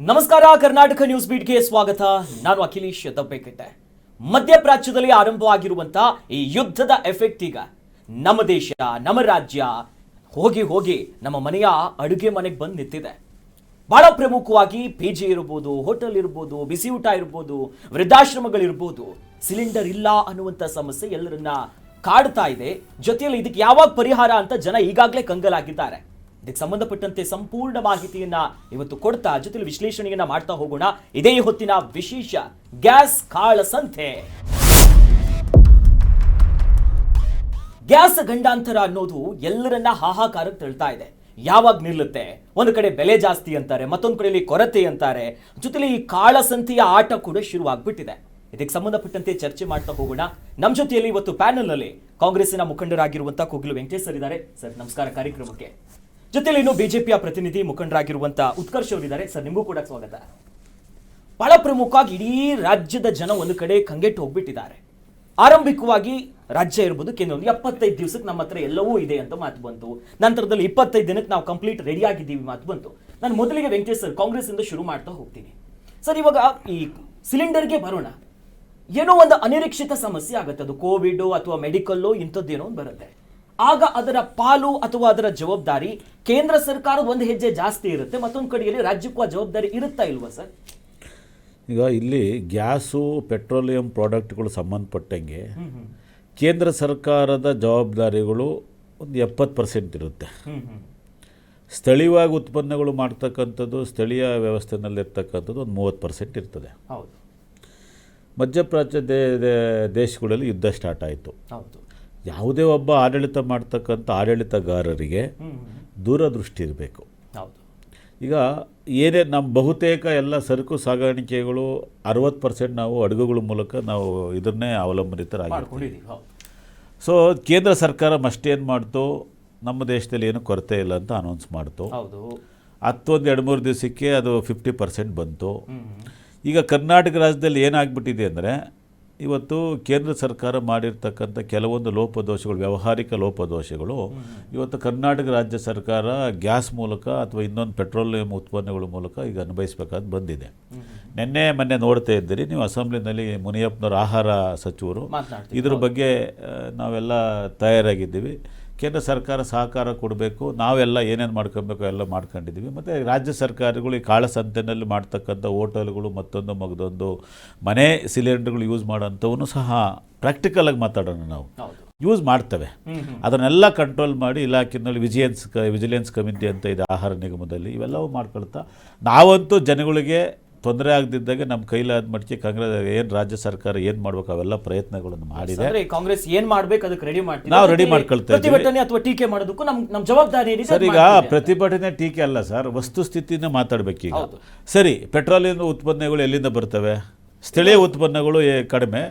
ನಮಸ್ಕಾರ, ಕರ್ನಾಟಕ ನ್ಯೂಸ್ ಬೀಟ್ಗೆ ಸ್ವಾಗತ. ನಾನು ಅಖಿಲೇಶ್ ದಬ್ಬೆಕಟ್ಟೆ. ಮಧ್ಯಪ್ರಾಚ್ಯದಲ್ಲಿ ಆರಂಭವಾಗಿರುವಂತಹ ಈ ಯುದ್ಧದ ಎಫೆಕ್ಟ್ ಈಗ ನಮ್ಮ ದೇಶ, ನಮ್ಮ ರಾಜ್ಯ ಹೋಗಿ ಹೋಗಿ ನಮ್ಮ ಮನೆಯ ಅಡುಗೆ ಮನೆಗೆ ಬಂದು ನಿಂತಿದೆ. ಬಹಳ ಪ್ರಮುಖವಾಗಿ PG ಇರ್ಬೋದು, ಹೋಟೆಲ್ ಇರ್ಬೋದು, ಬಿಸಿ ಊಟ ಇರ್ಬೋದು, ವೃದ್ಧಾಶ್ರಮಗಳಿರ್ಬೋದು, ಸಿಲಿಂಡರ್ ಇಲ್ಲ ಅನ್ನುವಂಥ ಸಮಸ್ಯೆ ಎಲ್ಲರನ್ನ ಕಾಡ್ತಾ ಇದೆ. ಜೊತೆಯಲ್ಲಿ ಇದಕ್ಕೆ ಯಾವಾಗ ಪರಿಹಾರ ಅಂತ ಜನ ಈಗಾಗಲೇ ಕಂಗಲಾಗಿದ್ದಾರೆ. ಇದಕ್ಕೆ ಸಂಬಂಧಪಟ್ಟಂತೆ ಸಂಪೂರ್ಣ ಮಾಹಿತಿಯನ್ನ ಇವತ್ತು ಕೊಡ್ತಾ ಜೊತೆಲಿ ವಿಶ್ಲೇಷಣೆಯನ್ನ ಮಾಡ್ತಾ ಹೋಗೋಣ. ಇದೇ ಹೊತ್ತಿನ ವಿಶೇಷ ಗ್ಯಾಸ್ ಕಾಳಸಂತೆ. ಗ್ಯಾಸ್ ಗಂಡಾಂತರ ಅನ್ನೋದು ಎಲ್ಲರನ್ನ ಹಾಹಾಕಾರಕ್ಕೆ ತಳ್ತಾ ಇದೆ. ಯಾವಾಗ ನಿಲ್ಲುತ್ತೆ? ಒಂದು ಕಡೆ ಬೆಲೆ ಜಾಸ್ತಿ ಅಂತಾರೆ, ಮತ್ತೊಂದು ಕಡೆಯಲ್ಲಿ ಕೊರತೆ ಅಂತಾರೆ. ಜೊತೆಲಿ ಈ ಕಾಳಸಂತೆಯ ಆಟ ಕೂಡ ಶುರುವಾಗ್ಬಿಟ್ಟಿದೆ. ಇದಕ್ಕೆ ಸಂಬಂಧಪಟ್ಟಂತೆ ಚರ್ಚೆ ಮಾಡ್ತಾ ಹೋಗೋಣ. ನಮ್ಮ ಜೊತೆಯಲ್ಲಿ ಇವತ್ತು ಪ್ಯಾನೆಲ್ ನಲ್ಲಿ ಕಾಂಗ್ರೆಸ್ಸಿನ ಮುಖಂಡರಾಗಿರುವಂತಹ ಕೋಗಿಲು ವೆಂಕಟೇಶ್ ಸರ್ ಇದ್ದಾರೆ. ಸರ್ ನಮಸ್ಕಾರ ಕಾರ್ಯಕ್ರಮಕ್ಕೆ. ಜೊತೆಲಿ ಇನ್ನು ಬಿಜೆಪಿಯ ಪ್ರತಿನಿಧಿ ಮುಖಂಡರಾಗಿರುವಂತಹ ಉತ್ಕರ್ಷ್ ಅವರಿದ್ದಾರೆ. ಸರ್ ನಿಮಗೂ ಕೂಡ ಸ್ವಾಗತ. ಬಹಳ ಪ್ರಮುಖವಾಗಿ ಇಡೀ ರಾಜ್ಯದ ಜನ ಒಂದು ಕಡೆ ಕಂಗೆಟ್ಟು ಹೋಗ್ಬಿಟ್ಟಿದ್ದಾರೆ. ಆರಂಭಿಕವಾಗಿ ರಾಜ್ಯ ಇರ್ಬೋದು, ಕೇಂದ್ರ 75 ದಿವಸಕ್ಕೆ ನಮ್ಮ ಹತ್ರ ಎಲ್ಲವೂ ಇದೆ ಅಂತ ಮಾತು ಬಂತು. ನಂತರದಲ್ಲಿ 25 ದಿನಕ್ಕೆ ನಾವು ಕಂಪ್ಲೀಟ್ ರೆಡಿ ಆಗಿದ್ದೀವಿ ಮಾತು ಬಂತು. ನಾನು ಮೊದಲಿಗೆ ವೆಂಕಟೇಶ್ ಸರ್ ಕಾಂಗ್ರೆಸ್ ಇಂದ ಶುರು ಮಾಡ್ತಾ ಹೋಗ್ತೀನಿ. ಸರ್ ಇವಾಗ ಈ ಸಿಲಿಂಡರ್ಗೆ ಬರೋಣ. ಏನೋ ಒಂದು ಅನಿರೀಕ್ಷಿತ ಸಮಸ್ಯೆ ಆಗುತ್ತೆ, ಅದು ಕೋವಿಡ್ ಅಥವಾ ಮೆಡಿಕಲ್ಲು ಇಂಥದ್ದೇನೋ ಒಂದು ಬರುತ್ತೆ. ಆಗ ಅದರ ಪಾಲು ಅಥವಾ ಅದರ ಜವಾಬ್ದಾರಿ ಕೇಂದ್ರ ಸರ್ಕಾರದ ಒಂದು ಹೆಜ್ಜೆ ಜಾಸ್ತಿ ಇರುತ್ತೆ, ಮತ್ತೊಂದು ಕಡೆಯಲ್ಲಿ ರಾಜ್ಯಕ್ಕೂ ಆ ಜವಾಬ್ದಾರಿ ಇರುತ್ತಾ ಇಲ್ವಾ ಸರ್? ಈಗ ಇಲ್ಲಿ ಗ್ಯಾಸು ಪೆಟ್ರೋಲಿಯಂ ಪ್ರಾಡಕ್ಟ್ಗಳು ಸಂಬಂಧಪಟ್ಟಂಗೆ ಕೇಂದ್ರ ಸರ್ಕಾರದ ಜವಾಬ್ದಾರಿಗಳು ಒಂದು 70% ಇರುತ್ತೆ. ಸ್ಥಳೀಯವಾಗಿ ಉತ್ಪನ್ನಗಳು ಮಾಡ್ತಕ್ಕಂಥದ್ದು, ಸ್ಥಳೀಯ ವ್ಯವಸ್ಥೆನಲ್ಲಿರ್ತಕ್ಕಂಥದ್ದು ಒಂದು 30% ಇರ್ತದೆ. ಹೌದು. ಮಧ್ಯಪ್ರಾಚ್ಯ ದೇಶಗಳಲ್ಲಿ ಯುದ್ಧ ಸ್ಟಾರ್ಟ್ ಆಯಿತು. ಹೌದು. ಯಾವುದೇ ಒಬ್ಬ ಆಡಳಿತ ಮಾಡ್ತಕ್ಕಂಥ ಆಡಳಿತಗಾರರಿಗೆ ದೂರದೃಷ್ಟಿ ಇರಬೇಕು. ಹೌದು. ಈಗ ಏನೇ ನಮ್ಮ ಬಹುತೇಕ ಎಲ್ಲ ಸರಕು ಸಾಗಾಣಿಕೆಗಳು 60% ನಾವು ಹಡಗುಗಳ ಮೂಲಕ ನಾವು ಇದನ್ನೇ ಅವಲಂಬಿತರಾಗಿರ್ತೀವಿ. ಸೊ ಕೇಂದ್ರ ಸರ್ಕಾರ ಮಷ್ಟೇನು ಮಾಡ್ತು, ನಮ್ಮ ದೇಶದಲ್ಲಿ ಏನು ಕೊರತೆ ಇಲ್ಲ ಅಂತ ಅನೌನ್ಸ್ ಮಾಡ್ತು. ಒಂದು 2-3 ದಿವಸಕ್ಕೆ ಅದು 50% ಬಂತು. ಈಗ ಕರ್ನಾಟಕ ರಾಜ್ಯದಲ್ಲಿ ಏನಾಗ್ಬಿಟ್ಟಿದೆ ಅಂದರೆ, ಇವತ್ತು ಕೇಂದ್ರ ಸರ್ಕಾರ ಮಾಡಿರ್ತಕ್ಕಂಥ ಕೆಲವೊಂದು ಲೋಪದೋಷಗಳು, ವ್ಯಾವಹಾರಿಕ ಲೋಪದೋಷಗಳು ಇವತ್ತು ಕರ್ನಾಟಕ ರಾಜ್ಯ ಸರ್ಕಾರ ಗ್ಯಾಸ್ ಮೂಲಕ ಅಥವಾ ಇನ್ನೊಂದು ಪೆಟ್ರೋಲಿಯಂ ಉತ್ಪನ್ನಗಳ ಮೂಲಕ ಈಗ ಅನುಭವಿಸಬೇಕಾದ ಬಂದಿದೆ. ಮೊನ್ನೆ ನೋಡ್ತಾ ಇದ್ದೀರಿ ನೀವು, ಅಸೆಂಬ್ಲಿನಲ್ಲಿ ಮುನಿಯಪ್ಪನವರ ಆಹಾರ ಸಚಿವರು ಇದ್ರ ಬಗ್ಗೆ ನಾವೆಲ್ಲ ತಯಾರಾಗಿದ್ದೀವಿ. ಕೇಂದ್ರ ಸರ್ಕಾರ ಸಹಕಾರ ಕೊಡಬೇಕು, ನಾವೆಲ್ಲ ಏನೇನು ಮಾಡ್ಕೊಬೇಕು ಎಲ್ಲ ಮಾಡ್ಕೊಂಡಿದ್ದೀವಿ. ಮತ್ತು ರಾಜ್ಯ ಸರ್ಕಾರಗಳು ಈ ಕಾಳಸಂತೆಯಲ್ಲಿ ಮಾಡ್ತಕ್ಕಂಥ ಹೋಟೆಲ್ಗಳು ಮತ್ತೊಂದು ಮಗದೊಂದು ಮನೆ ಸಿಲಿಂಡರ್ಗಳು ಯೂಸ್ ಮಾಡೋಂಥವನು ಸಹ ಪ್ರಾಕ್ಟಿಕಲಾಗಿ ಮಾತಾಡೋಣ, ನಾವು ಯೂಸ್ ಮಾಡ್ತವೆ. ಅದನ್ನೆಲ್ಲ ಕಂಟ್ರೋಲ್ ಮಾಡಿ ಇಲಾಖೆಯಲ್ಲಿ ವಿಜಿಲೆನ್ಸ್ ಕಮಿಟಿ ಅಂತ ಇದೆ ಆಹಾರ ನಿಗಮದಲ್ಲಿ, ಇವೆಲ್ಲವೂ ಮಾಡ್ಕೊಳ್ತಾ ನಾವಂತೂ ಜನಗಳಿಗೆ ತೊಂದರೆ ಆಗದಿದ್ದಾಗ ನಮ್ಮ ಕೈಲಾದ ಮಟ್ಟಿಗೆ ಕಾಂಗ್ರೆಸ್ ಏನು ರಾಜ್ಯ ಸರ್ಕಾರ ಏನು ಮಾಡ್ಬೇಕು ಅವೆಲ್ಲ ಪ್ರಯತ್ನಗಳನ್ನು ಮಾಡಿದೆ. ಕಾಂಗ್ರೆಸ್ ಏನು ಮಾಡಬೇಕು ಅದಕ್ಕೆ ರೆಡಿ ಮಾಡ್ತೀವಿ, ನಾವು ರೆಡಿ ಮಾಡ್ಕೊಳ್ತಾ ಇದ್ದೀವಿ. ಪ್ರತಿಭಟನೆ ಅಥವಾ ಟೀಕೆ ಮಾಡೋದಕ್ಕೂ ನಮ್ಮ ಜವಾಬ್ದಾರಿ ಇದೆ ಸರ್. ಈಗ ಪ್ರತಿಭಟನೆ ಟೀಕೆ ಅಲ್ಲ ಸರ್, ವಸ್ತುಸ್ಥಿತಿನ ಮಾತಾಡಬೇಕೀಗ. ಸರಿ, ಪೆಟ್ರೋಲಿಯಂ ಉತ್ಪನ್ನಗಳು ಎಲ್ಲಿಂದ ಬರ್ತವೆ? ಸ್ಥಳೀಯ ಉತ್ಪನ್ನಗಳು ಕಡಿಮೆ.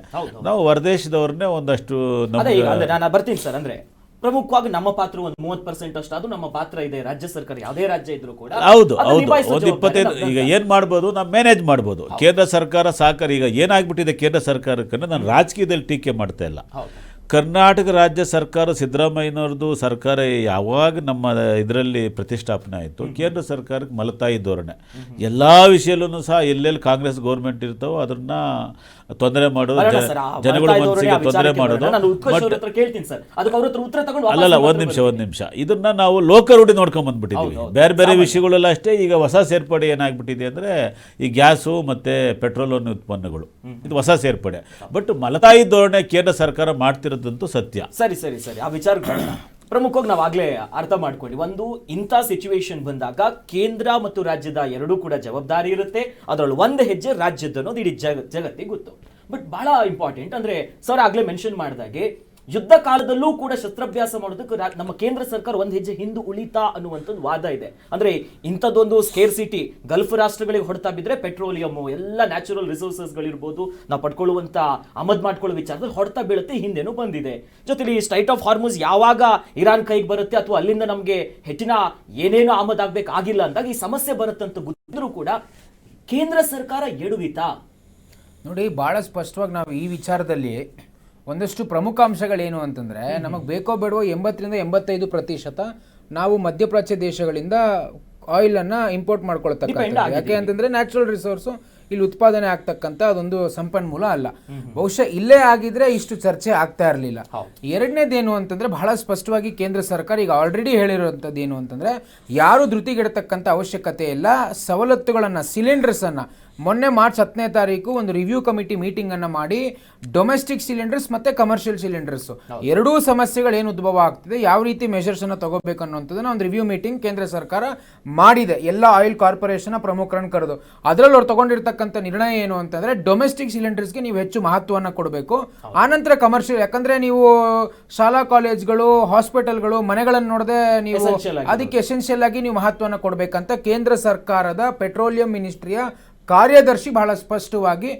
ನಾವು ಹೊರದೇಶದವ್ರನ್ನೇ ಒಂದಷ್ಟು ನಾನು ಬರ್ತೀನಿ ಸರ್. ಅಂದ್ರೆ ಪ್ರಮುಖವಾಗಿ ನಮ್ಮ ಪಾತ್ರ ಒಂದು 30% ಅಷ್ಟು, ಅದು ನಮ್ಮ ಪಾತ್ರ ಇದೆ. ರಾಜ್ಯ ಸರ್ಕಾರ ಯಾವುದೇ ರಾಜ್ಯ ಇದ್ರೂ ಕೂಡ ಹೌದು ಒಂದು 25 ಈಗ ಏನು ಮಾಡ್ಬೋದು, ನಾವು ಮ್ಯಾನೇಜ್ ಮಾಡ್ಬೋದು. ಕೇಂದ್ರ ಸರ್ಕಾರ ಸಹಕಾರ ಈಗ ಏನಾಗ್ಬಿಟ್ಟಿದೆ ಕೇಂದ್ರ ಸರ್ಕಾರಕ್ಕೆ, ನಾನು ರಾಜಕೀಯದಲ್ಲಿ ಟೀಕೆ ಮಾಡ್ತಾ ಇಲ್ಲ. ಕರ್ನಾಟಕ ರಾಜ್ಯ ಸರ್ಕಾರ ಸಿದ್ದರಾಮಯ್ಯನವ್ರದ್ದು ಸರ್ಕಾರ ಯಾವಾಗ ನಮ್ಮ ಇದರಲ್ಲಿ ಪ್ರತಿಷ್ಠಾಪನೆ ಆಯಿತು, ಕೇಂದ್ರ ಸರ್ಕಾರಕ್ಕೆ ಮಲತಾಯಿ ಧೋರಣೆ. ಎಲ್ಲ ವಿಷಯಲ್ಲೂ ಸಹ ಎಲ್ಲೆಲ್ಲಿ ಕಾಂಗ್ರೆಸ್ ಗೌರ್ಮೆಂಟ್ ಇರ್ತಾವೋ ಅದನ್ನ ತೊಂದರೆ ಮಾಡೋದು, ಜನಗಳ ಮನಸ್ಸಿಗೆ ತೊಂದರೆ ಮಾಡೋದು. ಅಲ್ಲಲ್ಲ, ಒಂದು ನಿಮಿಷ ಇದನ್ನ ನಾವು ಲೋಕರೂಢಿ ನೋಡ್ಕೊಂಡ್ ಬಂದ್ಬಿಟ್ಟಿದ್ದೀವಿ. ಬೇರೆ ಬೇರೆ ವಿಷಯಗಳೆಲ್ಲ ಅಷ್ಟೇ. ಈಗ ಹೊಸ ಸೇರ್ಪಡೆ ಏನಾಗ್ಬಿಟ್ಟಿದೆ ಅಂದರೆ ಈ ಗ್ಯಾಸು ಮತ್ತು ಪೆಟ್ರೋಲ್ ಉತ್ಪನ್ನಗಳು, ಇದು ಹೊಸ ಸೇರ್ಪಡೆ. ಬಟ್ ಮಲತಾಯಿ ಧೋರಣೆ ಕೇಂದ್ರ ಸರ್ಕಾರ ಮಾಡ್ತಿರೋದಂತೂ ಸತ್ಯ. ಸರಿ ಆ ವಿಚಾರ ಪ್ರಮುಖವಾಗಿ ನಾವಾಗಲೇ ಅರ್ಥ ಮಾಡ್ಕೊಳ್ಳಿ. ಒಂದು ಇಂಥ ಸಿಚುವೇಶನ್ ಬಂದಾಗ ಕೇಂದ್ರ ಮತ್ತು ರಾಜ್ಯದ ಎರಡೂ ಕೂಡ ಜವಾಬ್ದಾರಿ ಇರುತ್ತೆ. ಅದರಲ್ಲಿ ಒಂದು ಹೆಜ್ಜೆ ರಾಜ್ಯದ ಅನ್ನೋದು ಇಡೀ ಜಗತ್ತಿಗೆ ಗೊತ್ತು. ಬಟ್ ಬಹಳ ಇಂಪಾರ್ಟೆಂಟ್ ಅಂದ್ರೆ ಸರ್ ಆಗ್ಲೇ ಮೆನ್ಷನ್ ಮಾಡಿದಾಗೆ ಯುದ್ಧ ಕಾಲದಲ್ಲೂ ಕೂಡ ಶಸ್ತ್ರಾಭ್ಯಾಸ ಮಾಡೋದಕ್ಕೆ ನಮ್ಮ ಕೇಂದ್ರ ಸರ್ಕಾರ ಒಂದು ಹೆಜ್ಜೆ ಹಿಂದೆ ಉಳಿತಾ ಅನ್ನುವಂಥದ್ದು ವಾದ ಇದೆ. ಅಂದ್ರೆ ಇಂಥದ್ದೊಂದು ಸ್ಕೇರ್ಸಿಟಿ ಗಲ್ಫ್ ರಾಷ್ಟ್ರಗಳಿಗೆ ಹೊಡ್ತಾ ಬಿದ್ರೆ ಪೆಟ್ರೋಲಿಯಂ ಎಲ್ಲ ನ್ಯಾಚುರಲ್ ರಿಸೋರ್ಸಸ್ಗಳಿರ್ಬೋದು, ನಾವು ಪಡ್ಕೊಳ್ಳುವಂತ ಆಮದು ಮಾಡ್ಕೊಳ್ಳೋ ವಿಚಾರದಲ್ಲಿ ಹೊಡ್ತಾ ಬೀಳುತ್ತೆ, ಹಿಂದೆನೂ ಬಂದಿದೆ. ಜೊತೆಲಿ ಸ್ಟ್ರೈಟ್ ಆಫ್ ಹಾರ್ಮುಸ್ ಯಾವಾಗ ಇರಾನ್ ಕೈಗೆ ಬರುತ್ತೆ ಅಥವಾ ಅಲ್ಲಿಂದ ನಮಗೆ ಹೆಚ್ಚಿನ ಏನೇನೋ ಆಮದಾಗಬೇಕಾಗಿಲ್ಲ ಅಂದಾಗ ಈ ಸಮಸ್ಯೆ ಬರುತ್ತಂತ ಗೊತ್ತಿದ್ರೂ ಕೂಡ ಕೇಂದ್ರ ಸರ್ಕಾರ ಎಡುವಿತಾ? ನೋಡಿ, ಬಹಳ ಸ್ಪಷ್ಟವಾಗಿ ನಾವು ಈ ವಿಚಾರದಲ್ಲಿ ಒಂದಷ್ಟು ಪ್ರಮುಖ ಅಂಶಗಳೇನು ಅಂತಂದರೆ, ನಮಗೆ ಬೇಕೋ ಬೇಡವೋ 80-85% ನಾವು ಮಧ್ಯಪ್ರಾಚ್ಯ ದೇಶಗಳಿಂದ ಆಯಿಲ್ ಅನ್ನ ಇಂಪೋರ್ಟ್ ಮಾಡ್ಕೊಳ್ತಕ್ಕಂಥ. ಯಾಕೆ ಅಂತಂದ್ರೆ ನ್ಯಾಚುರಲ್ ರಿಸೋರ್ಸ್ ಇಲ್ಲಿ ಉತ್ಪಾದನೆ ಆಗ್ತಕ್ಕಂಥ ಅದೊಂದು ಸಂಪನ್ಮೂಲ ಅಲ್ಲ. ಬಹುಶಃ ಇಲ್ಲೇ ಆಗಿದ್ರೆ ಇಷ್ಟು ಚರ್ಚೆ ಆಗ್ತಾ ಇರಲಿಲ್ಲ. ಎರಡನೇದೇನು ಅಂತಂದ್ರೆ ಬಹಳ ಸ್ಪಷ್ಟವಾಗಿ ಕೇಂದ್ರ ಸರ್ಕಾರ ಈಗ ಆಲ್ರೆಡಿ ಹೇಳಿರುವಂಥದ್ದು ಏನು ಅಂತಂದ್ರೆ ಯಾರು ಧೃತಿಗೆಡತಕ್ಕಂಥ ಅವಶ್ಯಕತೆ ಇಲ್ಲ. ಸವಲತ್ತುಗಳನ್ನ, ಸಿಲಿಂಡರ್ಸ್ ಅನ್ನ ಮೊನ್ನೆ ಮಾರ್ಚ್ 10ನೇ ತಾರೀಕು ಒಂದು ರಿವ್ಯೂ ಕಮಿಟಿ ಮೀಟಿಂಗ್ ಅನ್ನ ಮಾಡಿ ಡೊಮೆಸ್ಟಿಕ್ ಸಿಲಿಂಡರ್ಸ್ ಮತ್ತೆ ಕಮರ್ಷಿಯಲ್ ಸಿಲಿಂಡರ್ಸ್ ಎರಡೂ ಸಮಸ್ಯೆಗಳು ಏನು ಉದ್ಭವ ಆಗ್ತಿದೆ, ಯಾವ ರೀತಿ ಮೆಷರ್ಸ್ ಅನ್ನ ತಗೋಬೇಕು ಅನ್ನೋಂಥದ್ದನ್ನ ಒಂದು ರಿವ್ಯೂ ಮೀಟಿಂಗ್ ಕೇಂದ್ರ ಸರ್ಕಾರ ಮಾಡಿದೆ. ಎಲ್ಲ ಆಯಿಲ್ ಕಾರ್ಪೊರೇಷನ್ ಪ್ರಮುಖರನ್ನು ಕರೆದು ಅದರಲ್ಲಿ ಅವ್ರು ತಗೊಂಡಿರ್ತಕ್ಕಂಥ ನಿರ್ಣಯ ಏನು ಅಂತಂದ್ರೆ ಡೊಮೆಸ್ಟಿಕ್ ಸಿಲಿಂಡರ್ಸ್ಗೆ ನೀವು ಹೆಚ್ಚು ಮಹತ್ವವನ್ನು ಕೊಡಬೇಕು, ಆನಂತರ ಕಮರ್ಷಿಯಲ್. ಯಾಕಂದ್ರೆ ನೀವು ಶಾಲಾ ಕಾಲೇಜ್ಗಳು, ಹಾಸ್ಪಿಟಲ್ಗಳು, ಮನೆಗಳನ್ನು ನೋಡದೆ ನೀವು ಅದಕ್ಕೆ ಎಸೆನ್ಷಿಯಲ್ ಆಗಿ ನೀವು ಮಹತ್ವವನ್ನು ಕೊಡಬೇಕಂತ ಕೇಂದ್ರ ಸರ್ಕಾರದ ಪೆಟ್ರೋಲಿಯಂ ಮಿನಿಸ್ಟ್ರಿಯ ಕಾರ್ಯದರ್ಶಿ ಬಹಳ ಸ್ಪಷ್ಟವಾಗಿ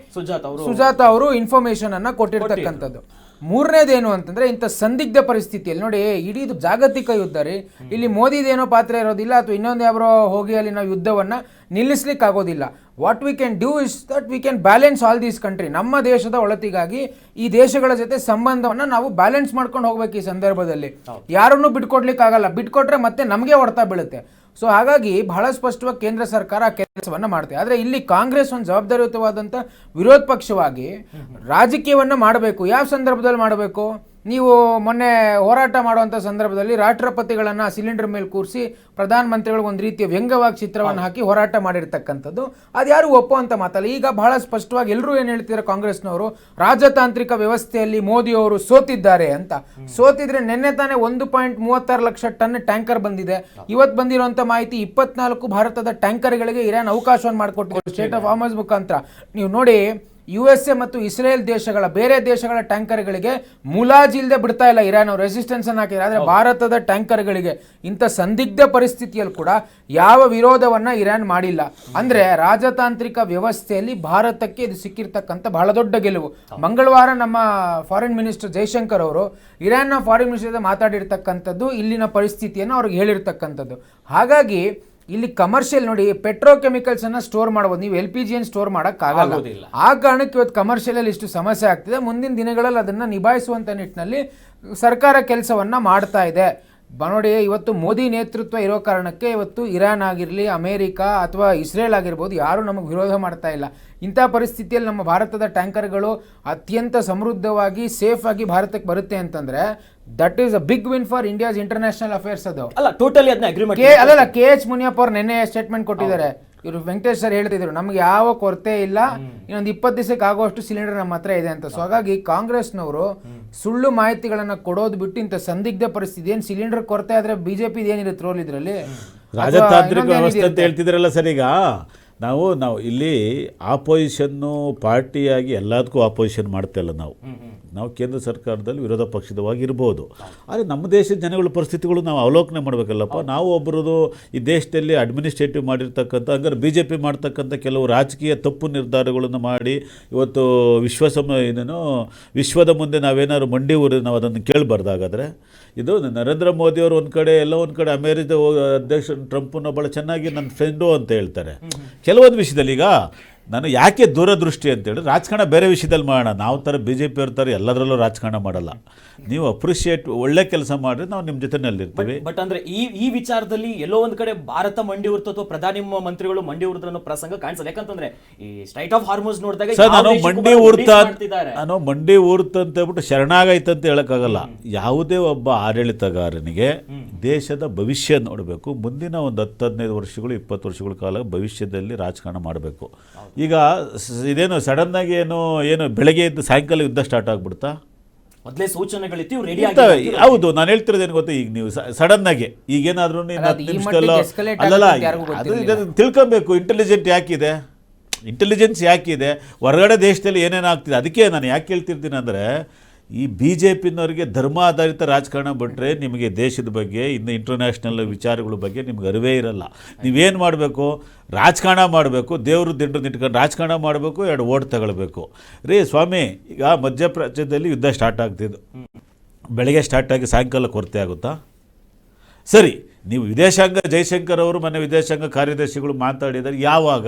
ಸುಜಾತ ಅವರು ಇನ್ಫಾರ್ಮೇಶನ್ ಅನ್ನ ಕೊಟ್ಟಿರ್ತಕ್ಕಂಥದ್ದು. ಮೂರನೇದೇನು ಅಂತಂದ್ರೆ ಇಂಥ ಸಂದಿಗ್ಧ ಪರಿಸ್ಥಿತಿಯಲ್ಲಿ ನೋಡಿ, ಇಡೀ ಇದು ಜಾಗತಿಕ ಯುದ್ಧ ರೀ, ಇಲ್ಲಿ ಮೋದಿದೇನೋ ಪಾತ್ರ ಇರೋದಿಲ್ಲ ಅಥವಾ ಇನ್ನೊಂದು ಯಾರೋ ಹೋಗಿ ಅಲ್ಲಿ ನಾವು ಯುದ್ಧವನ್ನ ನಿಲ್ಲಿಸ್ಲಿಕ್ಕೆ ಆಗೋದಿಲ್ಲ. What we can do is that we can balance all these country. ನಮ್ಮ ದೇಶದ ಒಳತಿಗಾಗಿ ಈ ದೇಶಗಳ ಜೊತೆ ಸಂಬಂಧವನ್ನ ನಾವು ಬ್ಯಾಲೆನ್ಸ್ ಮಾಡ್ಕೊಂಡು ಹೋಗ್ಬೇಕು. ಈ ಸಂದರ್ಭದಲ್ಲಿ ಯಾರನ್ನು ಬಿಟ್ಕೊಡ್ಲಿಕ್ಕೆ ಆಗಲ್ಲ, ಬಿಟ್ಕೊಟ್ರೆ ಮತ್ತೆ ನಮಗೆ ಹೊಡೆತ ಬೀಳುತ್ತೆ. ಸೊ ಹಾಗಾಗಿ ಬಹಳ ಸ್ಪಷ್ಟವಾಗಿ ಕೇಂದ್ರ ಸರ್ಕಾರ ಕೆಲಸವನ್ನ ಮಾಡುತ್ತೆ. ಆದ್ರೆ ಇಲ್ಲಿ ಕಾಂಗ್ರೆಸ್ ಒಂದು ಜವಾಬ್ದಾರಿಯುತವಾದಂತ ವಿರೋಧ ಪಕ್ಷವಾಗಿ ರಾಜಕೀಯವನ್ನ ಮಾಡಬೇಕು. ಯಾವ ಸಂದರ್ಭದಲ್ಲಿ ಮಾಡಬೇಕು? ನೀವು ಮೊನ್ನೆ ಹೋರಾಟ ಮಾಡುವಂತ ಸಂದರ್ಭದಲ್ಲಿ ರಾಷ್ಟ್ರಪತಿಗಳನ್ನ ಸಿಲಿಂಡರ್ ಮೇಲೆ ಕೂರಿಸಿ ಪ್ರಧಾನಮಂತ್ರಿಗಳಿಗೆ ಒಂದು ರೀತಿಯ ವ್ಯಂಗ್ಯವಾಗಿ ಚಿತ್ರವನ್ನು ಹಾಕಿ ಹೋರಾಟ ಮಾಡಿರ್ತಕ್ಕಂಥದ್ದು ಅದ್ಯಾರು ಒಪ್ಪುವಂತ ಮಾತಲ್ಲ. ಈಗ ಬಹಳ ಸ್ಪಷ್ಟವಾಗಿ ಎಲ್ಲರೂ ಏನ್ ಹೇಳ್ತಿದ್ದಾರೆ ಕಾಂಗ್ರೆಸ್ನವರು, ರಾಜತಾಂತ್ರಿಕ ವ್ಯವಸ್ಥೆಯಲ್ಲಿ ಮೋದಿ ಅವರು ಸೋತಿದ್ದಾರೆ ಅಂತ. ಸೋತಿದ್ರೆ ನಿನ್ನೆ ತಾನೇ 1.36 ಲಕ್ಷ ಟನ್ ಟ್ಯಾಂಕರ್ ಬಂದಿದೆ. ಇವತ್ತು ಬಂದಿರುವಂತ ಮಾಹಿತಿ 24 ಭಾರತದ ಟ್ಯಾಂಕರ್ಗಳಿಗೆ ಇರಾನ್ ಅವಕಾಶವನ್ನು ಮಾಡಿಕೊಟ್ಟಿದೆ ಸ್ಟೇಟ್ ಆಫ್ ಹಾರ್ಮಸ್ ಮುಖಾಂತರ. ನೀವು ನೋಡಿ, USA ಮತ್ತು ಇಸ್ರೇಲ್ ದೇಶಗಳ ಬೇರೆ ದೇಶಗಳ ಟ್ಯಾಂಕರ್ಗಳಿಗೆ ಮುಲಾಜಿಲ್ದೆ ಬಿಡ್ತಾ ಇಲ್ಲ ಇರಾನ್ ಅವರು, ರೆಸಿಸ್ಟೆನ್ಸ್ ಅನ್ನು ಹಾಕಿದ್ದಾರೆ. ಆದರೆ ಭಾರತದ ಟ್ಯಾಂಕರ್ಗಳಿಗೆ ಇಂಥ ಸಂದಿಗ್ಧ ಪರಿಸ್ಥಿತಿಯಲ್ಲಿ ಕೂಡ ಯಾವ ವಿರೋಧವನ್ನ ಇರಾನ್ ಮಾಡಿಲ್ಲ. ಅಂದ್ರೆ ರಾಜತಾಂತ್ರಿಕ ವ್ಯವಸ್ಥೆಯಲ್ಲಿ ಭಾರತಕ್ಕೆ ಇದು ಸಿಕ್ಕಿರ್ತಕ್ಕಂಥ ಬಹಳ ದೊಡ್ಡ ಗೆಲುವು. ಮಂಗಳವಾರ ನಮ್ಮ ಫಾರಿನ್ ಮಿನಿಸ್ಟರ್ ಜೈಶಂಕರ್ ಅವರು ಇರಾನ್ನ ಫಾರಿನ್ ಮಿನಿಸ್ಟರ್ ಮಾತಾಡಿರ್ತಕ್ಕಂಥದ್ದು ಇಲ್ಲಿನ ಪರಿಸ್ಥಿತಿಯನ್ನು ಅವ್ರಿಗೆ ಹೇಳಿರ್ತಕ್ಕಂಥದ್ದು. ಹಾಗಾಗಿ ಇಲ್ಲಿ ಕಮರ್ಷಿಯಲ್ ನೋಡಿ, ಪೆಟ್ರೋಕೆಮಿಕಲ್ಸ್ ಅನ್ನ ಸ್ಟೋರ್ ಮಾಡಬಹುದು, ನೀವು LPG ಸ್ಟೋರ್ ಮಾಡಕ್ ಆಗಲ್ಲ. ಆ ಕಾರಣಕ್ಕೆ ಇವತ್ತು ಕಮರ್ಷಿಯಲ್ ಅಲ್ಲಿ ಇಷ್ಟು ಸಮಸ್ಯೆ ಆಗ್ತಿದೆ. ಮುಂದಿನ ದಿನಗಳಲ್ಲಿ ಅದನ್ನ ನಿಭಾಯಿಸುವಂತ ನಿಟ್ಟಿನಲ್ಲಿ ಸರ್ಕಾರ ಕೆಲಸವನ್ನ ಮಾಡ್ತಾ ಇದೆ. ನೋಡಿ, ಇವತ್ತು ಮೋದಿ ನೇತೃತ್ವ ಇರೋ ಕಾರಣಕ್ಕೆ ಇವತ್ತು ಇರಾನ್ ಆಗಿರಲಿ, ಅಮೆರಿಕ ಅಥವಾ ಇಸ್ರೇಲ್ ಆಗಿರ್ಬೋದು, ಯಾರು ನಮಗೆ ವಿರೋಧ ಮಾಡ್ತಾ ಇಲ್ಲ. ಇಂಥ ಪರಿಸ್ಥಿತಿಯಲ್ಲಿ ನಮ್ಮ ಭಾರತದ ಟ್ಯಾಂಕರ್ಗಳು ಅತ್ಯಂತ ಸಮೃದ್ಧವಾಗಿ ಸೇಫ್ ಆಗಿ ಭಾರತಕ್ಕೆ ಬರುತ್ತೆ ಅಂತಂದ್ರೆ that is a big win for India's international affairs. ಅದು ಅಲ್ಲ, ಟೋಟಲಿ ಅದನ್ನ ಅಗ್ರಿಮೆಂಟ್ ಅಲ್ಲಲ್ಲ, KH ಮುನಿಯಪ್ಪ ಅವ್ರು ನಿನ್ನೆ ಸ್ಟೇಟ್ಮೆಂಟ್ ಕೊಟ್ಟಿದ್ದಾರೆ. ಇವರು ವೆಂಕಟೇಶ್ ಸರ್ ಹೇಳ್ತಿದ್ರು ನಮ್ಗೆ ಯಾವ ಕೊರತೆ ಇಲ್ಲ, ಇನ್ನೊಂದು 20 ದಿವಸಕ್ಕೆ ಆಗುವಷ್ಟು ಸಿಲಿಂಡರ್ ನಮ್ಮ ಹತ್ರ ಇದೆ ಅಂತ. ಸೊ ಹಾಗಾಗಿ ಕಾಂಗ್ರೆಸ್ನವರು ಸುಳ್ಳು ಮಾಹಿತಿಗಳನ್ನ ಕೊಡೋದು ಬಿಟ್ಟು ಇಂಥ ಸಂದಿಗ್ಧ ಪರಿಸ್ಥಿತಿ, ಏನ್ ಸಿಲಿಂಡರ್ ಕೊರತೆ ಆದ್ರೆ ಬಿಜೆಪಿ ಏನಿರುತ್ತೆ ರೋಲ್ ಇದ್ರಲ್ಲಿ? ರಾಜತಾಂತ್ರಿಕ ವ್ಯವಸ್ಥೆ ಅಂತ ಹೇಳ್ತಿದ್ರಲ್ಲ ಸರ್. ಈಗ ನಾವು ಇಲ್ಲಿ ಆಪೋಸಿಷನ್ನು ಪಾರ್ಟಿಯಾಗಿ ಎಲ್ಲದಕ್ಕೂ ಆಪೋಸಿಷನ್ ಮಾಡ್ತಾ ಇಲ್ಲ. ನಾವು ಕೇಂದ್ರ ಸರ್ಕಾರದಲ್ಲಿ ವಿರೋಧ ಪಕ್ಷದವಾಗಿ ಇರ್ಬೋದು, ಆದರೆ ನಮ್ಮ ದೇಶದ ಜನಗಳ ಪರಿಸ್ಥಿತಿಗಳು ನಾವು ಅವಲೋಕನೆ ಮಾಡಬೇಕಲ್ಲಪ್ಪ. ನಾವು ಒಬ್ಬರದು ಈ ದೇಶದಲ್ಲಿ ಅಡ್ಮಿನಿಸ್ಟ್ರೇಟಿವ್ ಮಾಡಿರ್ತಕ್ಕಂಥ, ಹಂಗಾರೆ BJP ಮಾಡ್ತಕ್ಕಂಥ ಕೆಲವು ರಾಜಕೀಯ ತಪ್ಪು ನಿರ್ಧಾರಗಳನ್ನು ಮಾಡಿ ಇವತ್ತು ವಿಶ್ವದ ಮುಂದೆ ನಾವೇನಾದ್ರು ಮಂಡಿ ಊರಿ ನಾವು ಅದನ್ನು ಕೇಳಬಾರ್ದಾಗಾದರೆ. ಇದು ನರೇಂದ್ರ ಮೋದಿಯವರು ಒಂದು ಕಡೆ ಎಲ್ಲ ಒಂದು ಕಡೆ ಅಮೇರಿಕದ ಅಧ್ಯಕ್ಷ ಟ್ರಂಪನ್ನು ಭಾಳ ಚೆನ್ನಾಗಿ ನನ್ನ ಫ್ರೆಂಡು ಅಂತ ಹೇಳ್ತಾರೆ ಕೆಲವೊಂದು ವಿಷಯದಲ್ಲಿ. ಈಗ ನಾನು ಯಾಕೆ ದೂರದೃಷ್ಟಿ ಅಂತೇಳಿ ರಾಜಕಾರಣ ಬೇರೆ ವಿಷಯದಲ್ಲಿ ಮಾಡೋಣ, ನಾವು ಥರ BJP ಅವ್ರ ಥರ ಎಲ್ಲದರಲ್ಲೂ ರಾಜಕಾರಣ ಮಾಡಲ್ಲ. ನೀವು ಅಪ್ರಿಷಿಯೇಟ್ ಒಳ್ಳೆ ಕೆಲಸ ಮಾಡಿದ್ರೆ ನಾವು ನಿಮ್ಮ ಜೊತೆನಲ್ಲಿರ್ತೀವಿ. ಬಟ್ ಅಂದ್ರೆ ಈ ವಿಚಾರದಲ್ಲಿ ಎಲ್ಲೋ ಒಂದ್ ಕಡೆ ಭಾರತ ಮಂಡಿ ಉರ್ತು ಅಥವಾ ಪ್ರಧಾನಿ ಮಂತ್ರಿಗಳು ಮಂಡಿ ಉರ್ದ್ರ ಅನ್ನೋ ಪ್ರಸಂಗ ಕಾಣಿಸಲ್ಲ. ಯಾಕಂತಂದ್ರೆ ಈ ಸ್ಟ್ರೈಟ್ ಆಫ್ ಹಾರ್ಮೋಸ್ ನೋಡಿದಾಗ ಸರ್, ನಾನು ಮಂಡಿ ಊರ್ತ ಅಂತ ಹೇಳ್ಬಿಟ್ಟು ಶರಣಾಗೈತಂತ ಹೇಳೋಕ್ಕಾಗಲ್ಲ. ಯಾವುದೇ ಒಬ್ಬ ಆಡಳಿತಗಾರನಿಗೆ ದೇಶದ ಭವಿಷ್ಯ ನೋಡಬೇಕು. ಮುಂದಿನ ಒಂದು 10-15 ವರ್ಷಗಳು 20 ವರ್ಷಗಳ ಕಾಲ ಭವಿಷ್ಯದಲ್ಲಿ ರಾಜಕಾರಣ ಮಾಡಬೇಕು. ಈಗ ಇದೇನು ಸಡನ್ನಾಗಿ ಏನು ಬೆಳಗ್ಗೆ ಎದ್ದು ಸಾಯಂಕಾಲ ಯುದ್ಧ ಸ್ಟಾರ್ಟ್ ಆಗ್ಬಿಡ್ತಾ? ಮೊದಲೇ ಸೂಚನೆಗಳಿತ್ತು, ಹೌದು. ನಾನು ಹೇಳ್ತಿರೋದೇನು ಗೊತ್ತಾ, ಈಗ ನೀವು ಸಡನ್ನಾಗಿ ಈಗೇನಾದ್ರೂ ತಿಳ್ಕೊಬೇಕು ಇಂಟೆಲಿಜೆಂಟ್ ಯಾಕಿದೆ, ಇಂಟೆಲಿಜೆನ್ಸ್ ಯಾಕಿದೆ, ಹೊರಗಡೆ ದೇಶದಲ್ಲಿ ಏನೇನಾಗ್ತಿದೆ. ಅದಕ್ಕೆ ನಾನು ಯಾಕೆ ಹೇಳ್ತಿರ್ತೀನಿ ಅಂದರೆ, ಈ BJPನವರಿಗೆ ಧರ್ಮ ಆಧಾರಿತ ರಾಜಕಾರಣ ಬಿಟ್ಟರೆ ನಿಮಗೆ ದೇಶದ ಬಗ್ಗೆ, ಇನ್ನು ಇಂಟರ್ನ್ಯಾಷನಲ್ ವಿಚಾರಗಳ ಬಗ್ಗೆ ನಿಮ್ಗೆ ಅರಿವೇ ಇರಲ್ಲ. ನೀವೇನು ಮಾಡಬೇಕು, ರಾಜಕಾರಣ ಮಾಡಬೇಕು, ದೇವರು ದಿಂಡು ನಿಂತ್ಕೊಂಡು ರಾಜಕಾರಣ ಮಾಡಬೇಕು, 2 ಓಟ್ ತಗೊಳ್ಬೇಕು ರೀ ಸ್ವಾಮಿ. ಈಗ ಮಧ್ಯಪ್ರಾಚ್ಯದಲ್ಲಿ ಯುದ್ಧ ಸ್ಟಾರ್ಟ್ ಆಗ್ತಿದ್ದು, ಬೆಳಗ್ಗೆ ಸ್ಟಾರ್ಟ್ ಆಗಿ ಸಾಯಂಕಾಲ ಕೊರತೆ ಆಗುತ್ತಾ? ಸರಿ, ನೀವು ವಿದೇಶಾಂಗ ಜೈಶಂಕರ್ ಅವರು ಮೊನ್ನೆ ವಿದೇಶಾಂಗ ಕಾರ್ಯದರ್ಶಿಗಳು ಮಾತಾಡಿದ್ದಾರೆ ಯಾವಾಗ?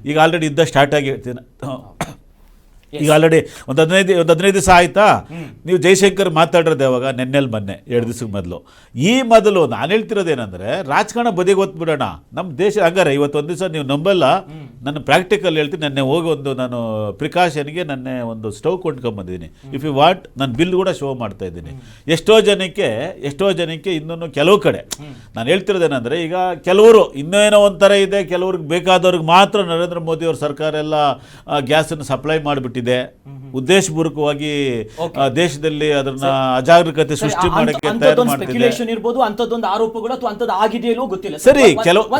ಈಗ ಆಲ್ರೆಡಿ ಯುದ್ಧ ಸ್ಟಾರ್ಟ್ ಆಗಿ ಹೇಳ್ತೀನಿ, ಈಗ ಆಲ್ರೆಡಿ ಒಂದು 15 ದಿವಸ ಆಯ್ತಾ. ನೀವು ಜೈಶಂಕರ್ ಮಾತಾಡಿರೋದು ಯಾವಾಗ? ಮೊನ್ನೆ 2 ದಿವಸಕ್ಕೆ ಮೊದಲು ನಾನು ಹೇಳ್ತಿರೋದೇನೆಂದರೆ ರಾಜಕಾರಣ ಬದಿಗೆ ಹೊತ್ಬಿಡೋಣ. ನಮ್ಮ ದೇಶ ಹಂಗಾರೆ ಇವತ್ತೊಂದು ದಿವಸ ನೀವು ನಂಬಲ್ಲ, ನನ್ನ ಪ್ರಾಕ್ಟಿಕಲ್ ಹೇಳ್ತೀನಿ. ನೆನ್ನೆ ಹೋಗಿ ನಾನು ಪ್ರಿಕಾಷನ್ಗೆ ಒಂದು ಸ್ಟವ್ ಕೊಂಡ್ಕೊಂಬಂದಿದ್ದೀನಿ. ಇಫ್ ಯು ವಾಂಟ್ ನಾನು ಬಿಲ್ ಕೂಡ ಶೋ ಮಾಡ್ತಾ ಇದ್ದೀನಿ. ಎಷ್ಟೋ ಜನಕ್ಕೆ ಇನ್ನೂ ಕೆಲವು ಕಡೆ ನಾನು ಹೇಳ್ತಿರೋದೇನೆಂದರೆ, ಈಗ ಕೆಲವರು ಇನ್ನೇನೋ ಒಂಥರ ಇದೆ, ಕೆಲವ್ರಿಗೆ ಬೇಕಾದವ್ರಿಗೆ ಮಾತ್ರ ನರೇಂದ್ರ ಮೋದಿ ಅವ್ರ ಸರ್ಕಾರ ಎಲ್ಲ ಗ್ಯಾಸನ್ನು ಸಪ್ಲೈ ಮಾಡಿಬಿಟ್ಟಿದೆ. ಉದ್ದೇಶಪೂರ್ವಕವಾಗಿ ದೇಶದಲ್ಲಿ ಅದನ್ನ ಅಜಾಗರೂಕತೆ ಸೃಷ್ಟಿ ಮಾಡಕ್ಕೆ ತಯಾರು ಮಾಡ್ತಿದೆ. ಆರೋಪಗಳು ಅಥವಾ ಅಂಥದ್ದು ಆಗಿದೆಯೋ ಗೊತ್ತಿಲ್ಲ. ಸರಿ,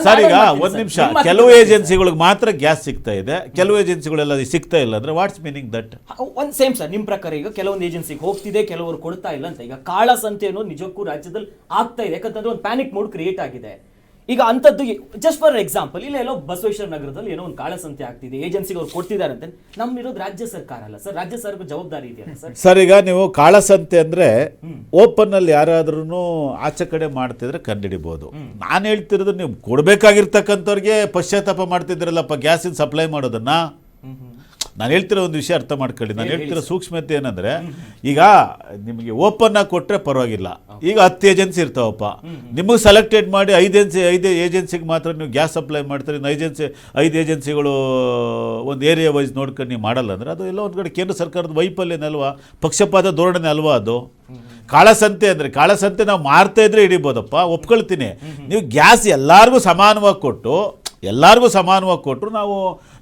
ಸರ್ ಈಗ ಒಂದು ನಿಮಿಷ, ಕೆಲವು ಏಜೆನ್ಸಿಗಳಿಗೆ ಮಾತ್ರ ಗ್ಯಾಸ್ ಸಿಗ್ತಾ ಇದೆ, ಕೆಲವು ಏಜೆನ್ಸಿಗಳೆಲ್ಲ ಸಿಗ್ತಾ ಇಲ್ಲ ಅಂದ್ರೆ ವಾಟ್ಸ್ ಮೀನಿಂಗ್ ದಟ್? ಒಂದು ಸೇಮ್ ಸರ್, ನಿಮ್ ಪ್ರಕಾರ ಈಗ ಕೆಲವೊಂದು ಏಜೆನ್ಸಿಗೆ ಹೋಗ್ತಿದೆ, ಕೆಲವರು ಕೊಡ್ತಾ ಇಲ್ಲ ಅಂತ. ಈಗ ಕಾಳ ಸಂತೆ ಅನ್ನೋ ನಿಜಕ್ಕೂ ರಾಜ್ಯದಲ್ಲಿ ಆಗ್ತಾ ಇದೆ, ಯಾಕಂತಂದ್ರೆ ಒಂದು ಪ್ಯಾನಿಕ್ ಮೂಡ್ ಕ್ರಿಯೇಟ್ ಆಗಿದೆ. ಈಗ ಅಂಥದ್ದು ಜಸ್ಟ್ ಫಾರ್ ಎಕ್ಸಾಂಪಲ್, ಎಲ್ಲೋ ಬಸವೇಶ್ವರ ನಗರದಲ್ಲಿ ಏನೋ ಒಂದು ಕಾಳಸಂತೆ ಆಗ್ತಿದೆ, ಏಜೆನ್ಸಿಗೆ ಅವ್ರು ಕೊಡ್ತಿದ್ದಾರೆ ಅಂತ. ನಮ್ಮಿರೋದು ರಾಜ್ಯ ಸರ್ಕಾರ ಅಲ್ಲ ಸರ್, ರಾಜ್ಯ ಸರ್ಕಾರ ಜವಾಬ್ದಾರಿ ಇದೆಯಲ್ಲ ಸರ್? ಸರ್ ಈಗ ನೀವು ಕಾಳಸಂತೆ ಅಂದ್ರೆ ಓಪನ್ ಅಲ್ಲಿ ಯಾರಾದ್ರೂ ಆಚೆ ಕಡೆ ಮಾಡ್ತಿದ್ರೆ ಕಂಡುಹಿಡಿಬಹುದು. ನಾನು ಹೇಳ್ತಿರೋದು, ನೀವು ಕೊಡ್ಬೇಕಾಗಿರ್ತಕ್ಕಂಥವ್ರಿಗೆ ಪಶ್ಚಾತ್ತಾಪ ಮಾಡ್ತಿದ್ರಲ್ಲಪ್ಪ ಗ್ಯಾಸಿನ ಸಪ್ಲೈ ಮಾಡೋದನ್ನ. ನಾನು ಹೇಳ್ತಿರೋ ಒಂದು ವಿಷಯ ಅರ್ಥ ಮಾಡ್ಕೊಳ್ಳಿ. ನಾನು ಹೇಳ್ತಿರೋ ಸೂಕ್ಷ್ಮತೆ ಏನಂದ್ರೆ, ಈಗ ನಿಮಗೆ ಓಪನ್ ಆಗಿ ಕೊಟ್ಟರೆ ಪರವಾಗಿಲ್ಲ. ಈಗ 10 ಏಜೆನ್ಸಿ ಇರ್ತಾವಪ್ಪ, ನಿಮಗೆ ಸೆಲೆಕ್ಟೆಡ್ ಮಾಡಿ 5 ಏಜೆನ್ಸಿಗೆ ಮಾತ್ರ ನೀವು ಗ್ಯಾಸ್ ಸಪ್ಲೈ ಮಾಡ್ತಾರೆ. 5 ಏಜೆನ್ಸಿಗಳು ಒಂದು ಏರಿಯಾ ವೈಸ್ ನೋಡ್ಕೊಂಡು ನೀವು ಮಾಡಲ್ಲ ಅಂದರೆ ಅದು ಎಲ್ಲ ಒಂದು ಕಡೆ ಕೇಂದ್ರ ಸರ್ಕಾರದ ವೈಫಲ್ಯನೇ ಅಲ್ವಾ, ಪಕ್ಷಪಾತ ಧೋರಣೆ ಅಲ್ವಾ ಅದು? ಕಾಳಸಂತೆ ಅಂದರೆ, ಕಾಳಸಂತೆ ನಾವು ಮಾರ್ತಾ ಇದ್ರೆ ಹಿಡಿಬೋದಪ್ಪ, ಒಪ್ಕೊಳ್ತೀನಿ. ನೀವು ಗ್ಯಾಸ್ ಎಲ್ಲರಿಗೂ ಸಮಾನವಾಗಿ ಕೊಟ್ಟರು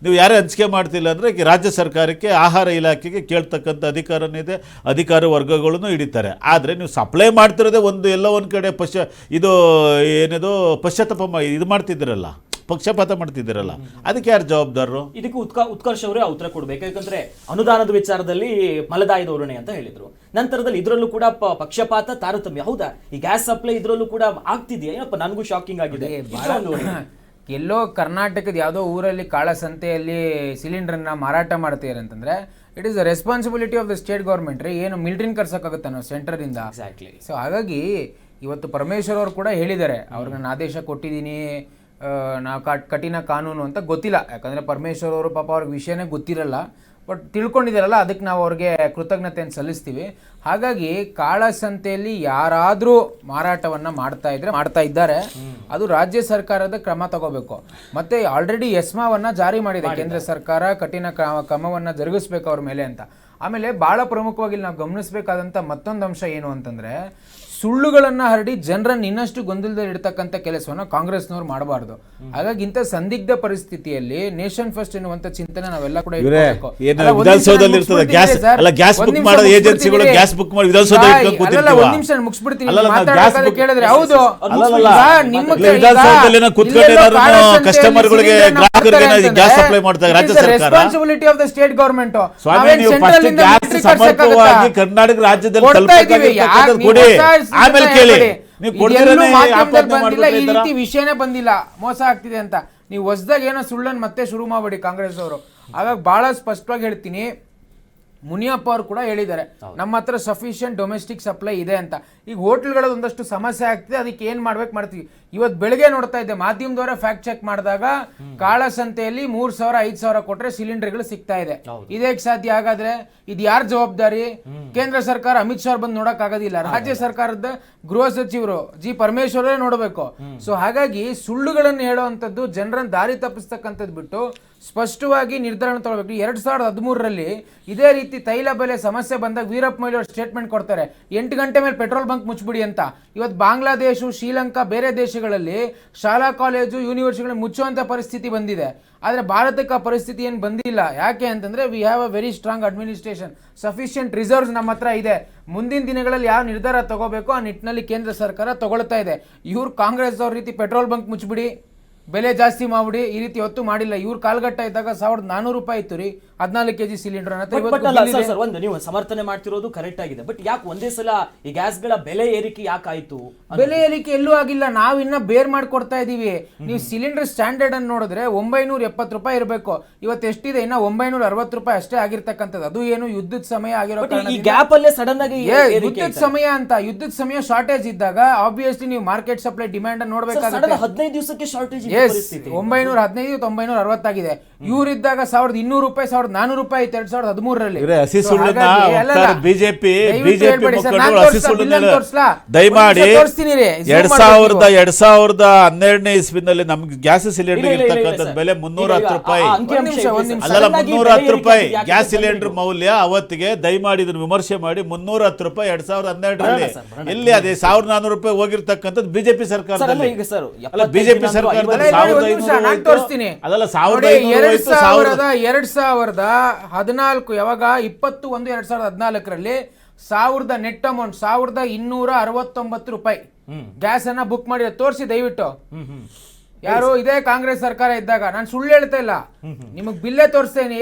ನೀವು ಯಾರೇ ಹಂಚಿಕೆ ಮಾಡ್ತಿಲ್ಲ ಅಂದರೆ ರಾಜ್ಯ ಸರ್ಕಾರಕ್ಕೆ, ಆಹಾರ ಇಲಾಖೆಗೆ ಕೇಳ್ತಕ್ಕಂಥ ಅಧಿಕಾರನಿದೆ, ಅಧಿಕಾರ ವರ್ಗಗಳನ್ನು ಹಿಡಿತಾರೆ. ಆದರೆ ನೀವು ಸಪ್ಲೈ ಮಾಡ್ತಿರೋದೇ ಎಲ್ಲೋ ಒಂದು ಕಡೆ ಪಶ್ಚಾತ್ತಾಪ ಮಾಡ್ತಿದ್ದೀರಲ್ಲ, ಪಕ್ಷಪಾತ ಮಾಡ್ತಿದ್ದೀರಲ್ಲ, ಅದಕ್ಕೆ ಯಾರು ಜವಾಬ್ದಾರರು? ಇದಕ್ಕೆ ಉತ್ಕರ್ಷ್ ಅವರೇ ಉತ್ತರ ಕೊಡ್ಬೇಕು. ಯಾಕಂದ್ರೆ ಅನುದಾನದ ವಿಚಾರದಲ್ಲಿ ಮಲದಾಯ ಧೋರಣೆ ಅಂತ ಹೇಳಿದ್ರು, ನಂತರದಲ್ಲಿ ಇದರಲ್ಲೂ ಕೂಡ ಪಕ್ಷಪಾತ, ತಾರತಮ್ಯ. ಹೌದಾ, ಈ ಗ್ಯಾಸ್ ಸಪ್ಲೈ ಇದರಲ್ಲೂ ಕೂಡ ಆಗ್ತಿದೆಯಾ? ಏನಪ್ಪ, ನನಗೂ ಶಾಕಿಂಗ್ ಆಗಿದೆ. ಎಲ್ಲೋ ಕರ್ನಾಟಕದ ಯಾವುದೋ ಊರಲ್ಲಿ ಕಾಳಸಂತೆಯಲ್ಲಿ ಸಿಲಿಂಡರ್ನ ಮಾರಾಟ ಮಾಡ್ತೀರ ಅಂತಂದ್ರೆ it is the responsibility of the state government ರೀ. ಏನು ಮಿಲಿಟರಿನ ಕರ್ಸಕ್ಕಾಗುತ್ತೆ ನಾವು ಸೆಂಟ್ರಿಂದ? ಎಕ್ಸಾಕ್ಟ್ಲಿ. ಸೊ ಹಾಗಾಗಿ ಇವತ್ತು ಪರಮೇಶ್ವರ್ ಅವರು ಕೂಡ ಹೇಳಿದ್ದಾರೆ, ಅವ್ರಿಗೆ ನಾನು ಆದೇಶ ಕೊಟ್ಟಿದ್ದೀನಿ, ನಾವು ಕಠಿಣ ಕಾನೂನು ಅಂತ. ಗೊತ್ತಿಲ್ಲ, ಯಾಕಂದರೆ ಪರಮೇಶ್ವರ್ ಅವರು ಪಾಪ ಅವ್ರಿಗೆ ವಿಷಯನೇ ಗೊತ್ತಿರಲ್ಲ, ಬಟ್ ತಿಳ್ಕೊಂಡಿದ್ದಾರಲ್ಲ, ಅದಕ್ಕೆ ನಾವು ಅವ್ರಿಗೆ ಕೃತಜ್ಞತೆಯನ್ನು ಸಲ್ಲಿಸ್ತೀವಿ. ಹಾಗಾಗಿ ಕಾಳಸಂತೆಯಲ್ಲಿ ಯಾರಾದರೂ ಮಾರಾಟವನ್ನು ಮಾಡ್ತಾ ಇದ್ದಾರೆ, ಅದು ರಾಜ್ಯ ಸರ್ಕಾರದ ಕ್ರಮ ತಗೋಬೇಕು. ಮತ್ತು ಆಲ್ರೆಡಿ ಎಸ್ಮಾವನ್ನು ಜಾರಿ ಮಾಡಿದೆ ಕೇಂದ್ರ ಸರ್ಕಾರ, ಕಠಿಣ ಕ್ರಮವನ್ನು ಜರುಗಿಸ್ಬೇಕು ಅವ್ರ ಮೇಲೆ ಅಂತ. ಆಮೇಲೆ ಭಾಳ ಪ್ರಮುಖವಾಗಿ ನಾವು ಗಮನಿಸಬೇಕಾದಂಥ ಮತ್ತೊಂದು ಅಂಶ ಏನು ಅಂತಂದರೆ, ಸುಳ್ಳುಗಳನ್ನು ಹರಡಿ ಜನರನ್ನು ಇನ್ನಷ್ಟು ಗೊಂದಲದಲ್ಲಿ ಇಡ್ತಕ್ಕಂಥ ಕೆಲಸವನ್ನು ಕಾಂಗ್ರೆಸ್ನವ್ರು ಮಾಡಬಾರ್ದು. ಹಾಗಾಗಿ ಇಂಥ ಸಂದಿಗ್ಧ ಪರಿಸ್ಥಿತಿಯಲ್ಲಿ ನೇಷನ್ ಫಸ್ಟ್ ಎನ್ನುವಂಥ ಚಿಂತನೆ ನಾವೆಲ್ಲ ಕೂಡ ಕೇಳಿದ್ರೆ ಹೌದು, responsibility of the state government. Karnataka ರಾಜ್ಯದಲ್ಲಿ ಆಮೇಲೆ ಕೇಳಿ, ಈ ರೀತಿ ವಿಷಯನೇ ಬಂದಿಲ್ಲ, ಮೋಸ ಆಗ್ತಿದೆ ಅಂತ. ನೀವು ಹೊಸದಾಗ ಏನೋ ಸುಳ್ಳನ್ನು ಮತ್ತೆ ಶುರು ಮಾಡಬೇಡಿ ಕಾಂಗ್ರೆಸ್ ಅವರು. ಹಾಗಾಗಿ ಬಹಳ ಸ್ಪಷ್ಟವಾಗಿ ಹೇಳ್ತೀನಿ, ಮುನಿಯಪ್ಪ ಅವರು ಕೂಡ ಹೇಳಿದ್ದಾರೆ, ನಮ್ಮ ಹತ್ರ ಸಫಿಷಿಯಂಟ್ ಡೊಮೆಸ್ಟಿಕ್ ಸಪ್ಲೈ ಇದೆ ಅಂತ. ಈಗ ಹೋಟ್ಲ್ಗಳದ್ದು ಒಂದಷ್ಟು ಸಮಸ್ಯೆ ಆಗ್ತಿದೆ, ಅದಕ್ಕೆ ಏನು ಮಾಡ್ತೀವಿ. ಇವತ್ತು ಬೆಳಗ್ಗೆ ನೋಡ್ತಾ ಇದ್ದೆ, ಮಾಧ್ಯಮದವರ ಫ್ಯಾಕ್ಟ್ ಚೆಕ್ ಮಾಡಿದಾಗ ಕಾಳಸಂತೆಯಲ್ಲಿ 3,000-5,000 ಕೊಟ್ರೆ ಸಿಲಿಂಡರ್ಗಳು ಸಿಗ್ತಾ ಇದೆ. ಇದೇಕ್ ಸಾಧ್ಯ? ಹಾಗಾದ್ರೆ ಇದು ಯಾರ ಜವಾಬ್ದಾರಿ? ಕೇಂದ್ರ ಸರ್ಕಾರ ಅಮಿತ್ ಶಾ ಬಂದು ನೋಡಕ್ ಆಗೋದಿಲ್ಲ, ರಾಜ್ಯ ಸರ್ಕಾರದ ಗೃಹ ಸಚಿವರು ಜಿ ಪರಮೇಶ್ವರೇ ನೋಡಬೇಕು. ಸೊ ಹಾಗಾಗಿ ಸುಳ್ಳುಗಳನ್ನು ಹೇಳುವಂಥದ್ದು, ಜನರನ್ನು ದಾರಿ ತಪ್ಪಿಸ್ತಕ್ಕಂಥದ್ದು ಬಿಟ್ಟು ಸ್ಪಷ್ಟವಾಗಿ ನಿರ್ಧಾರ ತಗೊಳ್ಬೇಕು. 2013ರಲ್ಲಿ ಇದೇ ರೀತಿ ತೈಲ ಬೆಲೆ ಸಮಸ್ಯೆ ಬಂದಾಗ ವೀರಪ್ಪ ಮೊಯ್ಲಿ ಅವರು ಸ್ಟೇಟ್ಮೆಂಟ್ ಕೊಡ್ತಾರೆ, 8 ಗಂಟೆ ಮೇಲೆ ಪೆಟ್ರೋಲ್ ಬಂಕ್ ಮುಚ್ಚಿಬಿಡಿ ಅಂತ. ಇವತ್ತು ಬಾಂಗ್ಲಾದೇಶ, ಶ್ರೀಲಂಕಾ, ಬೇರೆ ದೇಶಗಳಲ್ಲಿ ಶಾಲಾ ಕಾಲೇಜು ಯೂನಿವರ್ಸಿಟಿಗಳು ಮುಚ್ಚುವಂಥ ಪರಿಸ್ಥಿತಿ ಬಂದಿದೆ. ಆದರೆ ಭಾರತಕ್ಕೆ ಆ ಪರಿಸ್ಥಿತಿ ಏನು ಬಂದಿಲ್ಲ. ಯಾಕೆ ಅಂತಂದರೆ we have a very strong administration, sufficient reserves ನಮ್ಮ ಹತ್ರ ಇದೆ. ಮುಂದಿನ ದಿನಗಳಲ್ಲಿ ಯಾವ ನಿರ್ಧಾರ ತಗೋಬೇಕು ಆ ನಿಟ್ಟಿನಲ್ಲಿ ಕೇಂದ್ರ ಸರ್ಕಾರ ತಗೊಳ್ತಾ ಇದೆ. ಇವ್ರು ಕಾಂಗ್ರೆಸ್ ಅವ್ರ ರೀತಿ ಪೆಟ್ರೋಲ್ ಬಂಕ್ ಮುಚ್ಚಿಬಿಡಿ, ಬೆಲೆ ಜಾಸ್ತಿ ಮಾಡ್ಬಿಡಿ, ಈ ರೀತಿ ಹೊತ್ತು ಮಾಡಿಲ್ಲ. ಇವ್ರು ಕಾಲ್ಗಟ್ಟ ಇದ್ದಾಗ 1,400 ರೂಪಾಯಿ ಇತ್ತು ರೀ 14 kg ಸಿಲಿಂಡರ್. ಒಂದು ನೀವು ಸಮರ್ಥನೆ ಮಾಡ್ತಿರೋದು ಕರೆಕ್ಟ್ ಆಗಿದೆ, ಬಟ್ ಯಾಕೆ ಒಂದೇ ಸಲ ಈ ಗ್ಯಾಸ್ಗಳ ಬೆಲೆ ಏರಿಕೆ ಯಾಕಾಯ್ತು? ಬೆಲೆ ಏರಿಕೆ ಎಲ್ಲೂ ಆಗಿಲ್ಲ, ನಾವು ಇನ್ನ ಬೇರ್ ಮಾಡ್ಕೊಡ್ತಾ ಇದೀವಿ. ನೀವು ಸಿಲಿಂಡರ್ ಸ್ಟ್ಯಾಂಡರ್ಡ್ ಅನ್ನು ನೋಡಿದ್ರೆ 970 ರೂಪಾಯಿ ಇರಬೇಕು, ಇವತ್ತು ಎಷ್ಟಿದೆ? ಇನ್ನ 960 ರೂಪಾಯಿ ಅಷ್ಟೇ ಆಗಿರ್ತಕ್ಕಂಥದ್ದು. ಅದು ಏನು ಯುದ್ಧದ ಸಮಯ ಆಗಿರೋ ಗ್ಯಾಪ್ ಅಲ್ಲೇ ಸಡನ್ ಆಗಿ ಯುದ್ಧದ ಸಮಯ ಅಂತ. ಯುದ್ಧದ ಸಮಯ ಶಾರ್ಟೇಜ್ ಇದ್ದಾಗ ಆಬ್ವಿಯಸ್ಲಿ ನೀವು ಮಾರ್ಕೆಟ್ ಸಪ್ಲೈ ಡಿಮ್ಯಾಂಡ್ ನೋಡ್ಬೇಕಾಗುತ್ತೆ. 15 ದಿವಸಕ್ಕೆ ಶಾರ್ಟೇಜ್ ಪರಿಸ್ಥಿತಿ. 915 960 ಆಗಿದೆ. ಇವರಿದ್ದಾಗ 1200 ರೂಪಾಯಿ 1400 ರೂಪಾಯಿ 2013ರಲ್ಲಿ. ಹಸಿ ಸುಳ್ಳನ್ನ ಬಿಜೆಪಿ ಮುಖಂಡರು ಹಸಿ ಸುಳ್ಳನ್ನ ದಯಮಾಡಿ 2012ನೇ ಇಸ್ವಿನಲ್ಲಿ ನಮ್ಗೆ ಗ್ಯಾಸ್ ಸಿಲಿಂಡರ್ ಇರ್ತಕ್ಕಂಥದ್ದು ಬೆಲೆ 310 ರೂಪಾಯಿ ಅಲ್ಲಲ್ಲ 310 ರೂಪಾಯಿ ಗ್ಯಾಸ್ ಸಿಲಿಂಡರ್ ಮೌಲ್ಯ ಅವತ್ತಿಗೆ. ದಯಮಾಡಿ ಇದನ್ನು ವಿಮರ್ಶೆ ಮಾಡಿ 310 ರೂಪಾಯಿ 2012ರಲ್ಲಿ ಎಲ್ಲಿ ಅದೇ 1400 ರೂಪಾಯಿ ಹೋಗಿರ್ತಕ್ಕಂಥದ್ದು ಬಿಜೆಪಿ ಸರ್ಕಾರದಲ್ಲಿ. ಬಿಜೆಪಿ ಸರ್ಕಾರದಲ್ಲಿ 1500 ಅದಲ್ಲ 2014 ಯಾವಾಗ 21/2014ರಲ್ಲಿ ನೆಟ್ ಅಮೌಂಟ್ 1269 ರೂಪಾಯಿ ಗ್ಯಾಸ್ ಅನ್ನ ಬುಕ್ ಮಾಡಿ ತೋರಿಸಿ ದಯವಿಟ್ಟು. ಯಾರು ಇದೇ ಕಾಂಗ್ರೆಸ್ ಸರ್ಕಾರ ಇದ್ದಾಗ. ನಾನು ಸುಳ್ಳು ಹೇಳ್ತಾ ಇಲ್ಲ, ನಿಮಗ್ ಬಿಲ್ಲೇ ತೋರಿಸ್ತೇನೆ.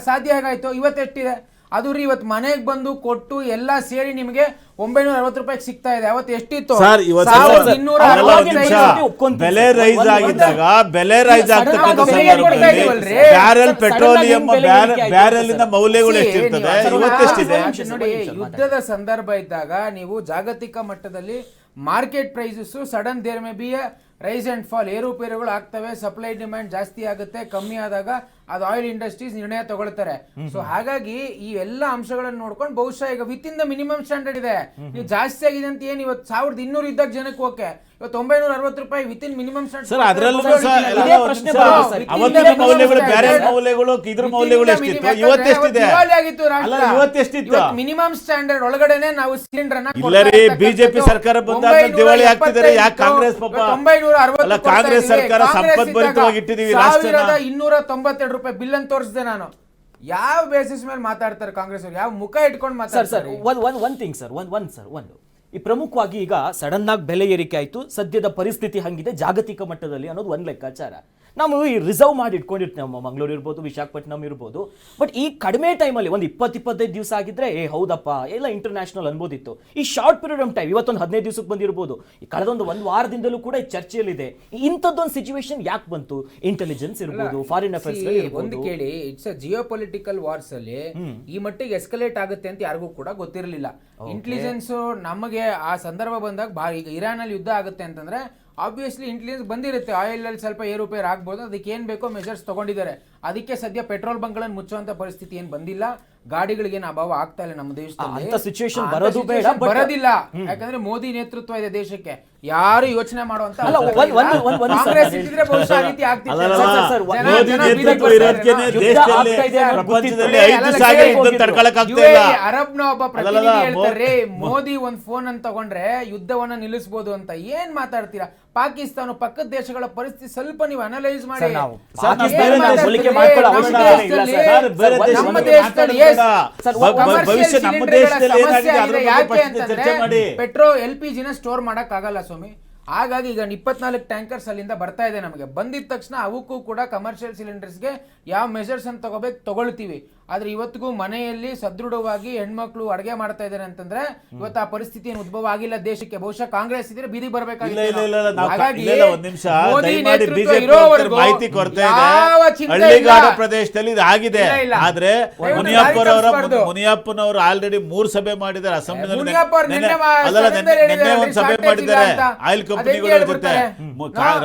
ಸಾಧ್ಯ ಹೇಗಾಯ್ತು? ಇವತ್ತೆಷ್ಟಿದೆ ಅದು ರೀ? ಇವತ್ತು ಮನೆಗೆ ಬಂದು ಕೊಟ್ಟು ಎಲ್ಲ ಸೇರಿ ನಿಮಗೆ 960 ರೂಪಾಯಿ ಸಿಗ್ತಾ ಇದೆ. ಅವತ್ತು ಎಷ್ಟಿತ್ತು? ಬೆಲೆ ರೈಸ್ ಆಗಿದ್ದಾಗ ಬ್ಯಾರೆಲ್ ಪೆಟ್ರೋಲಿಯಂ ಬ್ಯಾರೆಲ್ ಮೌಲ್ಯಗಳು ಎಷ್ಟಿರ್ತದೆ, ಇವತ್ತೆಷ್ಟಿದೆ ನೋಡಿ. ಯುದ್ಧದ ಸಂದರ್ಭ ಇದ್ದಾಗ ನೀವು ಜಾಗತಿಕ ಮಟ್ಟದಲ್ಲಿ market prices sudden there may be rise and fall, ಏರುಪೇರುಗಳು ಆಗ್ತವೆ. ಸಪ್ಲೈ ಡಿಮ್ಯಾಂಡ್ ಜಾಸ್ತಿ ಆಗುತ್ತೆ, ಕಮ್ಮಿ ಆದಾಗ ಅದು ಆಯಿಲ್ ಇಂಡಸ್ಟ್ರೀಸ್ ನಿರ್ಣಯ ತಗೊಳ್ತಾರೆ. ಸೊ ಹಾಗಾಗಿ ಈ ಎಲ್ಲ ಅಂಶಗಳನ್ನು ನೋಡ್ಕೊಂಡು ಬಹುಶಃ ಈಗ with in the minimum standard ಇದೆ. ನೀವು ಜಾಸ್ತಿ ಆಗಿದೆ ಅಂತ ಏನು ಇವತ್ತು 1200 ಇದ್ದಾಗ ಜನಕ್ಕೆ ಓಕೆ, ಇವತ್ತು 960 ರೂಪಾಯಿ with in minimum standard. Minimum standard ಒಳಗಡೆನೆ ನಾವು ಸಿಲಿಂಡರ್ ಬಿಜೆಪಿ ಸರ್ಕಾರ ಬಂದಾಗ ದಿವಾಳಿ ಆಗ್ತಿದ್ದಾರೆ. ಯಾಕೆ ಕಾಂಗ್ರೆಸ್ ಕಾಂಗ್ರೆಸ್ ಸರ್ಕಾರ ಸಂಪದ್ಭರಿತವಾಗಿ ಇಟ್ಟಿದ್ದೀವಿ. 1292 ರೂಪಾಯಿ ಬಿಲ್ ಅಂತ ತೋರಿಸಿದೆ ನಾನು. ಯಾವ ಬೇಸಿಸ್ ಮೇಲೆ ಮಾತಾಡ್ತಾರೆ ಕಾಂಗ್ರೆಸ್ ಅವರು? ಯಾವ ಮುಖ ಇಟ್ಕೊಂಡು ಮಾತಾಡ್ತಾರೆ? ಒಂದು ಈ ಪ್ರಮುಖವಾಗಿ ಈಗ ಸಡನ್ ಆಗಿ ಬೆಲೆ ಏರಿಕೆ ಆಯ್ತು, ಸದ್ಯದ ಪರಿಸ್ಥಿತಿ ಹಂಗಿದೆ ಜಾಗತಿಕ ಮಟ್ಟದಲ್ಲಿ ಅನ್ನೋದು ಒಂದು ಲೆಕ್ಕಾಚಾರ. ನಾವು ಈ ರಿಸರ್ವ್ ಮಾಡಿ ಇಟ್ಕೊಂಡಿರ್ತೀವಿ, ನಮ್ಮ ಮಂಗಳೂರು ಇರ್ಬೋದು, ವಿಶಾಖಪಟ್ಟಣಂ ಇರ್ಬೋದು. ಬಟ್ ಈ ಕಡಿಮೆ ಟೈಮಲ್ಲಿ ಒಂದು 20-25 ದಿವಸ ಆಗಿದ್ರೆ ಹೌದಪ್ಪ ಎಲ್ಲ ಇಂಟರ್ನ್ಯಾಷನಲ್ ಅನ್ಬೋದಿತ್ತು. ಈ ಶಾರ್ಟ್ ಪೀರಿಯಡ್ ಆಫ್ ಟೈಮ್ ಇವತ್ತೊಂದು 15 ದಿವಸಕ್ಕೆ ಬಂದಿರ್ಬೋದು, ಈ ಕಳೆದೊಂದು 1 ವಾರದಿಂದಲೂ ಕೂಡ ಚರ್ಚೆಯಲ್ಲಿದೆ. ಇಂಥದ್ದೊಂದು ಸಿಚುವೇಶನ್ ಯಾಕೆ ಬಂತು? ಇಂಟೆಲಿಜೆನ್ಸ್ ಇರ್ಬೋದು, ಫಾರಿನ್ ಅಫೇರ್ಸ್ ಒಂದು ಕೇಳಿ, it's a Jio political wars ಅಲ್ಲಿ ಈ ಮಟ್ಟಿಗೆ ಎಸ್ಕಲೇಟ್ ಆಗುತ್ತೆ ಅಂತ ಯಾರಿಗೂ ಕೂಡ ಗೊತ್ತಿರಲಿಲ್ಲ. ಇಂಟೆಲಿಜೆನ್ಸ್ ನಮಗೆ ಆ ಸಂದರ್ಭ ಬಂದಾಗ ಈಗ ಇರಾನ್ ಅಲ್ಲಿ ಯುದ್ಧ ಆಗುತ್ತೆ ಅಂತಂದ್ರೆ ಆಬ್ವಿಯಸ್ಲಿ ಇಂಟೆಲಿಜೆನ್ಸ್ ಬಂದಿರುತ್ತೆ. ಆಯಿಲ್ ಅಲ್ಲಿ ಸ್ವಲ್ಪ ಏರುಪೇರು ಆಗ್ಬೋದು, ಅದಕ್ಕೆ ಏನ್ ಬೇಕೋ ಮೆಜರ್ಸ್ ತಗೊಂಡಿದ್ದಾರೆ. ಅದಕ್ಕೆ ಸದ್ಯ ಪೆಟ್ರೋಲ್ ಬಂಕ್ಗಳನ್ನು ಮುಚ್ಚುವಂತ ಪರಿಸ್ಥಿತಿ ಏನ್ ಬಂದಿಲ್ಲ, ಗಾಡಿಗಳಿಗೇನು ಅಭಾವ ಆಗ್ತಾ ಇಲ್ಲ ನಮ್ಮ ದೇಶದಲ್ಲಿ. ಬರೋದಿಲ್ಲ, ಯಾಕಂದ್ರೆ ಮೋದಿ ನೇತೃತ್ವ ಇದೆ ದೇಶಕ್ಕೆ. ಯಾರು ಯೋಚನೆ ಮಾಡುವಂತ ಕಾಂಗ್ರೆಸ್ ಇದ್ದಿದ್ರೆ ಬಹುಶಃ ರೀತಿ ಅರಬ್ನ ಒಬ್ಬ ಪ್ರತಿನಿಧಿ ಹೇಳ್ತಾರೆ ಮೋದಿ ಒಂದ್ ಫೋನ್ ಅಂತ ತಗೊಂಡ್ರೆ ಯುದ್ಧವನ್ನ ನಿಲ್ಲಿಸಬಹುದು ಅಂತ. ಏನ್ ಮಾತಾಡ್ತೀರಾ? ಪಾಕಿಸ್ತಾನ ಪಕ್ಕದ ದೇಶಗಳ ಪರಿಸ್ಥಿತಿ ಸ್ವಲ್ಪ ನೀವು ಅನಲೈಸ್ ಮಾಡಿ. ನಮ್ಮ ದೇಶದಲ್ಲಿ ಪೆಟ್ರೋಲ್ LPG ನ ಸ್ಟೋರ್ ಮಾಡಕ್ ಆಗಲ್ಲ ಸ್ವಾಮಿ. ಹಾಗಾಗಿ ಈಗ 24 ಟ್ಯಾಂಕರ್ಸ್ ಅಲ್ಲಿಂದ ಬರ್ತಾ ಇದೆ ನಮಗೆ. ಬಂದಿದ ತಕ್ಷಣ ಅವಕ್ಕೂ ಕೂಡ ಕಮರ್ಷಿಯಲ್ ಸಿಲಿಂಡರ್ಸ್ಗೆ ಯಾವ ಮೆಜರ್ಸ್ ಅಂತ ತಗೊಳ್ತೀವಿ. ಆದ್ರೆ ಇವತ್ತಿಗೂ ಮನೆಯಲ್ಲಿ ಸದೃಢವಾಗಿ ಹೆಣ್ಮಕ್ಳು ಅಡುಗೆ ಮಾಡ್ತಾ ಇದ್ದಾರೆ ಅಂತಂದ್ರೆ ಇವತ್ತು ಆ ಪರಿಸ್ಥಿತಿ ಏನು ಉದ್ಭವ ಆಗಿಲ್ಲ ದೇಶಕ್ಕೆ. ಬಹುಶಃ ಕಾಂಗ್ರೆಸ್ ಇದ್ರೆ ಬೀದಿ ಬರ್ಬೇಕಾಗಿಲ್ಲ. ಪ್ರದೇಶದಲ್ಲಿ ಆಗಿದೆ. ಆದ್ರೆ ಮುನಿಯಪ್ಪನವರು ಆಲ್ರೆಡಿ 3 ಸಭೆ ಮಾಡಿದ್ದಾರೆ ಅಸೆಂಬ್ಲಿನಲ್ಲಿ. ನಿನ್ನೆ ಒಂದು ಸಭೆ ಮಾಡಿದ್ದಾರೆ ಆಯಿಲ್ ಕಂಪನಿಗಳ ಜೊತೆ.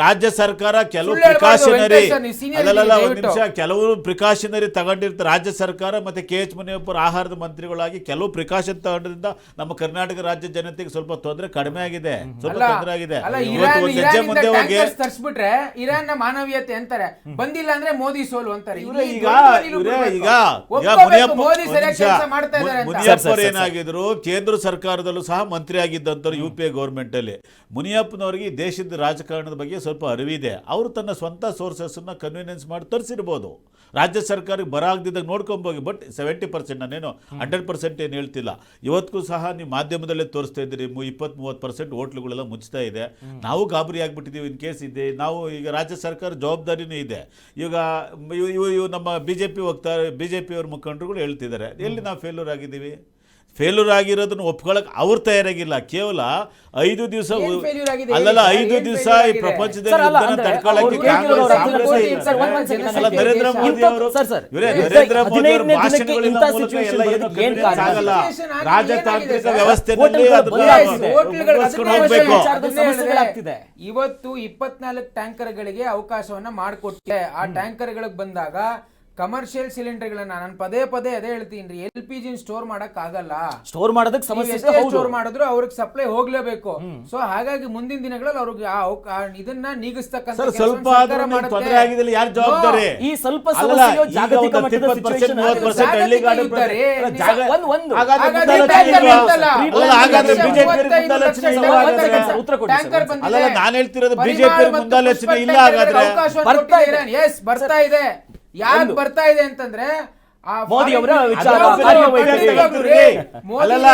ರಾಜ್ಯ ಸರ್ಕಾರ ಕೆಲವು ಪ್ರಿಕಾಷನರಿ ಕೆಲವು ಪ್ರಿಕಾಷನರಿ ತಗೊಂಡಿರ್ತಾರೆ. ರಾಜ್ಯ ಸರ್ಕಾರ ಮತ್ತೆ KH ಮುನಿಯಪ್ಪ ಆಹಾರದ ಮಂತ್ರಿಗಳಾಗಿ ಕೆಲವು ಪ್ರಿಕಾಷನ್ ತಗೊಂಡ್ರಿಂದ ನಮ್ಮ ಕರ್ನಾಟಕ ರಾಜ್ಯ ಜನತೆಗೆ ಸ್ವಲ್ಪ ತೊಂದರೆ ಕಡಿಮೆ ಆಗಿದೆ, ಸ್ವಲ್ಪ ತೊಂದರೆ ಆಗಿದೆ. ಹೆಜ್ಜೆ ಮುಂದೆ ಹೋಗಿ ತರಿಸ್ಬಿಟ್ರೆ ಇರಾನ್ ನ ಮಾನವೀಯತೆ ಅಂತಾರೆ, ಬಂದಿಲ್ಲ ಅಂದ್ರೆ ಮೋದಿ ಸೋಲು ಅಂತಾರೆ. ಮುನಿಯಪ್ಪರು ಏನಾಗಿದ್ರು ಕೇಂದ್ರ ಸರ್ಕಾರದಲ್ಲೂ ಸಹ ಮಂತ್ರಿ ಆಗಿದ್ದಂಥವ್ರು UPA ಗೌರ್ಮೆಂಟ್ ಅಲ್ಲಿ. ಮುನಿಯಪ್ಪನವರಿಗೆ ಈ ದೇಶದ ರಾಜಕಾರಣದ ಬಗ್ಗೆ ಸ್ವಲ್ಪ ಅರಿವಿದೆ. ಅವರು ತನ್ನ ಸ್ವಂತ ಸೋರ್ಸಸ್ ಅನ್ನ ಕನ್ವೀನಿಯನ್ಸ್ ಮಾಡಿ ತರಿಸಿರ್ಬೋದು. ರಾಜ್ಯ ಸರ್ಕಾರಕ್ಕೆ ಬರಾಗದಿದ್ದಾಗ ನೋಡ್ಕೊಂಬೋಗಿ. ಬಟ್ 70% ನಾನೇನು 100% ಏನು ಹೇಳ್ತಿಲ್ಲ. ಇವತ್ತಿಗೂ ಸಹ ನೀವು ಮಾಧ್ಯಮದಲ್ಲೇ ತೋರಿಸ್ತಾ ಇದ್ದೀರಿ 20-30% ಹೋಟ್ಲುಗಳೆಲ್ಲ ಮುಚ್ತಾ ಇದೆ. ನಾವು ಗಾಬರಿ ಆಗಿಬಿಟ್ಟಿದ್ದೀವಿ. ಇನ್ ಕೇಸ್ ಇದೆ ನಾವು ಈಗ ರಾಜ್ಯ ಸರ್ಕಾರ ಜವಾಬ್ದಾರಿನೂ ಇದೆ. ಈಗ ಇವು ನಮ್ಮ BJP ಹೋಗ್ತಾರೆ, BJP ಅವ್ರ ಮುಖಂಡರುಗಳು ಹೇಳ್ತಿದ್ದಾರೆ ಎಲ್ಲಿ ನಾವು ಫೇಲ್ಯೂರ್ ಆಗಿದ್ದೀವಿ. ಫೇಲ್ಯೂರ್ ಆಗಿರೋದನ್ನ ಒಪ್ಕೊಳ್ಳೋಕೆ ಅವ್ರು ತಯಾರಾಗಿಲ್ಲ. ಕೇವಲ 5 ದಿವಸ ಏನ್ failure ಆಗಿದೆ? ಅಲ್ಲಲ್ಲ, ಹೇಳಿ ಸರ್, 5 ಏನ್ ದಿವಸ failure ಈ ಆಗಿದೆ? ಪ್ರಪಂಚದಲ್ಲಿ ಸರ್, ಅಲ್ಲ, ಯುದ್ಧನ ಅಂದ್ರೆ ತಡ್ಕೊಳ್ಳೋಕೆ ಅವ್ರು ಕಾಂಗ್ರೆಸ್ ಹೇಗಿರೋರು ಕಾಂಗ್ರೆಸ್ ಅದನ್ನ ಇಲ್ಲ. ಸರ್, ಒಂದ್ second. ಅಲ್ಲ, ನರೇಂದ್ರ ಮೋದಿ ಅವರು ಸರ್, ಇವರೇ ಇಂಥ ನರೇಂದ್ರ ಮೋದಿ ಅವರ 15ನೇ ದಿನಕ್ಕೆ ಭಾಷಣಗಳಿಂದ ಇಂಥ ಮೂಲಕ situation ಎಲ್ಲ ಬರೋದಕ್ಕೆ ಏನ್ convince ಕಾರಣ? ಆಗಲ್ಲ. Situation ಆಗಿದೆ, ರಾಜತಾಂತ್ರಿಕ ಏನಾಗಿದೆ ಸರ್? ವ್ಯವಸ್ಥೆಯಲ್ಲಿ ಹೋಟೆಲ್ಗಳು ಅದನ್ನ ಹೋಟೆಲ್ಗಳು ಮುಂದುವರ್ಸ್ಕೊಂಡು ಅದನ್ನೇ ಹೋಗ್ಬೇಕು. ವಿಚಾರದ ಸಮಸ್ಯೆಗಳಾಗ್ತಿದೆ. ಇವತ್ತು 24 ಟ್ಯಾಂಕರ್ಗಳಿಗೆ ಅವಕಾಶವನ್ನ ಮಾಡಿಕೊಟ್ಟಿದೆ. ಆ ಟ್ಯಾಂಕರ್ಗಳಿಗೆ ಬಂದಾಗ ಕಮರ್ಷಿಯಲ್ ಸಿಲಿಂಡರ್ಗಳನ್ನ ನಾನು ಪದೇ ಅದೇ ಹೇಳ್ತೀನಿ, LPG ಸ್ಟೋರ್ ಮಾಡಕ್ ಆಗಲ್ಲ. ಸ್ಟೋರ್ ಮಾಡೋದಕ್ಕೆ ಸಮಸ್ಯೆ ಇದೆ, ಹೌದು. ಸ್ಟೋರ್ ಮಾಡಿದ್ರು ಅವ್ರಿಗೆ ಸಪ್ಲೈ ಹೋಗ್ಲೇಬೇಕು. ಸೊ ಹಾಗಾಗಿ ಮುಂದಿನ ದಿನಗಳಲ್ಲಿ ಅವ್ರಿಗೆ ಇದನ್ನ ನೀಗಿಸ್ತಕ್ಕಂಥ ಸರ್, ಕೆಲಸವನ್ನ ಸ್ವಲ್ಪ ಸರ್ಕಾರ ಆದ್ರೂ ಮಾಡುತ್ತೆ. ತೊಂದರೆ ಆಗಿದ್ರೆ ಯಾರು ಜವಾಬ್ದಾರಿ? ಈ ಸ್ವಲ್ಪ ಅಲ್ಲ, ಸಮಸ್ಯೆಯು ಈಗ ಜಾಗತಿಕ ಒಂದು ಮಟ್ಟದ 20% situation 30% ಆಗಿದೆ. ಹಳ್ಳಿಗಾಡು ಇದ್ದಾರೆ. ಜಾಗ- ಒಂದು ಹಾಗಾದ್ರೆ ಹಾಗಾದ್ರೆ ಮುಂದಾಲೋಚನೆ ಟ್ಯಾಂಕರ್ ಇಲ್ವಾ? ಬಂತಲ್ಲ. ಅಲ್ಲ, ಹಾಗಾದ್ರೆ ಲಕ್ಷ ಬಿಜೆಪಿ 35 ಮುಂದಾಲೋಚನೆ ಲಕ್ಷ ಇಲ್ವಾ ಹಾಗಾದ್ರೆ? ಟ್ಯಾಂಕರ್ ಉತ್ತರ ಕೊಡಿ ಸರ್. ಟ್ಯಾಂಕರ್ ಬಂದಿದೆ. ಅಲ್ಲ, ನಾನು ಹೇಳ್ತಿರೋದು ಪರಿಮಾಣ ಬಿಜೆಪಿ ಮತ್ತು ಮುಂದಾಲೋಚನೆ ಇಲ್ಲ ಪುಷ್ಪ ಹಾಗಾದ್ರೆ. ಅವಕಾಶವನ್ನು ಬರ್ತಾ ಇದೆ. ಕೊಟ್ಟಿದ್ದೀರಾ? Yes, ಬರ್ತಾ ಇದೆ. ಯಾಕೆ ಬರ್ತಾ ಇದೆ ಅಂತಂದ್ರೆ ಮೋದಿ ಅವರ ವಿಚಾರ ಅದರ ಕಾರ್ಯವೈಖರಿ. ಅಲ್ಲಲ್ಲ,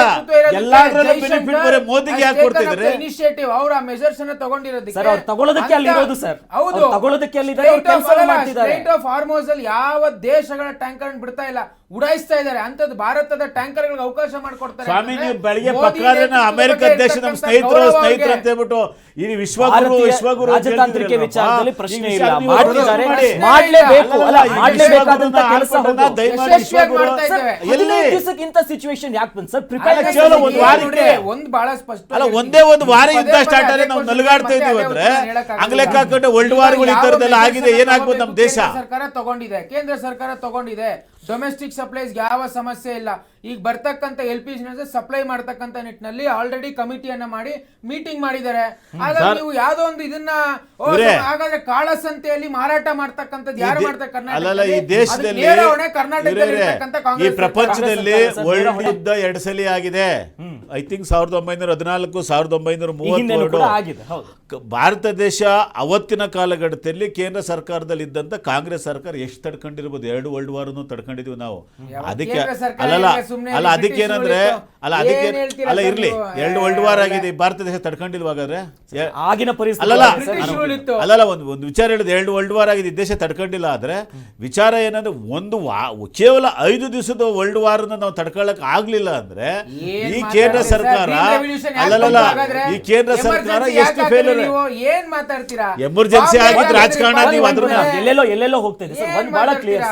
ಎಲ್ಲಾದ್ರಲ್ಲೂ benefit ಬರೀ ಮೋದಿಗೆ ಯಾಕೆ ಕೊಡ್ತಿದ್ರೆ? ಇನಿಷಿಯೇಟಿವ್ ಅವರ ಮೆಜರ್ಸ್ ಅನ್ನ ತಗೊಂಡಿರೋದಕ್ಕೆ ಸರ್, ಅವ್ರು ತಗೊಳ್ಳೋದಕ್ಕೆ ಅಲ್ಲಿ ಇರೋದು ಸರ್. ಹೌದು, ಅವ್ರು ತಗೊಳ್ಳೋದಕ್ಕೆ ಅಲ್ಲಿ ಇದ್ದಾರೆ, ಅವ್ರು ಕೆಲಸ ಮಾಡ್ತಿದ್ದಾರೆ. ಸ್ಟೇಟ್ ಆಫ್ ಹಾರ್ಮೋಸ್ ಅಲ್ಲಿ ಯಾವ ದೇಶಗಳ ಟ್ಯಾಂಕರ್ ಬಿಡ್ತಾ ಇಲ್ಲ, ಉಡಾಯಿಸ್ತಾ ಇದ್ದಾರೆ. ಅಂತದ್ದು ಭಾರತದ ಟ್ಯಾಂಕರ್ ಗಳಿಗೆ ಅವಕಾಶ ಮಾಡಿಕೊಡ್ತಾರೆ. ಸ್ವಾಮಿ, ನೀವು ಬೆಳಗ್ಗೆ ಮೋದಿ ಪಕ್ಕದ ಅಮೆರಿಕ ನೇತೃತ್ವದ ದೇಶ ನಮ್ಮ ಇರ್ತಕ್ಕಂಥ ಸ್ನೇಹಿತರು ಗೌರವ ಅಂತ ಹೇಳ್ಬಿಟ್ಟು ಈ ಭಾರತೀಯ ವಿಶ್ವಗುರು ರಾಜತಾಂತ್ರಿಕ ವಿಚಾರದಲ್ಲಿ ಪ್ರಶ್ನೆ ಇಲ್ಲ, ನೀವು ಮಾಡ್ತಿದ್ದಾರೆ, ಮಾಡಿ. ಮಾಡ್ಲೇಬೇಕು. ಅಲ್ಲ, ಈ ಮಾಡ್ಲೇಬೇಕಾದಂತ ವಿಶ್ವಗುರುನ ಕೆಲಸ ಹೌದು. ಆಳ್ಕೊಂಡನ್ನ ದಯಮಾಡಿ ಯಶಸ್ವಿಯಾಗಿ ವಿಶ್ವಗುರು ಮಾಡ್ತಾ ಇದ್ದೇವೆ. ಎಲ್ಲಿ? 15 ದಿವಸಕ್ಕಿಂತ ಸಿಚುವೇಶನ್ ಯಾಕೆ ಬಂತು ಸರ್? ಪ್ರಿಪೇರ್ ಅಲ್ಲ, ಕೇವಲ ಒಂದು ವಾರಕ್ಕೆ. ಒಂದು ಬಹಳ ಸ್ಪಷ್ಟ ಅಲ್ಲ, ಒಂದೇ ಒಂದು ವಾರ ಯುದ್ಧ ಸ್ಟಾರ್ಟ್ ಆದ್ರೆ ನಾವು ನಲುಗಾಡ್ತಾ ಇದೀವಿ ಅಂದ್ರೆ ಅಂಗ್ಲೆಕ್ಕ ಹಾಕೊಂಡು ವರ್ಲ್ಡ್ ವಾರ್ಗಳು ಈ ತರದೆಲ್ಲ ಆಗಿದೆ. ಏನಾಗ್ಬೋದು ನಮ್ಮ ದೇಶ? ಸರ್ಕಾರ ತಗೊಂಡಿದೆ, ಕೇಂದ್ರ ಸರ್ಕಾರ ತಗೊಂಡಿದೆ. ಡೊಮೆಸ್ಟಿಕ್ ಸಪ್ಲೈಸ್ ಯಾವ ಸಮಸ್ಯೆ ಇಲ್ಲ. ಈಗ ಬರ್ತಕ್ಕಂಥ LPG ಸಪ್ಲೈ ಮಾಡ್ತಕ್ಕಂಥ ನಿಟ್ಟಿನಲ್ಲಿ ಆಲ್ರೆಡಿ ಕಮಿಟಿಯನ್ನ ಮಾಡಿ ಮೀಟಿಂಗ್ ಮಾಡಿದ್ದಾರೆ. ಹಾಗಾಗಿ ನೀವು ಯಾವ್ದೋ ಒಂದು ಇದನ್ನ ಹಾಗಾದ್ರೆ ಕಾಳಸಂತೆಯಲ್ಲಿ ಮಾರಾಟ ಮಾಡ್ತಕ್ಕಂಥದ್ದು ಯಾರು ಮಾಡ್ತಾರೆ? ಅಲ್ಲಲ್ಲ, ಈ ದೇಶದಲ್ಲಿ ಈ ಪ್ರಪಂಚದಲ್ಲಿ ವರ್ಲ್ಡ್ ಯುದ್ಧ 2 ಸಲ ಆಗಿದೆ. I think 1914, 1932. ಆಗಿದೆ, ಹೌದು. ಭಾರತ ದೇಶ ಅವತ್ತಿನ ಕಾಲಘಟ್ಟದಲ್ಲಿ ಕೇಂದ್ರ ಸರ್ಕಾರದಲ್ಲಿ ಇದ್ದಂತ ಕಾಂಗ್ರೆಸ್ ಸರ್ಕಾರ ಎಷ್ಟು ತಡ್ಕೊಂಡಿರ್ಬೋದು? 2 ವರ್ಲ್ಡ್ ವಾರನ್ನು ತಡ್ಕೊಂಡಿದೀವಿ ನಾವು. ಅದಕ್ಕೆ ಅಲ್ಲ ಅದಕ್ಕೆ ಏನಂದ್ರೆ ಅಲ್ಲ ಇರ್ಲಿ, 2 ವರ್ಲ್ಡ್ ವಾರ್ ಆಗಿದೆ, ಭಾರತ ದೇಶ ತಡ್ಕೊಂಡಿಲ್ವ ಹಾಗಾದ್ರೆ? ಆಗಿನ ಪರಿಸ್ಥಿತಿ ಅಲ್ಲಲ್ಲ, ಒಂದು ವಿಚಾರ ಹೇಳಿದ್ರೆ 2 ವರ್ಲ್ಡ್ ವಾರ್ ಆಗಿದೆ, ಈ ದೇಶ ತಡ್ಕೊಂಡಿಲ್ಲ. ಆದ್ರೆ ವಿಚಾರ ಏನಂದ್ರೆ ಕೇವಲ 5 ದಿವಸದ ವರ್ಲ್ಡ್ ವಾರ್ ನಾವು ತಡ್ಕೊಳ್ಳಕ್ ಆಗ್ಲಿಲ್ಲ ಅಂದ್ರೆ ಈ ಕೇಂದ್ರ ಸರ್ಕಾರ ಅಲ್ಲಲ್ಲ, ಈ ಕೇಂದ್ರ ಸರ್ಕಾರ ಎಷ್ಟು ಫೇಲ್ಯೂರ್. ಏನ್ ಮಾತಾಡ್ತೀರಾ? ಎಮರ್ಜೆನ್ಸಿ ಆಗಿದ್ ರಾಜಕಾರಣ ನೀವು ಅದನ್ನ ಎಲ್ಲೆಲ್ಲೋ ಹೋಗ್ತಾ ಇದೆ ಸರ್. ಒಂದು ಬಹಳ ಕ್ಲಿಯರ್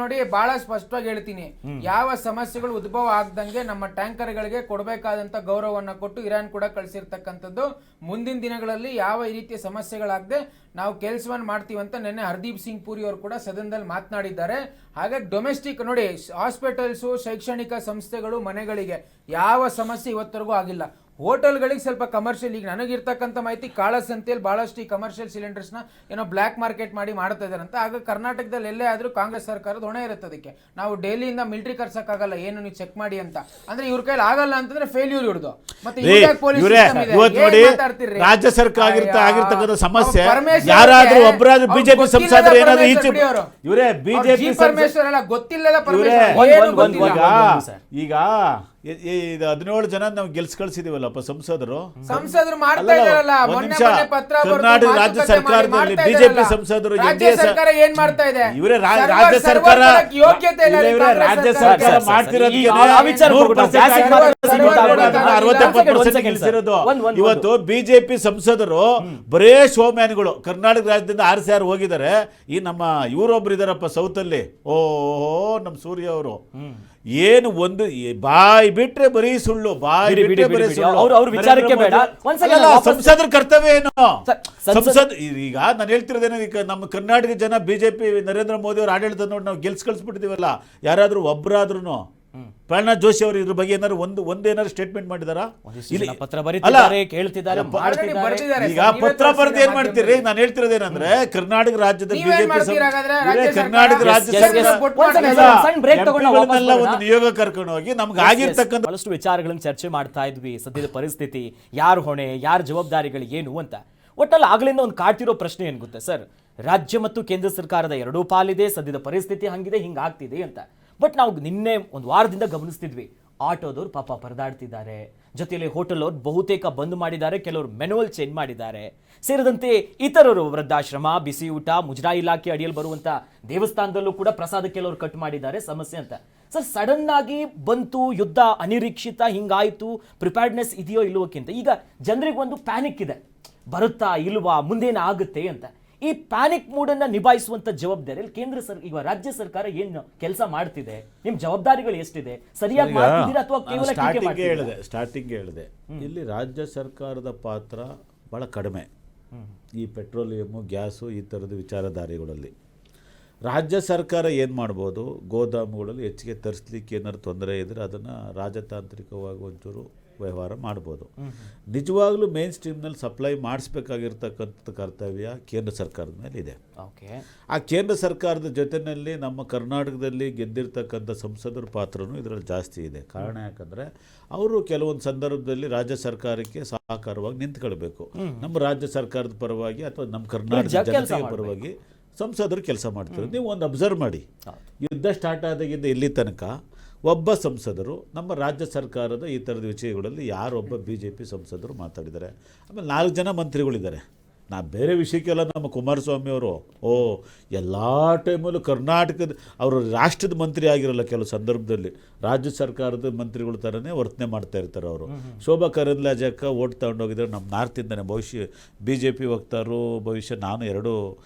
ನೋಡಿ, ಬಹಳ ಸ್ಪಷ್ಟವಾಗಿ ಹೇಳ್ತೀನಿ, ಯಾವ ಸಮಸ್ಯೆಗಳು ಉದ್ಭವ ಆಗದಂಗೆ ನಮ್ಮ ಟ್ಯಾಂಕರ್ ಗಳಿಗೆ ಕೊಡಬೇಕಾದಂತ ಗೌರವವನ್ನ ಕೊಟ್ಟು ಇರಾನ್ ಕೂಡ ಕಳಿಸಿರ್ತಕ್ಕಂಥದ್ದು. ಮುಂದಿನ ದಿನಗಳಲ್ಲಿ ಯಾವ ಈ ರೀತಿಯ ಸಮಸ್ಯೆಗಳಾಗದೆ ನಾವು ಕೆಲಸವನ್ನು ಮಾಡ್ತೀವಿ ಅಂತ ನಿನ್ನೆ ಹರ್ದೀಪ್ ಸಿಂಗ್ ಪುರಿ ಅವರು ಕೂಡ ಸದನದಲ್ಲಿ ಮಾತನಾಡಿದ್ದಾರೆ. ಹಾಗಾಗಿ ಡೊಮೆಸ್ಟಿಕ್ ನೋಡಿ, ಹಾಸ್ಪಿಟಲ್ಸ್, ಶೈಕ್ಷಣಿಕ ಸಂಸ್ಥೆಗಳು, ಮನೆಗಳಿಗೆ ಯಾವ ಸಮಸ್ಯೆ ಇವತ್ತರೆಗೂ ಆಗಿಲ್ಲ. ಹೋಟೆಲ್ಗಳಿಗೆ ಸ್ವಲ್ಪ ಕಮರ್ಷಿಯಲ್, ಈಗ ನನಗಿರ್ತಕ್ಕಂಥ ಮಾಹಿತಿ ಕಾಳಸಂತೆಯಲ್ಲಿ ಬಹಳಷ್ಟು ಈ ಕಮರ್ಷಿಯಲ್ ಸಿಲಿಂಡರ್ಸ್ನ ಏನೋ ಬ್ಲ್ಯಾಕ್ ಮಾರ್ಕೆಟ್ ಮಾಡಿ ಮಾಡ್ತಾ ಇದ್ದಾರೆ ಅಂತ. ಆಗ ಕರ್ನಾಟಕದಲ್ಲಿ ಎಲ್ಲೇ ಆದ್ರೂ ಕಾಂಗ್ರೆಸ್ ಸರ್ಕಾರದ ಹೊಣೆ ಇರುತ್ತೆ. ಅದಕ್ಕೆ ನಾವು ಡೆಲ್ಲಿಯಿಂದ ಮಿಲಿಟರಿ ಕರ್ಸಕ್ಕಾಗಲ್ಲ, ಏನು ನೀವು ಚೆಕ್ ಮಾಡಿ ಅಂತ. ಅಂದ್ರೆ ಇವ್ರ ಕೈಲಿ ಆಗಲ್ಲ ಅಂತಂದ್ರೆ ಫೇಲ್ಯೂರ್ ಇವ್ರದು. ಮತ್ತೆ ರಾಜ್ಯ ಸರ್ಕಾರ ಆಗಿರ್ತಕ್ಕಂಥ ಸಮಸ್ಯೆ ಯಾರಾದ್ರೂ ಒಬ್ಬರಾದ್ರೂ ಬಿಜೆಪಿ ಸಂಸದರು ಏನಾದ್ರು ಈಚೆ ಇವರೇ ಬಿಜೆಪಿ ಪರಮೇಶ್ವರ್ ಎಲ್ಲ ಗೊತ್ತಿಲ್ಲದ ಈಗ 17 ಜನ ನಾವು ಕಳಿಸಿದೀವಲ್ಲಪ್ಪ ಸಂಸದರು ಮಾಡ್ತಾ ಇದಾರಲ್ಲ. ಕರ್ನಾಟಕ ರಾಜ್ಯ ಸರ್ಕಾರದಲ್ಲಿ ಬಿಜೆಪಿ ಸಂಸದರು ಸರ್ಕಾರ ಏನ್ ಮಾಡ್ತಾ ಇದೆ? ಇವರೇ ರಾಜ್ಯ ಸರ್ಕಾರ ಯೋಗ್ಯತೆ ಇಲ್ಲ. ರಾಜ್ಯ ಸರ್ಕಾರ ಮಾಡ್ತಿರೋದು ಇವತ್ತು ಬಿಜೆಪಿ ಸಂಸದರು ಬರೇ ಶೋಮ್ಯಾನ್ಗಳು. ಕರ್ನಾಟಕ ರಾಜ್ಯದಿಂದ 6 ಹೋಗಿದ್ದಾರೆ. ಈ ನಮ್ಮ ಇವರೊಬ್ರು ಇದಾರಪ್ಪ ಸೌತ್ ಅಲ್ಲಿ, ನಮ್ಮ ಸೂರ್ಯ ಅವರು, ಏನು ಒಂದು ಬಾಯಿ ಬಿಟ್ರೆ ಬರೀ ಸುಳ್ಳು, ಬಾಯಿ ಬಿಟ್ರೆ ಬರೀ ಸುಳ್ಳು. ವಿಚಾರಕ್ಕೆ ಬೇಡ. ಸಂಸದರ ಕರ್ತವ್ಯ ಏನು? ಸಂಸದ್ ಈಗ ನಾನು ಹೇಳ್ತಿರೋದೇನೋ, ಈಗ ನಮ್ಮ ಕರ್ನಾಟಕ ಜನ ಬಿಜೆಪಿ ನರೇಂದ್ರ ಮೋದಿ ಅವ್ರ ಆಡಳಿತ ನೋಡಿ ನಾವು ಕಳಿಸ್ಬಿಡ್ತೀವಲ್ಲ. ಯಾರಾದ್ರೂ ಒಬ್ಬರಾದ್ರೂ ಪ್ರಹ್ಲಾದ್ ಜೋಶಿ ಅವರು ಇದ್ರ ಬಗ್ಗೆ ಏನಾದ್ರು ಒಂದೇನಾದ್ರು ಸ್ಟೇಟ್ಮೆಂಟ್ ಮಾಡಿದಾರಾ? ಪತ್ರ ಬರೀತಿದ್ದಾರೆ, ಕೇಳ್ತಿದ್ದಾರೆ, ಈಗ ಪತ್ರ ಬರೆದು ಏನ್ ಮಾಡ್ತೀರಿ? ನಾನು ಹೇಳ್ತಿರೋದೇನಂದ್ರೆ ಕರ್ನಾಟಕ ರಾಜ್ಯದ ಬಿಜೆಪಿ ಕರ್ನಾಟಕ ರಾಜ್ಯ ಒಂದು ನಿಯೋಗ ಕರ್ಕೊಂಡು ಹೋಗಿ ನಮ್ಗೆ ಆಗಿರ್ತಕ್ಕಂಥ ಬಹಳಷ್ಟು ವಿಚಾರಗಳನ್ನು ಚರ್ಚೆ ಮಾಡ್ತಾ ಇದ್ವಿ. ಸದ್ಯದ ಪರಿಸ್ಥಿತಿ, ಯಾರು ಹೊಣೆ, ಯಾರ ಜವಾಬ್ದಾರಿಗಳು ಏನು ಅಂತ. ಒಟ್ಟಲ್ಲಿ ಆಗ್ಲಿಂದ ಒಂದು ಕಾಡ್ತಿರೋ ಪ್ರಶ್ನೆ ಏನ್ ಗೊತ್ತಾ ಸರ್? ರಾಜ್ಯ ಮತ್ತು ಕೇಂದ್ರ ಸರ್ಕಾರದ 2 ಪಾಲಿದೆ, ಸದ್ಯದ ಪರಿಸ್ಥಿತಿ ಹಂಗಿದೆ, ಹಿಂಗಾಗ್ತಿದೆ ಅಂತ. ಬಟ್ ನಾವು ನಿನ್ನೆ ಒಂದು ವಾರದಿಂದ ಗಮನಿಸ್ತಿದ್ವಿ, ಆಟೋದವ್ರು ಪಾಪ ಪರದಾಡ್ತಿದ್ದಾರೆ, ಜೊತೆಯಲ್ಲಿ ಹೋಟೆಲ್ ಅವರು ಬಹುತೇಕ ಬಂದ್ ಮಾಡಿದ್ದಾರೆ, ಕೆಲವರು ಮೆನುವಲ್ ಚೇಂಜ್ ಮಾಡಿದ್ದಾರೆ. ಸೇರಿದಂತೆ ಇತರರು ವೃದ್ಧಾಶ್ರಮ, ಬಿಸಿ ಊಟ, ಮುಜರಾಯಿ ಇಲಾಖೆ ಅಡಿಯಲ್ಲಿ ಬರುವಂತ ದೇವಸ್ಥಾನದಲ್ಲೂ ಕೂಡ ಪ್ರಸಾದ ಕೆಲವರು ಕಟ್ ಮಾಡಿದ್ದಾರೆ, ಸಮಸ್ಯೆ ಅಂತ. ಸರ್, ಸಡನ್ ಆಗಿ ಬಂತು ಯುದ್ಧ, ಅನಿರೀಕ್ಷಿತ, ಹಿಂಗಾಯ್ತು, ಪ್ರಿಪೇರ್ಡ್ನೆಸ್ ಇದೆಯೋ ಇಲ್ಲೋಕ್ಕಿಂತ ಈಗ ಜನರಿಗೆ ಒಂದು ಪ್ಯಾನಿಕ್ ಇದೆ, ಬರುತ್ತಾ ಇಲ್ವಾ, ಮುಂದೇನ ಆಗುತ್ತೆ ಅಂತ. ಈ ಪ್ಯಾನಿಕ್ ಮೂಡನ್ನ ನಿಭಾಯಿಸುವಂತ ಜವಾಬ್ದಾರಿಯಲ್ಲಿ ಈಗ ರಾಜ್ಯ ಸರ್ಕಾರ ಏನು ಕೆಲಸ ಮಾಡ್ತಿದೆ, ನಿಮ್ ಜವಾಬ್ದಾರಿಗಳು ಎಷ್ಟಿದೆ, ಸರಿಯಾಗಿ ಮಾಡ್ತಿದ್ದೀರಾ ಅಥವಾ ಕೇವಲ ಟೀಕೆ ಮಾಡ್ತಿದ್ದೀರಾ? ಸ್ಟಾರ್ಟಿಂಗ್ ಹೇಳಿದೆ, ಇಲ್ಲಿ ರಾಜ್ಯ ಸರ್ಕಾರದ ಪಾತ್ರ ಬಹಳ ಕಡಿಮೆ. ಈ ಪೆಟ್ರೋಲಿಯಮ್ಮು, ಗ್ಯಾಸು, ಈ ಥರದ ವಿಚಾರಧಾರೆಗಳಲ್ಲಿ ರಾಜ್ಯ ಸರ್ಕಾರ ಏನು ಮಾಡ್ಬೋದು, ಗೋದಾಮುಗಳಲ್ಲಿ ಹೆಚ್ಚಿಗೆ ತರಿಸ್ಲಿಕ್ಕೆ ಏನಾದ್ರು ತೊಂದರೆ ಇದ್ದರೆ ಅದನ್ನು ರಾಜತಾಂತ್ರಿಕವಾಗಿ ಒಂಚೂರು ವ್ಯವಹಾರ ಮಾಡ್ಬೋದು. ನಿಜವಾಗ್ಲೂ ಮೇನ್ ಸ್ಟ್ರೀಮ್ನಲ್ಲಿ ಸಪ್ಲೈ ಮಾಡಿಸ್ಬೇಕಾಗಿರ್ತಕ್ಕಂಥ ಕರ್ತವ್ಯ ಕೇಂದ್ರ ಸರ್ಕಾರದ ಮೇಲೆ ಇದೆ. ಆ ಕೇಂದ್ರ ಸರ್ಕಾರದ ಜೊತೆಯಲ್ಲಿ ನಮ್ಮ ಕರ್ನಾಟಕದಲ್ಲಿ ಗೆದ್ದಿರ್ತಕ್ಕಂಥ ಸಂಸದರ ಪಾತ್ರನೂ ಇದರಲ್ಲಿ ಜಾಸ್ತಿ ಇದೆ. ಕಾರಣ ಯಾಕಂದರೆ ಅವರು ಕೆಲವೊಂದು ಸಂದರ್ಭದಲ್ಲಿ ರಾಜ್ಯ ಸರ್ಕಾರಕ್ಕೆ ಸಹಕಾರವಾಗಿ ನಿಂತ್ಕೊಳ್ಬೇಕು. ನಮ್ಮ ರಾಜ್ಯ ಸರ್ಕಾರದ ಪರವಾಗಿ ಅಥವಾ ನಮ್ಮ ಕರ್ನಾಟಕ ಜನತೆಯ ಪರವಾಗಿ ಸಂಸದರು ಕೆಲಸ ಮಾಡ್ತಾರೆ. ನೀವು ಒಂದು ಅಬ್ಸರ್ವ್ ಮಾಡಿ, ಯುದ್ಧ ಸ್ಟಾರ್ಟ್ ಆದಾಗಿಂದ ಇಲ್ಲಿ ತನಕ ಒಬ್ಬ ಸಂಸದರು ನಮ್ಮ ರಾಜ್ಯ ಸರ್ಕಾರದ ಈ ಥರದ ವಿಷಯಗಳಲ್ಲಿ ಯಾರೊಬ್ಬ BJP ಸಂಸದರು ಮಾತಾಡಿದ್ದಾರೆ. ಆಮೇಲೆ 4 ಜನ ಮಂತ್ರಿಗಳಿದ್ದಾರೆ. ನಾ ಬೇರೆ ವಿಷಯಕ್ಕೆಲ್ಲ ನಮ್ಮ ಕುಮಾರಸ್ವಾಮಿ ಅವರು ಎಲ್ಲ ಟೈಮಲ್ಲೂ ಕರ್ನಾಟಕದ ಅವರು ರಾಷ್ಟ್ರದ ಮಂತ್ರಿ ಆಗಿರಲ್ಲ, ಕೆಲವು ಸಂದರ್ಭದಲ್ಲಿ ರಾಜ್ಯ ಸರ್ಕಾರದ ಮಂತ್ರಿಗಳ ಥರನೇ ವರ್ತನೆ ಮಾಡ್ತಾ ಇರ್ತಾರೆ ಅವರು. ಶೋಭಾ ಕರಂದ್ಲಾಜೆ ಓಟ್ ತಗೊಂಡೋಗಿದ್ದಾರೆ ನಮ್ಮ ನಾರ್ತಿಂದನೇ. ಭವಿಷ್ಯ BJP ವಕ್ತಾರರು, ಭವಿಷ್ಯ ನಾನು 2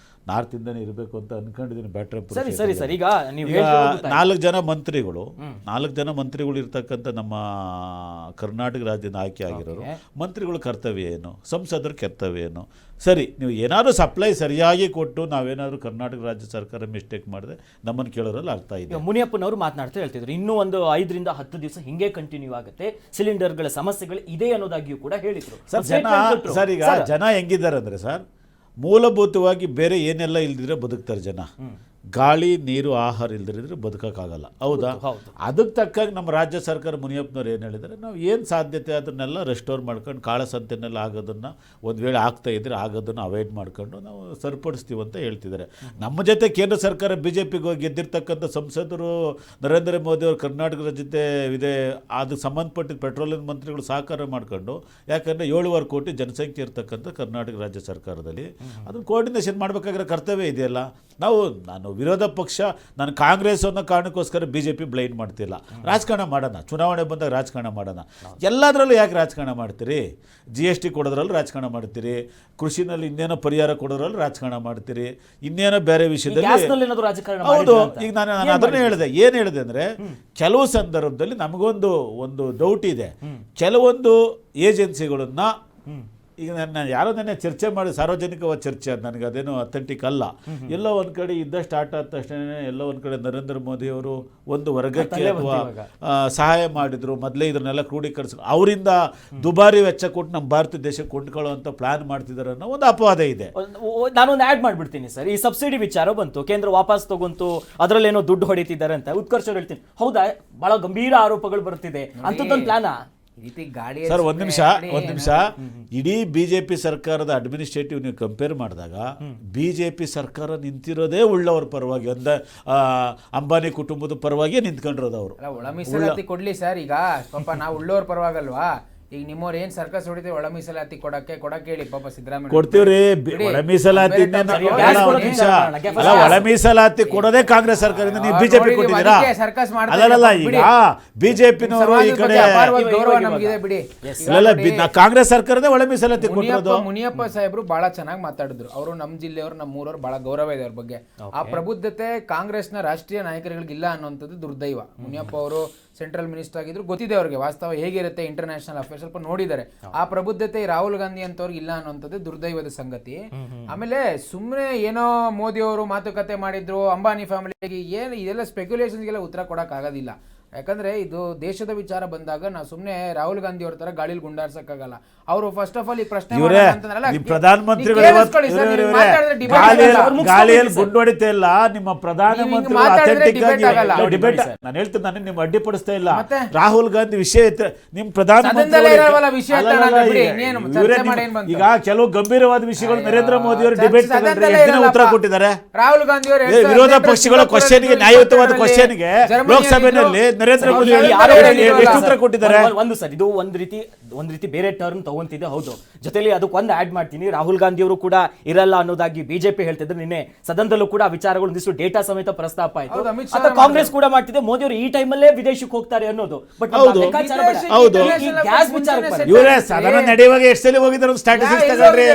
ನಾರ್ತಿಂದನೇ ಇರಬೇಕು ಅಂತ ಅನ್ಕೊಂಡಿದ್ದೀನಿ. ಬ್ಯಾಟ್ರಿ 4 ಜನ ಮಂತ್ರಿಗಳು ಇರ್ತಕ್ಕಂಥ ನಮ್ಮ ಕರ್ನಾಟಕ ರಾಜ್ಯದ ಆಯ್ಕೆ ಆಗಿರೋರು. ಮಂತ್ರಿಗಳ ಕರ್ತವ್ಯ ಏನು, ಸಂಸದರ ಕರ್ತವ್ಯ ಏನು? ಸರಿ, ನೀವು ಏನಾದರೂ ಸಪ್ಲೈ ಸರಿಯಾಗಿ ಕೊಟ್ಟು ನಾವೇನಾದರೂ ಕರ್ನಾಟಕ ರಾಜ್ಯ ಸರ್ಕಾರ ಮಿಸ್ಟೇಕ್ ಮಾಡಿದ್ರೆ ನಮ್ಮನ್ನು ಕೇಳೋರಲ್ಲಿ ಅರ್ಥ ಇದೆ. ಮುನಿಯಪ್ಪನವರು ಮಾತನಾಡ್ತಾ ಹೇಳ್ತಿದ್ರು, ಇನ್ನೂ ಒಂದು 5 ರಿಂದ 10 ದಿವಸ ಹಿಂಗೆ ಕಂಟಿನ್ಯೂ ಆಗುತ್ತೆ, ಸಿಲಿಂಡರ್ಗಳ ಸಮಸ್ಯೆಗಳು ಇದೆ ಅನ್ನೋದಾಗಿಯೂ ಕೂಡ ಹೇಳಿದ್ರು. ಸರ್, ಈಗ ಜನ ಹೆಂಗಿದ್ದಾರೆ ಅಂದರೆ ಸರ್, ಮೂಲಭೂತವಾಗಿ ಬೇರೆ ಏನೆಲ್ಲ ಇಲ್ದಿದ್ರೆ ಬದುಕ್ತಾರೆ ಜನ. ಗಾಳಿ, ನೀರು, ಆಹಾರ ಇಲ್ದಿರಿದ್ರೆ ಬದುಕೋಕ್ಕಾಗಲ್ಲ, ಹೌದಾ? ಅದಕ್ಕೆ ತಕ್ಕಾಗಿ ನಮ್ಮ ರಾಜ್ಯ ಸರ್ಕಾರ ಮುನಿಯಪ್ಪನವ್ರು ಏನು ಹೇಳಿದ್ದಾರೆ, ನಾವು ಏನು ಸಾಧ್ಯತೆ ಅದನ್ನೆಲ್ಲ ರೆಸ್ಟೋರ್ ಮಾಡ್ಕೊಂಡು, ಕಾಳಸಂತೆನೆಲ್ಲ ಆಗೋದನ್ನು ಒಂದು ವೇಳೆ ಆಗ್ತಾ ಇದ್ರೆ ಆಗೋದನ್ನು ಅವಾಯ್ಡ್ ಮಾಡ್ಕೊಂಡು ನಾವು ಸರಿಪಡಿಸ್ತೀವಿ ಅಂತ ಹೇಳ್ತಿದ್ದಾರೆ. ನಮ್ಮ ಜೊತೆ ಕೇಂದ್ರ ಸರ್ಕಾರ BJPಗೆ ಗೆದ್ದಿರ್ತಕ್ಕಂಥ ಸಂಸದರು ನರೇಂದ್ರ ಮೋದಿ ಅವರು ಕರ್ನಾಟಕದ ಜೊತೆ ಇದೆ. ಅದಕ್ಕೆ ಸಂಬಂಧಪಟ್ಟಿದ್ದ ಪೆಟ್ರೋಲಿಯಂ ಮಂತ್ರಿಗಳು ಸಹಕಾರ ಮಾಡ್ಕೊಂಡು, ಯಾಕಂದರೆ 7.5 ಕೋಟಿ ಜನಸಂಖ್ಯೆ ಇರ್ತಕ್ಕಂಥ ಕರ್ನಾಟಕ ರಾಜ್ಯ ಸರ್ಕಾರದಲ್ಲಿ ಅದನ್ನು ಕೋಆರ್ಡಿನೇಷನ್ ಮಾಡಬೇಕಾಗಿರೋ ಕರ್ತವ್ಯ ಇದೆಯಲ್ಲ. ನಾನು ವಿರೋಧ ಪಕ್ಷ, ನಾನು ಕಾಂಗ್ರೆಸ್ ಅನ್ನೋ ಕಾರಣಕ್ಕೋಸ್ಕರ BJP ಬ್ಲೈಂಡ್ ಮಾಡ್ತಿಲ್ಲ. ರಾಜಕಾರಣ ಮಾಡೋಣ, ಚುನಾವಣೆ ಬಂದಾಗ ರಾಜಕಾರಣ ಮಾಡೋಣ. ಎಲ್ಲದರಲ್ಲೂ ಯಾಕೆ ರಾಜಕಾರಣ ಮಾಡ್ತೀರಿ? GST ಕೊಡೋದ್ರಲ್ಲೂ ರಾಜಕಾರಣ ಮಾಡ್ತೀರಿ, ಕೃಷಿನಲ್ಲಿ ಇನ್ನೇನೋ ಪರಿಹಾರ ಕೊಡೋದ್ರಲ್ಲೂ ರಾಜಕಾರಣ ಮಾಡ್ತೀರಿ, ಇನ್ನೇನೋ ಬೇರೆ ವಿಷಯದಲ್ಲಿ. ಹೌದು, ಈಗ ನಾನು ಅದನ್ನೇ ಹೇಳಿದೆ. ಏನು ಹೇಳಿದೆ ಅಂದರೆ, ಕೆಲವು ಸಂದರ್ಭದಲ್ಲಿ ನಮಗೊಂದು ಡೌಟ್ ಇದೆ. ಕೆಲವೊಂದು ಏಜೆನ್ಸಿಗಳನ್ನ ಈಗ ನನ್ನ ಯಾರೋ ನೆನ್ನೆ ಚರ್ಚೆ ಮಾಡಿ, ಸಾರ್ವಜನಿಕವಾದ ಚರ್ಚೆ, ಅದು ನನಗೆ ಅದೇನು ಅಥೆಂಟಿಕ್ ಅಲ್ಲ. ಎಲ್ಲೋ ಒಂದು ಕಡೆ ಯುದ್ಧ ಸ್ಟಾರ್ಟ್ ಆದ ತಕ್ಷಣ ಎಲ್ಲೋ ಒಂದು ಕಡೆ ನರೇಂದ್ರ ಮೋದಿಯವರು ಒಂದು ವರ್ಗಕ್ಕೆ ಅಥವಾ ಸಹಾಯ ಮಾಡಿದರು. ಮೊದಲೇ ಇದನ್ನೆಲ್ಲ ಕ್ರೋಢೀಕರಿಸ್ ಅವರಿಂದ ದುಬಾರಿ ವೆಚ್ಚ ಕೊಟ್ಟು ನಮ್ಮ ಭಾರತ ದೇಶಕ್ಕೆ ಕೊಂಡ್ಕೊಳ್ಳುವಂಥ ಪ್ಲಾನ್ ಮಾಡ್ತಿದ್ದಾರೆ ಅನ್ನೋ ಒಂದು ಅಪವಾದ ಇದೆ. ನಾನೊಂದು ಆ್ಯಡ್ ಮಾಡಿಬಿಡ್ತೀನಿ ಸರ್. ಈ ಸಬ್ಸಿಡಿ ವಿಚಾರ ಬಂತು, ಕೇಂದ್ರ ವಾಪಸ್ ತಗೊಂತು, ಅದರಲ್ಲೇನೋ ದುಡ್ಡು ಹೊಡಿತಿದ್ದಾರೆ ಅಂತ ಉತ್ಕರ್ಷ್ ಅವ್ರು ಹೇಳ್ತೀನಿ. ಹೌದಾ? ಬಹಳ ಗಂಭೀರ ಆರೋಪಗಳು ಬರ್ತಿದೆ, ಅಂಥದ್ದೊಂದು ಪ್ಲಾನಾ? ಸರ್, ಒಂದು ನಿಮಿಷ. ಇಡೀ BJP ಸರ್ಕಾರದ ಅಡ್ಮಿನಿಸ್ಟ್ರೇಟಿವ್ ನೀವು ಕಂಪೇರ್ ಮಾಡಿದಾಗ BJP ಸರ್ಕಾರ ನಿಂತಿರೋದೇ ಉಳ್ಳವರ ಪರವಾಗಿ, ಅಂಬಾನಿ ಕುಟುಂಬದ ಪರವಾಗಿ ನಿಂತ್ಕೊಂಡಿರೋದು ಅವರು. ಒಳ ಮೀಸಲಾತಿ ಕೊಡ್ಲಿ ಸರ್. ಈಗ ಪಾಪ ನಾವು ಉಳ್ಳವರ ಪರವಾಗಲ್ವಾ? ಈಗ ನಿಮ್ಮವ್ರು ಏನ್ ಸರ್ಕಸ್ ಹೊಡಿತೀವಿ ಒಳ ಮೀಸಲಾತಿ ಕೊಡಕ್ಕೆ ಹೇಳಿ ಪಾಪ ಸಿದ್ದರಾಮಯ್ಯ. ಕೊಡ್ತೀವ್ರಿ ಒಳ ಮೀಸಲಾತಿ. ಒಳ ಮೀಸಲಾತಿ ಕೊಡೋದೇ ಕಾಂಗ್ರೆಸ್ ಸರ್ಕಾರದಿಂದ, ನೀವು BJP ಕೊಟ್ಟಿದ್ದೀರಾ? ಅಲ್ಲಲ್ಲ, ಈಗ BJPನವರು ಈ ಕಡೆ ಕಾಂಗ್ರೆಸ್ ಸರ್ಕಾರದೇ ಒಳ ಮೀಸಲಾತಿ ಕೊಟ್ಟಿರೋದು. ಮುನಿಯಪ್ಪ ಸಾಹೇಬ್ರು ಬಹಳ ಚೆನ್ನಾಗಿ ಮಾತಾಡಿದ್ರು. ಅವರು ನಮ್ಮ ಜಿಲ್ಲೆಯವರು, ನಮ್ಮೂರವ್ರು ಬಹಳ ಗೌರವ ಇದೆ ಅವ್ರ ಬಗ್ಗೆ. ಆ ಪ್ರಬುದ್ಧತೆ ಕಾಂಗ್ರೆಸ್ನ ರಾಷ್ಟ್ರೀಯ ನಾಯಕರುಗಳಿಗಿಲ್ಲ ಅನ್ನುವಂಥದ್ದು ದುರ್ದೈವ. ಮುನಿಯಪ್ಪ ಅವರು ಸೆಂಟ್ರಲ್ ಮಿನಿಸ್ಟರ್ ಆಗಿದ್ರು, ಗೊತ್ತಿದೆ ಅವ್ರಿಗೆ ವಾಸ್ತವ ಹೇಗಿರುತ್ತೆ ಇಂಟರ್ನ್ಯಾಷನಲ್ ಅಫೇರ್ಸ್, ಸ್ವಲ್ಪ ನೋಡಿದ್ದಾರೆ. ಆ ಪ್ರಬುದ್ಧತೆ ರಾಹುಲ್ ಗಾಂಧಿ ಅಂತವ್ರಿಗೆ ಇಲ್ಲ ಅನ್ನುವಂಥದ್ದು ದುರ್ದೈವದ ಸಂಗತಿ. ಆಮೇಲೆ ಸುಮ್ಮನೆ ಏನೋ ಮೋದಿ ಅವರು ಮಾತುಕತೆ ಮಾಡಿದ್ರು ಅಂಬಾನಿ ಫ್ಯಾಮಿಲಿಗೆ, ಏನು ಇದೆಲ್ಲ ಸ್ಪೆಕ್ಯುಲೇಷನ್ಸ್ಗೆಲ್ಲ ಉತ್ತರ ಕೊಡಕ್ ಆಗೋದಿಲ್ಲ. ಯಾಕಂದ್ರೆ ಇದು ದೇಶದ ವಿಚಾರ ಬಂದಾಗ ನಾವು ಸುಮ್ಮನೆ ರಾಹುಲ್ ಗಾಂಧಿ ಅವ್ರ ತರ ಗಾಳಿಲಿ ಗುಂಡಾರ್ಸಕ್ಕಾಗಲ್ಲ. ಅವರು ಫಸ್ಟ್ ಆಫ್ ಆಲ್ ಈ ಪ್ರಶ್ನೆ ಪ್ರಧಾನಮಂತ್ರಿಗಳು ಗಾಳಿಯಲ್ಲಿ ಗುಂಡೊಡಿತಾ ಇಲ್ಲ. ನಿಮ್ಮ ಪ್ರಧಾನಮಂತ್ರಿ ಡಿಬೇಟ್ ನಾನು ಹೇಳ್ತೀನಿ, ನಾನು ನಿಮ್ ಅಡ್ಡಿಪಡಿಸ್ತಾ ಇಲ್ಲ. ರಾಹುಲ್ ಗಾಂಧಿ ವಿಷಯ ನಿಮ್ ಪ್ರಧಾನಮಂತ್ರಿ ಈಗ ಕೆಲವು ಗಂಭೀರವಾದ ವಿಷಯಗಳು ನರೇಂದ್ರ ಮೋದಿ ಅವರು ಡಿಬೇಟ್ ಉತ್ತರ ಕೊಟ್ಟಿದ್ದಾರೆ. ರಾಹುಲ್ ಗಾಂಧಿ ವಿರೋಧ ಪಕ್ಷಗಳ ಕ್ವಶನ್ಗೆ, ನ್ಯಾಯಯುತವಾದ ಕ್ವಶನ್ಗೆ ಲೋಕಸಭೆಯಲ್ಲಿ ನರೇಂದ್ರ ಮೋದಿ ಸರಿ, ಯಾರು ಯಾರು ಎಷ್ಟು ಉತ್ತರ ಕೊಟ್ಟಿದ್ದಾರೆ? ಒಂದು ಸರ್, ಇದು ಒಂದ್ ರೀತಿ ಬೇರೆ ಟರ್ನ್ ತಗೊಂತಿದೆ. ಹೌದು, ಜೊತೆಲಿ ಅದಕ್ಕೊಂದು ಆಡ್ ಮಾಡ್ತೀನಿ. ರಾಹುಲ್ ಗಾಂಧಿ ಅವರು ಕೂಡ ಇರಲ್ಲ ಅನ್ನೋದಾಗಿ ಬಿಜೆಪಿ ಹೇಳ್ತಿದ್ರು. ನಿನ್ನೆ ಸದನದಲ್ಲೂ ಕೂಡ ವಿಚಾರಗಳು ಒಂದಿಷ್ಟು ಡೇಟಾ ಸಮೇತ ಪ್ರಸ್ತಾಪ ಆಯ್ತು. ಹೌದು, ಅಮಿತ್ ಶಾ ಅಥವಾ ಕಾಂಗ್ರೆಸ್ ಕೂಡ ಮಾಡ್ತಿದೆ, ಮೋದಿ ಅವರು ಈ ಟೈಮಲ್ಲೇ ವಿದೇಶಕ್ಕೆ ಹೋಗ್ತಾರೆ ಅನ್ನೋದು. ಬಟ್ ಹೌದು. ಹೌದು. ಗ್ಯಾಸ್ ವಿಚಾರಕ್ಕೆ ಬನ್ನಿ. ಇವರೇ ಸದನ ನಡೆಯುವಾಗ ಎಷ್ಟು ಸಲ ಹೋಗಿದ್ದಾರೆ ಒಂದು ಸ್ಟ್ಯಾಟಿಸ್ಟಿಕ್ಸ್ ತಗೊಳ್ರಿ.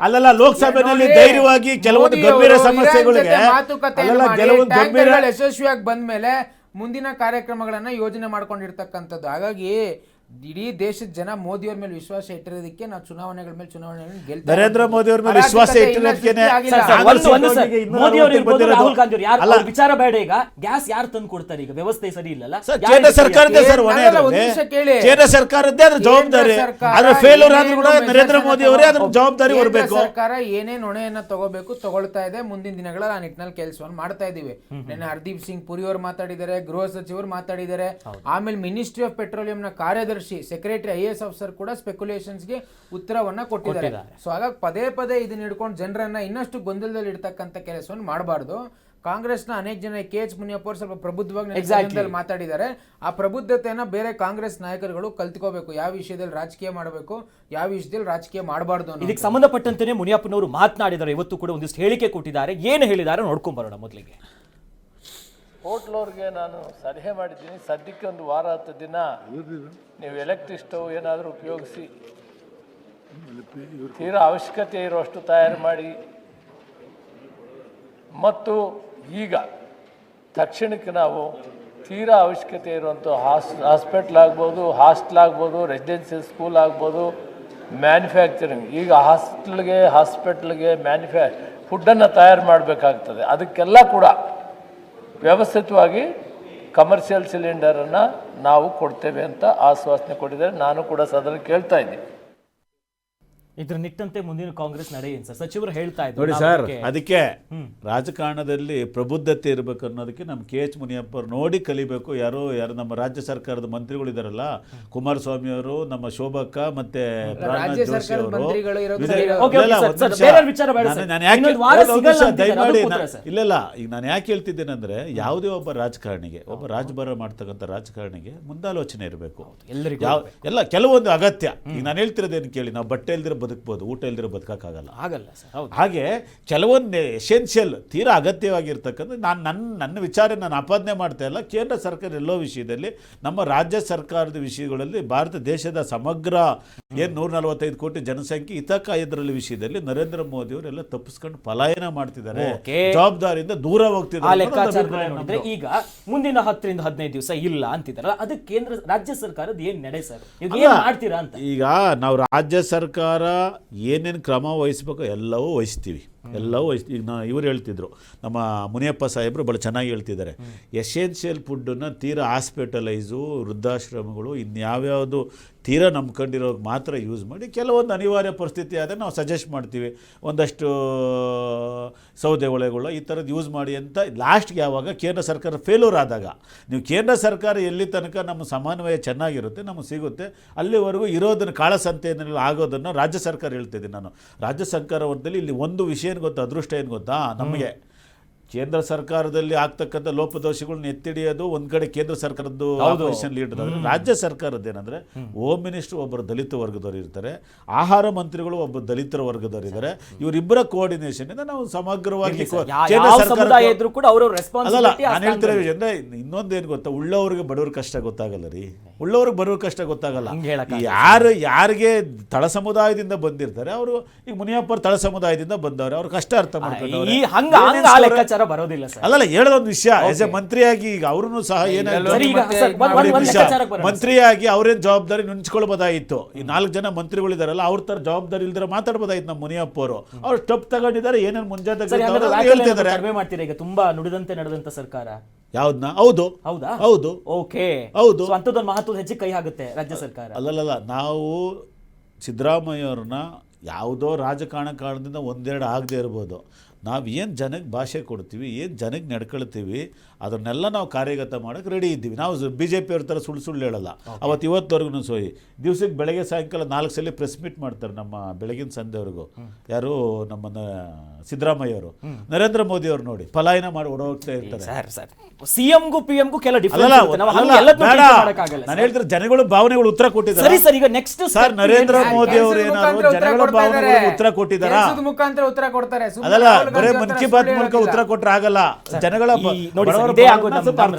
ಅಲ್ಲಲ್ಲ, ಲೋಕಸಭೆಯಲ್ಲಿ ಧೈರ್ಯವಾಗಿ ಕೆಲವೊಂದು ಗಂಭೀರ ಸಮಸ್ಯೆಗಳಿಗೆ ಕೆಲವೊಂದು ಗಂಭೀರ ಯಶಸ್ವಿಯಾಗಿ ಬಂದ್ಮೇಲೆ ಮುಂದಿನ ಕಾರ್ಯಕ್ರಮಗಳನ್ನ ಯೋಜನೆ ಮಾಡ್ಕೊಂಡಿರ್ತಕ್ಕಂಥದ್ದು. ಹಾಗಾಗಿ ಇಡೀ ದೇಶದ ಜನ ಮೋದಿಯವ್ರ ಮೇಲೆ ವಿಶ್ವಾಸ ಇಟ್ಟಿರೋದಕ್ಕೆ ನಾವು ಚುನಾವಣೆಗಳ ಮೇಲೆ ಗೆಲ್ತಾ ನರೇಂದ್ರ ಮೋದಿ ಅವ್ರ ಮೇಲೆ ವಿಶ್ವಾಸ ಇಟ್ಟಿರೋದಕ್ಕೇನೆ ಮೋದಿ ಅವರು ಇರ್ಬೋದು, ರಾಹುಲ್ ಗಾಂಧಿ ಅವರು ಯಾರು ಅವ್ರ ವಿಚಾರ ಬೇಡ. ಈಗ ಗ್ಯಾಸ್ ಯಾರು ತಂದು ಕೊಡ್ತಾರೆ? ಈಗ ವ್ಯವಸ್ಥೆ ಸರಿ ಇಲ್ಲಲ್ಲ. ಕೇಂದ್ರ ಸರ್ಕಾರದ್ದೇ ಸರ್ ಹೊಣೆ. ಕೇಂದ್ರ ಸರ್ಕಾರದ್ದೇ ಅದ್ರ ಜವಾಬ್ದಾರಿ. ಅದ್ರ ಫೇಲ್ಯೂರ್ ಆದ್ರೂ ಕೂಡ ನರೇಂದ್ರ ಮೋದಿ ಅವರೇ ಅದ್ರ ಜವಾಬ್ದಾರಿ ಹೊರಬೇಕು. ಸರ್ಕಾರ ಏನೇನ್ ಹೊಣೆಯನ್ನ ತಗೊಳ್ತಾ ಇದೆ, ಮುಂದಿನ ದಿನಗಳಲ್ಲಿ ಆ ನಿಟ್ಟಿನಲ್ಲಿ ಕೆಲಸವನ್ನು ಮಾಡ್ತಾ ಇದೀವಿ. ನಿನ್ನೆ ಹರ್ದೀಪ್ ಸಿಂಗ್ ಪುರಿ ಅವರು ಮಾತಾಡಿದ್ದಾರೆ, ಗೃಹ ಸಚಿವರು ಮಾತಾಡಿದ್ದಾರೆ. ಆಮೇಲೆ ಮಿನಿಸ್ಟ್ರಿ ಆಫ್ ಪೆಟ್ರೋಲಿಯಂ ನ ಕಾರ್ಯದರ್ಶಿ ಸೆಕ್ರೆಟರಿ IAS ಆಫೀಸರ್ ಕೂಡ ಸ್ಪೆಕ್ಯುಲೇಷನ್ಸ್ಗೆ ಉತ್ತರವನ್ನ ಕೊಟ್ಟಿದ್ದಾರೆ. ಸೊ ಹಾಗಾಗಿ ಪದೇ ಪದೇ ಇದನ್ನ ಹಿಡ್ಕೊಂಡು ಜನರನ್ನ ಇನ್ನಷ್ಟು ಗೊಂದಲದಲ್ಲಿ ಇಡ್ತಕ್ಕಂಥ ಕೆಲಸವನ್ನು ಮಾಡಬಾರ್ದು. ಕಾಂಗ್ರೆಸ್ನ ಅನೇಕ ಜನ KH ಮುನಿಯಪ್ಪ ಅವರು ಸ್ವಲ್ಪ ಪ್ರಬುದ್ಧವಾಗಿ ಮಾತಾಡಿದ್ದಾರೆ. ಆ ಪ್ರಬುದ್ಧತೆಯನ್ನ ಬೇರೆ ಕಾಂಗ್ರೆಸ್ ನಾಯಕರುಗಳು ಕಲ್ತ್ಕೋಬೇಕು. ಯಾವ ವಿಷಯದಲ್ಲಿ ರಾಜಕೀಯ ಮಾಡಬೇಕು, ಯಾವ ವಿಷಯದಲ್ಲಿ ರಾಜಕೀಯ ಮಾಡಬಾರ್ದು. ಇದಕ್ಕೆ ಸಂಬಂಧಪಟ್ಟಂತೆ ಮುನಿಯಪ್ಪನವರು ಮಾತನಾಡಿದ್ದಾರೆ. ಇವತ್ತು ಕೂಡ ಒಂದಿಷ್ಟು ಹೇಳಿಕೆ ಕೊಟ್ಟಿದ್ದಾರೆ. ಏನು ಹೇಳಿದ್ದಾರೆ ನೋಡ್ಕೊಂಡ್ ಬರೋಣ. ಮೊದಲಿಗೆ ಹೋಟ್ಲವ್ರಿಗೆ ನಾನು ಸಲಹೆ ಮಾಡಿದ್ದೀನಿ, ಸದ್ಯಕ್ಕೆ ಒಂದು ವಾರ 10 ದಿನ ನೀವು ಎಲೆಕ್ಟ್ರಿಕ್ ಸ್ಟವ್ ಏನಾದರೂ ಉಪಯೋಗಿಸಿ ತೀರಾ ಅವಶ್ಯಕತೆ ಇರುವಷ್ಟು ತಯಾರು ಮಾಡಿ. ಮತ್ತು ಈಗ ತಕ್ಷಣಕ್ಕೆ ನಾವು ತೀರಾ ಅವಶ್ಯಕತೆ ಇರುವಂಥ ಹಾಸ್ಪಿಟ್ಲ್ ಆಗ್ಬೋದು, ಹಾಸ್ಟೆಲ್ ಆಗ್ಬೋದು, ರೆಸಿಡೆನ್ಷಿಯಲ್ ಸ್ಕೂಲ್ ಆಗ್ಬೋದು, ಮ್ಯಾನುಫ್ಯಾಕ್ಚರಿಂಗ್. ಈಗ ಹಾಸ್ಪಿಟ್ಲ್ಗೆ ಫುಡ್ಡನ್ನು ತಯಾರು ಮಾಡಬೇಕಾಗ್ತದೆ. ಅದಕ್ಕೆಲ್ಲ ಕೂಡ ವ್ಯವಸ್ಥಿತವಾಗಿ ಕಮರ್ಷಿಯಲ್ ಸಿಲಿಂಡರನ್ನು ನಾವು ಕೊಡ್ತೇವೆ ಅಂತ ಆಶ್ವಾಸನೆ ಕೊಟ್ಟಿದ್ದಾರೆ. ನಾನು ಕೂಡ ಸದನ ಕೇಳ್ತಾ ಇದ್ದೀನಿ. ಇದ್ರ ನಿಟ್ಟಂತೆ ಮುಂದಿನ ಕಾಂಗ್ರೆಸ್ ನಡೆ ಏನು ಸರ್? ಸಚಿವರು ಹೇಳ್ತಾ ಇದ್ದಾರೆ ನೋಡಿ ಸರ್, ಅದಕ್ಕೆ ರಾಜಕಾರಣದಲ್ಲಿ ಪ್ರಬುದ್ಧತೆ ಇರಬೇಕು ಅನ್ನೋದಕ್ಕೆ ನಮ್ಮ KH ಮುನಿಯಪ್ಪ ಅವರು ನೋಡಿ ಕಲಿಬೇಕು. ಯಾರು ನಮ್ಮ ರಾಜ್ಯ ಸರ್ಕಾರದ ಮಂತ್ರಿಗಳು ಇದಾರಲ್ಲ, ಕುಮಾರಸ್ವಾಮಿ ಅವರು, ನಮ್ಮ ಶೋಭಕ್ಕ ಮತ್ತೆ ಪ್ರಾಣನಾಥ್ ಜೋಶಿ ಅವರು, ದಯಮಾಡಿ ಇಲ್ಲ ಈಗ ನಾನು ಯಾಕೆ ಹೇಳ್ತಿದ್ದೇನೆಂದ್ರೆ, ಯಾವುದೇ ಒಬ್ಬ ರಾಜಕಾರಣಿಗೆ, ಒಬ್ಬ ರಾಜಭಾರ ಮಾಡ್ತಕ್ಕಂಥ ರಾಜಕಾರಣಿಗೆ ಮುಂದಾಲೋಚನೆ ಇರಬೇಕು. ಎಲ್ಲ ಕೆಲವೊಂದು ಅಗತ್ಯ. ಈಗ ನಾನು ಹೇಳ್ತಿರೋದೇನು ಕೇಳಿ, ನಾವು ಬಟ್ಟೆ ಇಲ್ದಿರೋ ಬದುಕಬಹುದು, ಊಟ ಇಲ್ದಿರೋ ಬದುಕಕ್ಕಾಗಲ್ಲ. ಹಾಗೆ ಕೆಲವೊಂದು ಎಸೆನ್ಷಿಯಲ್ ತೀರಾ ಅಗತ್ಯವಾಗಿರ್ತಕ್ಕಂಥ ನನ್ನ ವಿಚಾರ ನಾನು ಆಪಾದನೆ ಮಾಡ್ತಾ ಇಲ್ಲ. ಕೇಂದ್ರ ಸರ್ಕಾರ ಎಲ್ಲೋ ವಿಷಯದಲ್ಲಿ, ನಮ್ಮ ರಾಜ್ಯ ಸರ್ಕಾರದ ವಿಷಯಗಳಲ್ಲಿ, ಭಾರತ ದೇಶದ ಸಮಗ್ರ 145 ಕೋಟಿ ಜನಸಂಖ್ಯೆ ಇದರಲ್ಲಿ ವಿಷಯದಲ್ಲಿ ನರೇಂದ್ರ ಮೋದಿ ಅವರೆಲ್ಲ ತಪ್ಪಿಸ್ಕೊಂಡು ಪಲಾಯನ ಮಾಡ್ತಿದ್ದಾರೆ, ಜವಾಬ್ದಾರಿಯಿಂದ ದೂರ ಹೋಗ್ತಿದ್ದಾರೆ. ಈಗ ಮುಂದಿನ 10 ರಿಂದ 15 ದಿವಸ ಇಲ್ಲ ಅಂತಿದಾರಲ್ಲ, ಅದಕ್ಕೆ ರಾಜ್ಯ ಸರ್ಕಾರದ ಏನ್ ನಡೆ ಸರ್? ಮಾಡ್ತೀರಾ ಅಂತ. ಈಗ ನಾವು ರಾಜ್ಯ ಸರ್ಕಾರ ಏನೇನು ಕ್ರಮ ವಹಿಸ್ಬೇಕು ಎಲ್ಲವೂ ವಹಿಸ್ತೀವಿ. ಈಗ ಇವರು ಹೇಳ್ತಿದ್ರು, ನಮ್ಮ ಮುನಿಯಪ್ಪ ಸಾಹೇಬರು ಭಾಳ ಚೆನ್ನಾಗಿ ಹೇಳ್ತಿದ್ದಾರೆ. ಎಸೆನ್ಷಿಯಲ್ ಫುಡ್ಡನ್ನು ತೀರಾ ಹಾಸ್ಪಿಟಲೈಸು, ವೃದ್ಧಾಶ್ರಮಗಳು, ಇನ್ಯಾವ್ಯಾವುದು ತೀರಾ ನಂಬ್ಕೊಂಡಿರೋದು ಮಾತ್ರ ಯೂಸ್ ಮಾಡಿ. ಕೆಲವೊಂದು ಅನಿವಾರ್ಯ ಪರಿಸ್ಥಿತಿ ಆದರೆ ನಾವು ಸಜೆಸ್ಟ್ ಮಾಡ್ತೀವಿ, ಒಂದಷ್ಟು ಸೌದೆ ಒಳೆಗಳು ಈ ಥರದ್ದು ಯೂಸ್ ಮಾಡಿ ಅಂತ. ಲಾಸ್ಟ್ಗೆ ಯಾವಾಗ ಕೇಂದ್ರ ಸರ್ಕಾರ ಫೇಲ್ಯೂರ್ ಆದಾಗ, ನೀವು ಕೇಂದ್ರ ಸರ್ಕಾರ ಎಲ್ಲಿ ತನಕ ನಮ್ಮ ಸಮನ್ವಯ ಚೆನ್ನಾಗಿರುತ್ತೆ, ನಮಗೆ ಸಿಗುತ್ತೆ, ಅಲ್ಲಿವರೆಗೂ ಇರೋದನ್ನು ಕಾಳಸಂತೆಯಲ್ಲಿ ಆಗೋದನ್ನು ರಾಜ್ಯ ಸರ್ಕಾರ ಹೇಳ್ತಿದ್ದೀನಿ ನಾನು. ರಾಜ್ಯ ಸರ್ಕಾರದಲ್ಲಿ ಇಲ್ಲಿ ಒಂದು ವಿಷಯ ಗೊತ್ತಾ, ಅದೃಷ್ಟ ಏನು ಗೊತ್ತಾ, ನಮಗೆ ಕೇಂದ್ರ ಸರ್ಕಾರದಲ್ಲಿ ಆಗ್ತಕ್ಕಂಥ ಲೋಪದೋಷಗಳನ್ನ ಎತ್ತಿಡಿಯೋದು ಒಂದು ಕಡೆ ಕೇಂದ್ರ ಸರ್ಕಾರದ್ದು ಆಪೋಸಿಷನ್ ಲೀಡರ್. ರಾಜ್ಯ ಸರ್ಕಾರದ್ದು ಏನಂದ್ರೆ, ಹೋಮ್ ಮಿನಿಸ್ಟರ್ ಒಬ್ಬರು ದಲಿತ ವರ್ಗದವರು ಇರ್ತಾರೆ, ಆಹಾರ ಮಂತ್ರಿಗಳು ಒಬ್ಬರು ದಲಿತರ ವರ್ಗದವರು ಇದ್ದಾರೆ. ಇವರಿಬ್ಬರ ಕೋಆರ್ಡಿನೇಷನ್ ಇಂದ ನಾವು ಸಮಗ್ರವಾಗಿ ಕೇಂದ್ರ ಸರ್ಕಾರ ಅಲ್ಲ. ನಾನು ಹೇಳ್ತಿರೋ ಅಂದ್ರೆ ಇನ್ನೊಂದೇನು ಗೊತ್ತಾ, ಉಳ್ಳವ್ರಿಗೆ ಬಡವ್ರ ಕಷ್ಟ ಗೊತ್ತಾಗಲ್ಲ ರೀ, ಉಳ್ಳವ್ರಿಗೆ ಬಡವ್ರ ಕಷ್ಟ ಗೊತ್ತಾಗಲ್ಲ. ಯಾರಿಗೆ ತಳ ಸಮುದಾಯದಿಂದ ಬಂದಿರ್ತಾರೆ ಅವರು, ಈಗ ಮುನಿಯಪ್ಪ ತಳ ಸಮುದಾಯದಿಂದ ಬಂದವ್ರೆ, ಅವ್ರ ಕಷ್ಟ ಅರ್ಥ ಮಾಡ್ಕೊಂಡವ್ರೆ. ಬರೋದಿಲ್ಲ ಸರ್. ಅಲ್ಲಲ್ಲ, ಹೇಳೋದೊಂದು ವಿಷಯ, ಆಸ್ ಎ ಮಂತ್ರಿಯಾಗಿ ಈಗ ಅವ್ರೂ ಸಹ ಮಂತ್ರಿಯಾಗಿ ಅವ್ರೇನ್ ಜವಾಬ್ದಾರಿ ನುಂಚ್ಕೊಳ್ಬೋದಾಗಿತ್ತು. ಈ 4 ಜನ ಮಂತ್ರಿಗಳಿದಾರಲ್ಲ, ಅವ್ರ ತರ ಜವಾಬ್ದಾರಿ ಇಲ್ದಿರ ಮಾತಾಡ್ಬೋದಾಗಿತ್ತು ನಮ್ಮ ಮುನಿಯಪ್ಪ ಅವರು. ಅವ್ರು ಸ್ಟೆಪ್ ತಗೊಂಡಿದ್ದಾರೆ, ಏನೇನು ಮುಂಜಾಗ್ರತೆ ಹೇಳ್ತಿದ್ದಾರೆ. ಕಡಿಮೆ ಮಾಡ್ತೀರಾ ಈಗ ತುಂಬಾ ನುಡಿದಂತೆ ನಡೆದಂತ ಸರ್ಕಾರ ಯಾವ್ದನ್ನ? ಹೌದು, ಹೌದಾ? ಹೌದು, ಓಕೆ, ಹೌದು. ಅಂತದೊಂದು ಮಹತ್ವದ ಹೆಚ್ಚಿಗೆ ಕೈ ಆಗುತ್ತೆ ರಾಜ್ಯ ಸರ್ಕಾರ. ಅಲ್ಲಲ್ಲ, ನಾವು ಸಿದ್ದರಾಮಯ್ಯ ಅವ್ರನ್ನ ಯಾವುದೋ ರಾಜಕಾರಣದಿಂದ ಒಂದೆರಡು ಆಗದೆ ಇರ್ಬೋದು, ನಾವು ಏನು ಜನಕ್ಕೆ ಭಾಷೆ ಕೊಡ್ತೀವಿ, ಏನು ಜನಕ್ಕೆ ನಡ್ಕೊಳ್ತೀವಿ, ಅದನ್ನೆಲ್ಲ ನಾವು ಕಾರ್ಯಗತ ಮಾಡೋಕ್ಕೆ ರೆಡಿ ಇದ್ದೀವಿ. ನಾವು BJP ಅವ್ರ ಥರ ಸುಳ್ಳು ಹೇಳಲ್ಲ. ಅವತ್ತು ಇವತ್ತವರೆಗೂ ಸೋಯಿ ದಿವ್ಸಕ್ಕೆ ಬೆಳಗ್ಗೆ ಸಾಯಂಕಾಲ 4 ಸಲ ಪ್ರೆಸ್ ಮೀಟ್ ಮಾಡ್ತಾರೆ ನಮ್ಮ ಬೆಳಗಿನ ಸಂಜೆವರೆಗೂ. ಯಾರು ನಮ್ಮ ಸಿದ್ದರಾಮಯ್ಯ ಅವರು, ನರೇಂದ್ರ ಮೋದಿ ಅವರು ನೋಡಿ ಪಲಾಯನ ಮಾಡಿ ಓಡೋಗ್ತಾ ಇರ್ತಾರೆ. ಸರ್ ಸಿಎಂಗೂ ಪಿಎಂಗೂ ಕೆಲ ನಾನು ಹೇಳ್ತಾರೆ ಜನಗಳು ಭಾವನೆಗಳು ಉತ್ತರ ಕೊಟ್ಟಿದ್ದಾರೆ. ಸರಿ ಸರ್, ಈಗ ನೆಕ್ಸ್ಟ್ ಸರ್ ನರೇಂದ್ರ ಮೋದಿ ಅವರು ಏನಾದ್ರು ಜನಗಳ ಭಾವನೆಗಳು ಉತ್ತರ ಕೊಟ್ಟಿದ್ದಾರಾ? ಮುಖಾಂತರ ಉತ್ತರ ಕೊಡ್ತಾರೆ. ಅದಲ್ಲ, ಬರೇ ಮನ್ ಕಿ ಬಾತ್ ಮೂಲಕ ಉತ್ತರ ಕೊಟ್ರೆ ಆಗಲ್ಲ. ಜನಗಳ ನರೇಂದ್ರ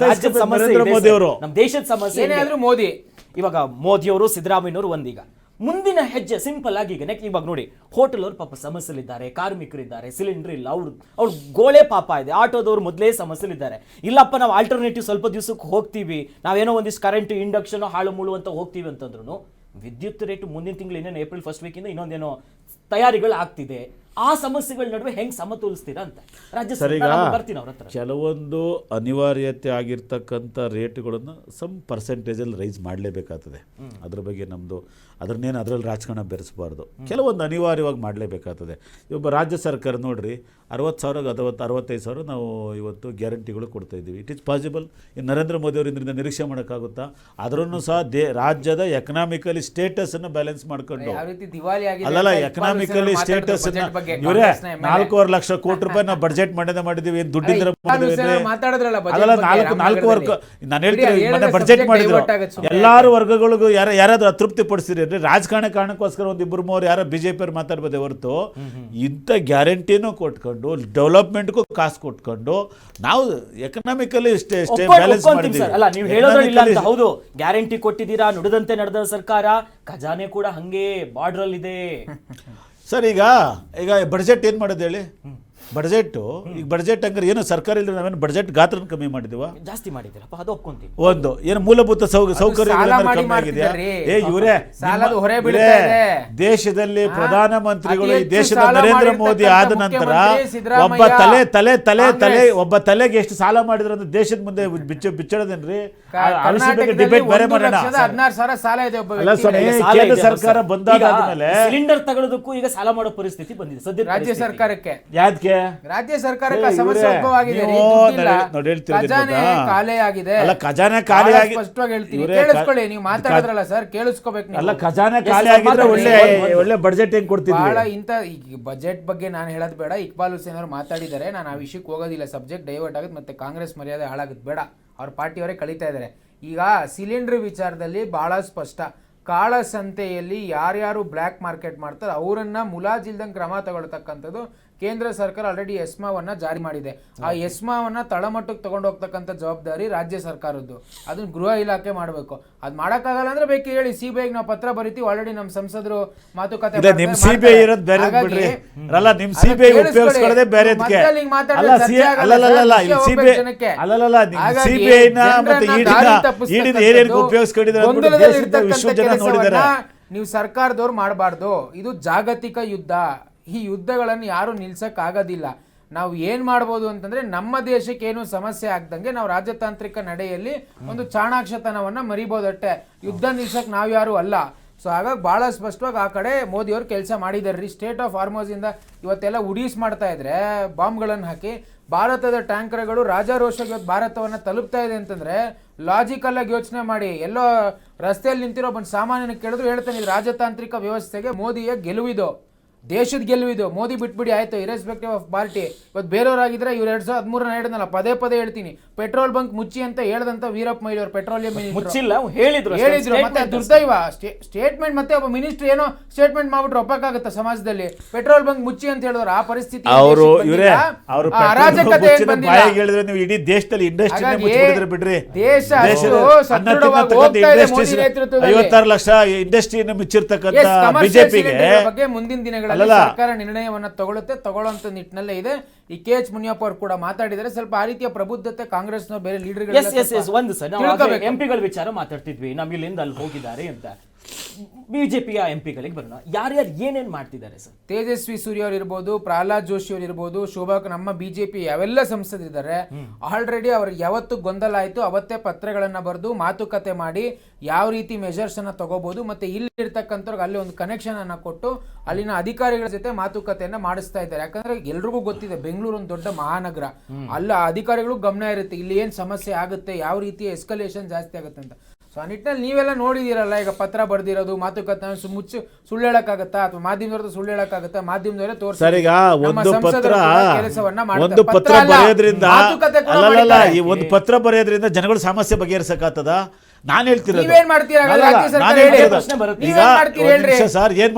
ಮೋದಿ ಅವರು ನಮ್ಮ ದೇಶದ ಸಮಸ್ಯೆ ಏನಾದ್ರೂ ಮೋದಿ, ಇವಾಗ ಮೋದಿಯವರು ಸಿದ್ದರಾಮಯ್ಯನವರು ಒಂದೀಗ ಮುಂದಿನ ಹೆಜ್ಜೆ ಸಿಂಪಲ್ ಆಗಿ ಈಗ ಇವಾಗ ನೋಡಿ, ಹೋಟೆಲ್ ಅವ್ರು ಪಾಪ ಸಮಸ್ಯೆಲಿದ್ದಾರೆ, ಕಾರ್ಮಿಕರಿದ್ದಾರೆ, ಸಿಲಿಂಡರ್ ಇಲ್ಲ, ಅವ್ರ ಗೋಳೆ ಪಾಪ ಇದೆ, ಆಟೋದವ್ರು ಮೊದಲೇ ಸಮಸ್ಯೆಲಿದ್ದಾರೆ. ಇಲ್ಲಪ್ಪ ನಾವು ಆಲ್ಟರ್ನೇಟಿವ್ ಸ್ವಲ್ಪ ದಿವಸಕ್ಕೆ ಹೋಗ್ತೀವಿ, ನಾವೇನೋ ಒಂದಿಷ್ಟು ಕರೆಂಟ್ ಇಂಡಕ್ಷನ್ ಹಾಳು ಮುಳು ಅಂತ ಹೋಗ್ತೀವಿ ಅಂತಂದ್ರು ವಿದ್ಯುತ್ ರೇಟ್ ಮುಂದಿನ ತಿಂಗಳು ಇನ್ನೇನು ಏಪ್ರಿಲ್ 1st ವೀಕಿಂದ ಇನ್ನೊಂದೇನೋ ತಯಾರಿಗಳು ಆಗ್ತಿದೆ. ಆ ಸಮಸ್ಯೆಗಳ ನಡುವೆ ಹೆಂಗ್ ಸಮತೋಲಿಸ್ತೀರಾ ಅಂತ ರಾಜ್ಯ ಸರ್ಕಾರ ಬರ್ತೀನಿ ಅವ್ರ ಹತ್ರ. ಕೆಲವೊಂದು ಅನಿವಾರ್ಯತೆ ಆಗಿರ್ತಕ್ಕಂಥ ರೇಟ್ಗಳನ್ನು ಸಮ್ ಪರ್ಸೆಂಟೇಜಲ್ಲಿ ರೈಸ್ ಮಾಡಲೇಬೇಕಾಗ್ತದೆ. ಅದ್ರ ಬಗ್ಗೆ ನಮ್ಮದು ಅದರಲ್ಲಿ ರಾಜಕಾರಣ ಬೆರೆಸಬಾರ್ದು. ಕೆಲವೊಂದು ಅನಿವಾರ್ಯವಾಗಿ ಮಾಡಲೇಬೇಕಾಗ್ತದೆ. ಒಬ್ಬ ರಾಜ್ಯ ಸರ್ಕಾರ ನೋಡ್ರಿ 60,000 ಅಥವಾ 65,000 ನಾವು ಇವತ್ತು ಗ್ಯಾರಂಟಿಗಳು ಕೊಡ್ತಾ ಇದ್ದೀವಿ. It is possible. Narendra Modi ಅವರಿಂದ ನಿರೀಕ್ಷೆ ಮಾಡೋಕ್ಕಾಗುತ್ತಾ? ಅದರನ್ನು ಸಹ ರಾಜ್ಯದ ಎಕನಾಮಿಕಲಿ ಸ್ಟೇಟಸನ್ನು ಬ್ಯಾಲೆನ್ಸ್ ಮಾಡ್ಕೊಂಡು, ಅಲ್ಲಲ್ಲ ಎಕನಾಮಿಕಲಿ ಸ್ಟೇಟಸನ್ನು ಇವರೇ 4.5 ಲಕ್ಷ ಕೋಟಿ ರೂಪಾಯಿ ನಾವು ಬಡ್ಜೆಟ್ ಮಾಡಿದ್ದೀವಿ. ಏನು ದುಡ್ಡಿಂದ ಮಾಡಿದ್ದೀವಿ? ಅಲ್ಲ 4 ನಾನು ಹೇಳ್ತೀನಿ, ಮೊನ್ನೆ ಬಡ್ಜೆಟ್ ಮಾಡಿದ್ರು. ಎಲ್ಲಾರು ವರ್ಗಗಳಿಗೂ ಯಾರಾದ್ರೂ ಅತೃಪ್ತಿ ಪಡಿಸಿರಿ ಅಂದ್ರೆ ರಾಜಕಾರಣ ಕಾರಣಕ್ಕೋಸ್ಕರ 1-2-3 ಯಾರೋ BJP ಅವ್ರು ಮಾತಾಡ್ಬೋದೇ ಹೊರತು ಇಂಥ ಗ್ಯಾರಂಟಿನೂ ಕೊಟ್ಕೊಂಡು ಡೆವಲಪ್ಮೆಂಟ್ಗೂ ಕಾಸು ಕೊಟ್ಕೊಂಡು ನಾವು ಎಕನಾಮಿಕಲಿ ಬ್ಯಾಲೆನ್ಸ್ ಮಾಡಿದ್ದೀವಿ. ಅಲ್ಲ, ನೀವು ಹೇಳೋದ್ರಿಲ್ಲ ಅಂತ ಹೌದು, ಗ್ಯಾರಂಟಿ ಕೊಟ್ಟಿದ್ದೀರಾ, ನುಡಿದಂತೆ ನಡೆದ ಸರ್ಕಾರ, ಖಜಾನೆ ಕೂಡ ಹಂಗೆ ಬಾರ್ಡರ್ ಅಲ್ಲಿ ಇದೆ. ಸರ್ ಈಗ ಬಡ್ಜೆಟ್ ಏನು ಮಾಡೋದು ಹೇಳಿ? ಈಗ ಬಡ್ಜೆಟ್ ಹಂಗಾರೆ ಏನು ಸರ್ಕಾರ ಇಲ್ಲ, ನಾವೇನು ಬಡ್ಜೆಟ್ ಗಾತ್ರನ ಕಮ್ಮಿ ಮಾಡಿದೀವ? ಜಾಸ್ತಿ ಮಾಡಿದ್ದೀರಪ್ಪ, ಅದು ಒಪ್ಕೊಂತೀವಿ. ಒಂದು ಏನು ಮೂಲಭೂತ ಸೌಕರ್ಯಗಳು ಕಮ್ಮಿ ಆಗಿದೆಯಾ? ಇವರೇ ದೇಶದಲ್ಲಿ ಪ್ರಧಾನಮಂತ್ರಿಗಳು ಈ ದೇಶದ ನರೇಂದ್ರ ಮೋದಿ ಆದ ನಂತರ ಒಬ್ಬ ತಲೆಗೆ ಎಷ್ಟು ಸಾಲ ಮಾಡಿದ್ರು ಅಂತ ದೇಶದ ಮುಂದೆ ಬಿಚ್ಚಳದೇನ್ರಿ? ಡಿಬೇಟ್ ಬೇರೆ ಮಾಡೋಣ. 16,000 ಸಾಲ ಇದೆ ಕೇಂದ್ರ ಸರ್ಕಾರ ಬಂದಾದ್ಮೇಲೆ ಸಿಲಿಂಡರ್ ತಗೊಳ್ಳೋದಕ್ಕೂ ಈಗ ಸಾಲ ಮಾಡೋ ಪರಿಸ್ಥಿತಿ ಬಂದಿದೆ ಸದ್ಯ ರಾಜ್ಯ ಸರ್ಕಾರಕ್ಕೆ. ಯಾಕೆ ರಾಜ್ಯ ಸರ್ಕಾರಕ್ಕೆ ಸಮಸ್ಯೆ ಉದ್ಭವವಾಗಿದೆ, ಖಾಲಿ ಆಗಿದೆ. ಅಲ್ಲ ಖಜಾನೆ ಖಾಲಿ ಆಗಿ ಸ್ಪಷ್ಟವಾಗಿ ಹೇಳ್ತೀನಿ, ಕೇಳಿಸ್ಕೊಳ್ಳಿ. ನೀವು ಮಾತಾಡಿದ್ರಲ್ಲ ಸರ್, ಕೇಳಿಸ್ಕೋಬೇಕು. ಅಲ್ಲ ಖಜಾನೆ ಖಾಲಿ ಆಗಿದ್ರೆ ಒಳ್ಳೆ ಬಡ್ಜೆಟ್ ಹೆಂಗ್ ಕೊಡ್ತಿದ್ವಿ? ಬಹಳ ಇಂತ ಬಜೆಟ್ ಬಗ್ಗೆ ನಾನು ಹೇಳೋದು ಬೇಡ. ಇಕ್ಬಾಲ್ ಹುಸೇನ್ ಅವರು ಮಾತಾಡಿದ್ದಾರೆ, ನಾನು ಆ ವಿಷಯಕ್ಕೆ ಹೋಗೋದಿಲ್ಲ. ಸಬ್ಜೆಕ್ಟ್ ಡೈವರ್ಟ್ ಆಗುತ್ತೆ, ಮತ್ತೆ ಕಾಂಗ್ರೆಸ್ ಮರ್ಯಾದೆ ಹಾಳಾಗುತ್ತೆ, ಬೇಡ. ಅವ್ರ ಪಾರ್ಟಿಯವರೇ ಕಳೀತಾ ಇದ್ದಾರೆ. ಈಗ ಸಿಲಿಂಡರ್ ವಿಚಾರದಲ್ಲಿ ಬಹಳ ಸ್ಪಷ್ಟ, ಕಾಳಸಂತೆಯಲ್ಲಿ ಯಾರ್ಯಾರು ಬ್ಲ್ಯಾಕ್ ಮಾರ್ಕೆಟ್ ಮಾಡ್ತಾರೆ ಅವರನ್ನ ಮುಲಾಜಿಲ್ದಂಗೆ ಕ್ರಮ ತಗೊಳ್ತಕ್ಕಂಥದ್ದು ಕೇಂದ್ರ ಸರ್ಕಾರ ಆಲ್ರೆಡಿ ಎಸ್ಮಾವನ್ನ ಜಾರಿ ಮಾಡಿದೆ. ಆ ಎಸ್ಮಾವನ್ನ ತಳಮಟ್ಟಕ್ಕೆ ತಗೊಂಡು ಹೋಗ್ತಕ್ಕಂಥ ಜವಾಬ್ದಾರಿ ರಾಜ್ಯ ಸರ್ಕಾರದ್ದು. ಅದನ್ನ ಗೃಹ ಇಲಾಖೆ ಮಾಡಬೇಕು. ಅದ್ ಮಾಡಕ್ಕಾಗಲ್ಲ ಅಂದ್ರೆ ಬೇಕು ಹೇಳಿ, ಸಿಬಿಐಗೆ ನಾವು ಪತ್ರ ಬರೀತೀವಿ. ಆಲ್ರೆಡಿ ನಮ್ಮ ಸಂಸದರು ಮಾತುಕತೆ ನೀವು ಸರ್ಕಾರದವ್ರು ಮಾಡಬಾರ್ದು. ಇದು ಜಾಗತಿಕ ಯುದ್ಧ. ಈ ಯುದ್ಧಗಳನ್ನು ಯಾರು ನಿಲ್ಸಕ್ ಆಗೋದಿಲ್ಲ. ನಾವು ಏನ್ ಮಾಡ್ಬೋದು ಅಂತಂದ್ರೆ, ನಮ್ಮ ದೇಶಕ್ಕೆ ಏನು ಸಮಸ್ಯೆ ಆಗ್ದಂಗೆ ನಾವು ರಾಜತಾಂತ್ರಿಕ ನಡೆಯಲ್ಲಿ ಒಂದು ಚಾಣಾಕ್ಷತನವನ್ನ ಮರಿಬೋದಟ್ಟೆ. ಯುದ್ಧ ನಿಲ್ಸಕ್ ನಾವ್ ಯಾರು ಅಲ್ಲ. ಸೊ ಹಾಗಾಗಿ ಬಹಳ ಸ್ಪಷ್ಟವಾಗಿ ಆ ಕಡೆ ಮೋದಿ ಅವರು ಕೆಲಸ ಮಾಡಿದಾರ್ರಿ. ಸ್ಟೇಟ್ ಆಫ್ ಹಾರ್ಮೋಸ್ ಇಂದ ಇವತ್ತೆಲ್ಲ ಉಡೀಸ್ ಮಾಡ್ತಾ ಇದ್ರೆ ಬಾಂಬ್ಗಳನ್ನು ಹಾಕಿ, ಭಾರತದ ಟ್ಯಾಂಕರ್ಗಳು ರಾಜಾರೋಷವಾಗಿ ಇವತ್ತು ಭಾರತವನ್ನ ತಲುಪ್ತಾ ಇದೆ ಅಂತಂದ್ರೆ ಲಾಜಿಕಲ್ ಆಗಿ ಯೋಚನೆ ಮಾಡಿ. ಎಲ್ಲೋ ರಸ್ತೆಯಲ್ಲಿ ನಿಂತಿರೋ ಬಂದು ಸಾಮಾನ್ಯನ ಕೇಳಿದ್ರು ಹೇಳ್ತಾನೆ, ರಾಜತಾಂತ್ರಿಕ ವ್ಯವಸ್ಥೆಗೆ ಮೋದಿಯ ಗೆಲುವಿದು, ದೇಶದ ಗೆಲುವಿದು. ಮೋದಿ ಬಿಟ್ಬಿಡಿ ಆಯ್ತು, ಇರೆಸ್ಪೆಕ್ಟಿವ್ ಆಫ್ ಪಾರ್ಟಿ. ಇವತ್ತು ಬೇರೆಯವರಾಗಿದ್ರೆ ಇವ್ರು 2013 ಹೇಳಿದ್ನಲ್ಲ, ಪದೇ ಹೇಳ್ತೀನಿ, ಪೆಟ್ರೋಲ್ ಬಂಕ್ ಮುಚ್ಚಿ ಅಂತ ಹೇಳ್ದಂತ ವೀರಪ್ಪ ಮೊಯ್ಲಿ ಅವರು ಪೆಟ್ರೋಲಿಯಂ ಹೇಳಿದ್ರು. ಮತ್ತೆ ದುರ್ದೈವ ಸ್ಟೇಟ್ಮೆಂಟ್, ಮತ್ತೆ ಒಬ್ಬ ಮಿನಿಸ್ಟರ್ ಏನೋ ಸ್ಟೇಟ್ಮೆಂಟ್ ಮಾಡ್ಬಿಟ್ರು ಒಪ್ಪಕ್ಕಾಗತ್ತ ಸಮಾಜದಲ್ಲಿ? ಪೆಟ್ರೋಲ್ ಬಂಕ್ ಮುಚ್ಚಿ ಅಂತ ಹೇಳಿದ್ರು. ಆ ಪರಿಸ್ಥಿತಿ ಅರಾಜಕತೆ ದೇಶದಲ್ಲಿ ದೇಶ 56 ಲಕ್ಷ ಇಂಡಸ್ಟ್ರಿಯನ್ನು ಮುಚ್ಚಿರ್ತಕ್ಕಂಥ ಬಿಜೆಪಿಗೆ ಬಗ್ಗೆ ಮುಂದಿನ ದಿನಗಳಲ್ಲಿ ಸರ್ಕಾರ ನಿರ್ಣಯವನ್ನ ತಗೊಳ್ಳುವಂತ ನಿಟ್ಟಿನಲ್ಲೇ ಇದೆ. ಈ KH ಮುನಿಯಪ್ಪ ಅವರು ಕೂಡ ಮಾತಾಡಿದರೆ ಸ್ವಲ್ಪ ಆ ರೀತಿಯ ಪ್ರಬುದ್ಧತೆ ಕಾಂಗ್ರೆಸ್ನ ಬೇರೆ ಲೀಡರ್ಗಳು. ಒಂದು ಸರ್ ಎಂಪಿಗಳ ವಿಚಾರ ಮಾತಾಡ್ತಿದ್ವಿ, ನಮ್ಮಿಲ್ಲಿಂದ ಅಲ್ಲಿ ಹೋಗಿದ್ದಾರೆ ಅಂತ. ಬಿಜೆಪಿಯ ಎಂಪಿಗಳಿಗೆ ಬರೋಣ. ಯಾರ್ಯಾರು ಏನೇನ್ ಮಾಡ್ತಿದ್ದಾರೆ ಸರ್? ತೇಜಸ್ವಿ ಸೂರ್ಯ ಅವ್ರು ಇರ್ಬೋದು, ಪ್ರಹ್ಲಾದ್ ಜೋಶಿ ಅವ್ರು ಇರ್ಬೋದು, ಶೋಭಾ, ನಮ್ಮ ಬಿಜೆಪಿ ಯಾವೆಲ್ಲ ಸಂಸದರಿದ್ದಾರೆ ಆಲ್ರೆಡಿ ಅವ್ರಿಗೆ ಯಾವತ್ತು ಗೊಂದಲ ಆಯ್ತು ಅವತ್ತೇ ಪತ್ರಗಳನ್ನ ಬರೆದು ಮಾತುಕತೆ ಮಾಡಿ ಯಾವ ರೀತಿ ಮೆಜರ್ಸ್ ಅನ್ನ ತಗೋಬಹುದು, ಮತ್ತೆ ಇಲ್ಲಿ ಇರ್ತಕ್ಕಂಥವ್ರಿಗೆ ಅಲ್ಲಿ ಒಂದು ಕನೆಕ್ಷನ್ ಅನ್ನ ಕೊಟ್ಟು ಅಲ್ಲಿನ ಅಧಿಕಾರಿಗಳ ಜೊತೆ ಮಾತುಕತೆಯನ್ನ ಮಾಡಿಸ್ತಾ ಇದ್ದಾರೆ. ಯಾಕಂದ್ರೆ ಎಲ್ರಿಗೂ ಗೊತ್ತಿದೆ ಬೆಂಗಳೂರು ಒಂದು ದೊಡ್ಡ ಮಹಾನಗರ, ಅಲ್ಲ ಅಧಿಕಾರಿಗಳು ಗಮನ ಇರುತ್ತೆ ಇಲ್ಲಿ ಏನ್ ಸಮಸ್ಯೆ ಆಗುತ್ತೆ, ಯಾವ ರೀತಿ ಎಸ್ಕಲೇಷನ್ ಜಾಸ್ತಿ ಆಗುತ್ತೆ ಅಂತ. ಸೊ ಆ ನಿಟ್ಟಿನಲ್ಲಿ ನೀವೆಲ್ಲ ನೋಡಿದಿರಲ್ಲ, ಈಗ ಪತ್ರ ಬರ್ದಿರೋದು ಮಾತುಕತೆ ಸುಳ್ಳು ಹೇಳಕ್ಕಾಗತ್ತಾ ಅಥವಾ ಮಾಧ್ಯಮದವ್ರದ್ದು ಸುಳ್ಳು ಹೇಳಕ್ಕಾಗತ್ತಾ? ಮಾಧ್ಯಮದವರೇ ಸರ್, ಈಗ ಒಂದು ಪತ್ರ ಬರೆಯೋದ್ರಿಂದ ಅಲ್ಲಲ್ಲ, ಈ ಒಂದು ಪತ್ರ ಬರೆಯೋದ್ರಿಂದ ಜನಗಳ ಸಮಸ್ಯೆ ಬಗೆಹರಿಸಕ್ಕಾಗ್ತದ? ನಾನು ಹೇಳ್ತಿರೋದು ಈಗ ಸರ್, ಏನ್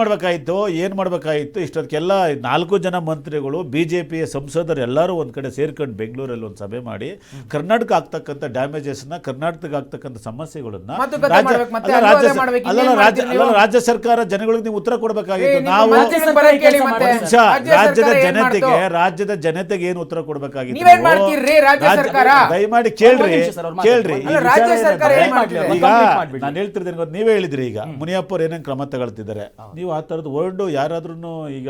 ಮಾಡ್ಬೇಕಾಯ್ತು ಇಷ್ಟೊತ್ತಿಗೆಲ್ಲ 4 ಜನ ಮಂತ್ರಿಗಳು ಬಿಜೆಪಿಯ ಸಂಸದರು ಎಲ್ಲರೂ ಒಂದ್ ಕಡೆ ಸೇರ್ಕೊಂಡು ಬೆಂಗಳೂರಲ್ಲಿ ಒಂದು ಸಭೆ ಮಾಡಿ ಕರ್ನಾಟಕ ಆಗ್ತಕ್ಕಂಥ ಡ್ಯಾಮೇಜಸ್ ನ, ಕರ್ನಾಟಕಕ್ಕೆ ಆಗ್ತಕ್ಕಂಥ ಸಮಸ್ಯೆಗಳನ್ನ ರಾಜ್ಯ ಸರ್ಕಾರ ಜನಗಳಿಗೆ ನೀವು ಉತ್ತರ ಕೊಡ್ಬೇಕಾಗಿತ್ತು. ನಾವು ರಾಜ್ಯದ ಜನತೆಗೆ ಏನು ಉತ್ತರ ಕೊಡ್ಬೇಕಾಗಿತ್ತು? ದಯಮಾಡಿ ಕೇಳ್ರಿ. ಈಗ ನಾನು ಹೇಳ್ತಿರ್ತೇನೆ, ನೀವೇ ಹೇಳಿದ್ರಿ ಈಗ ಮುನಿಯಪ್ಪ ಅವ್ರು ಏನೇನು ಕ್ರಮ ತಗೊಳ್ತಿದ್ದಾರೆ, ನೀವು ಆ ತರದ್ ವರ್ಡ್ ಯಾರಾದ್ರೂ ಈಗ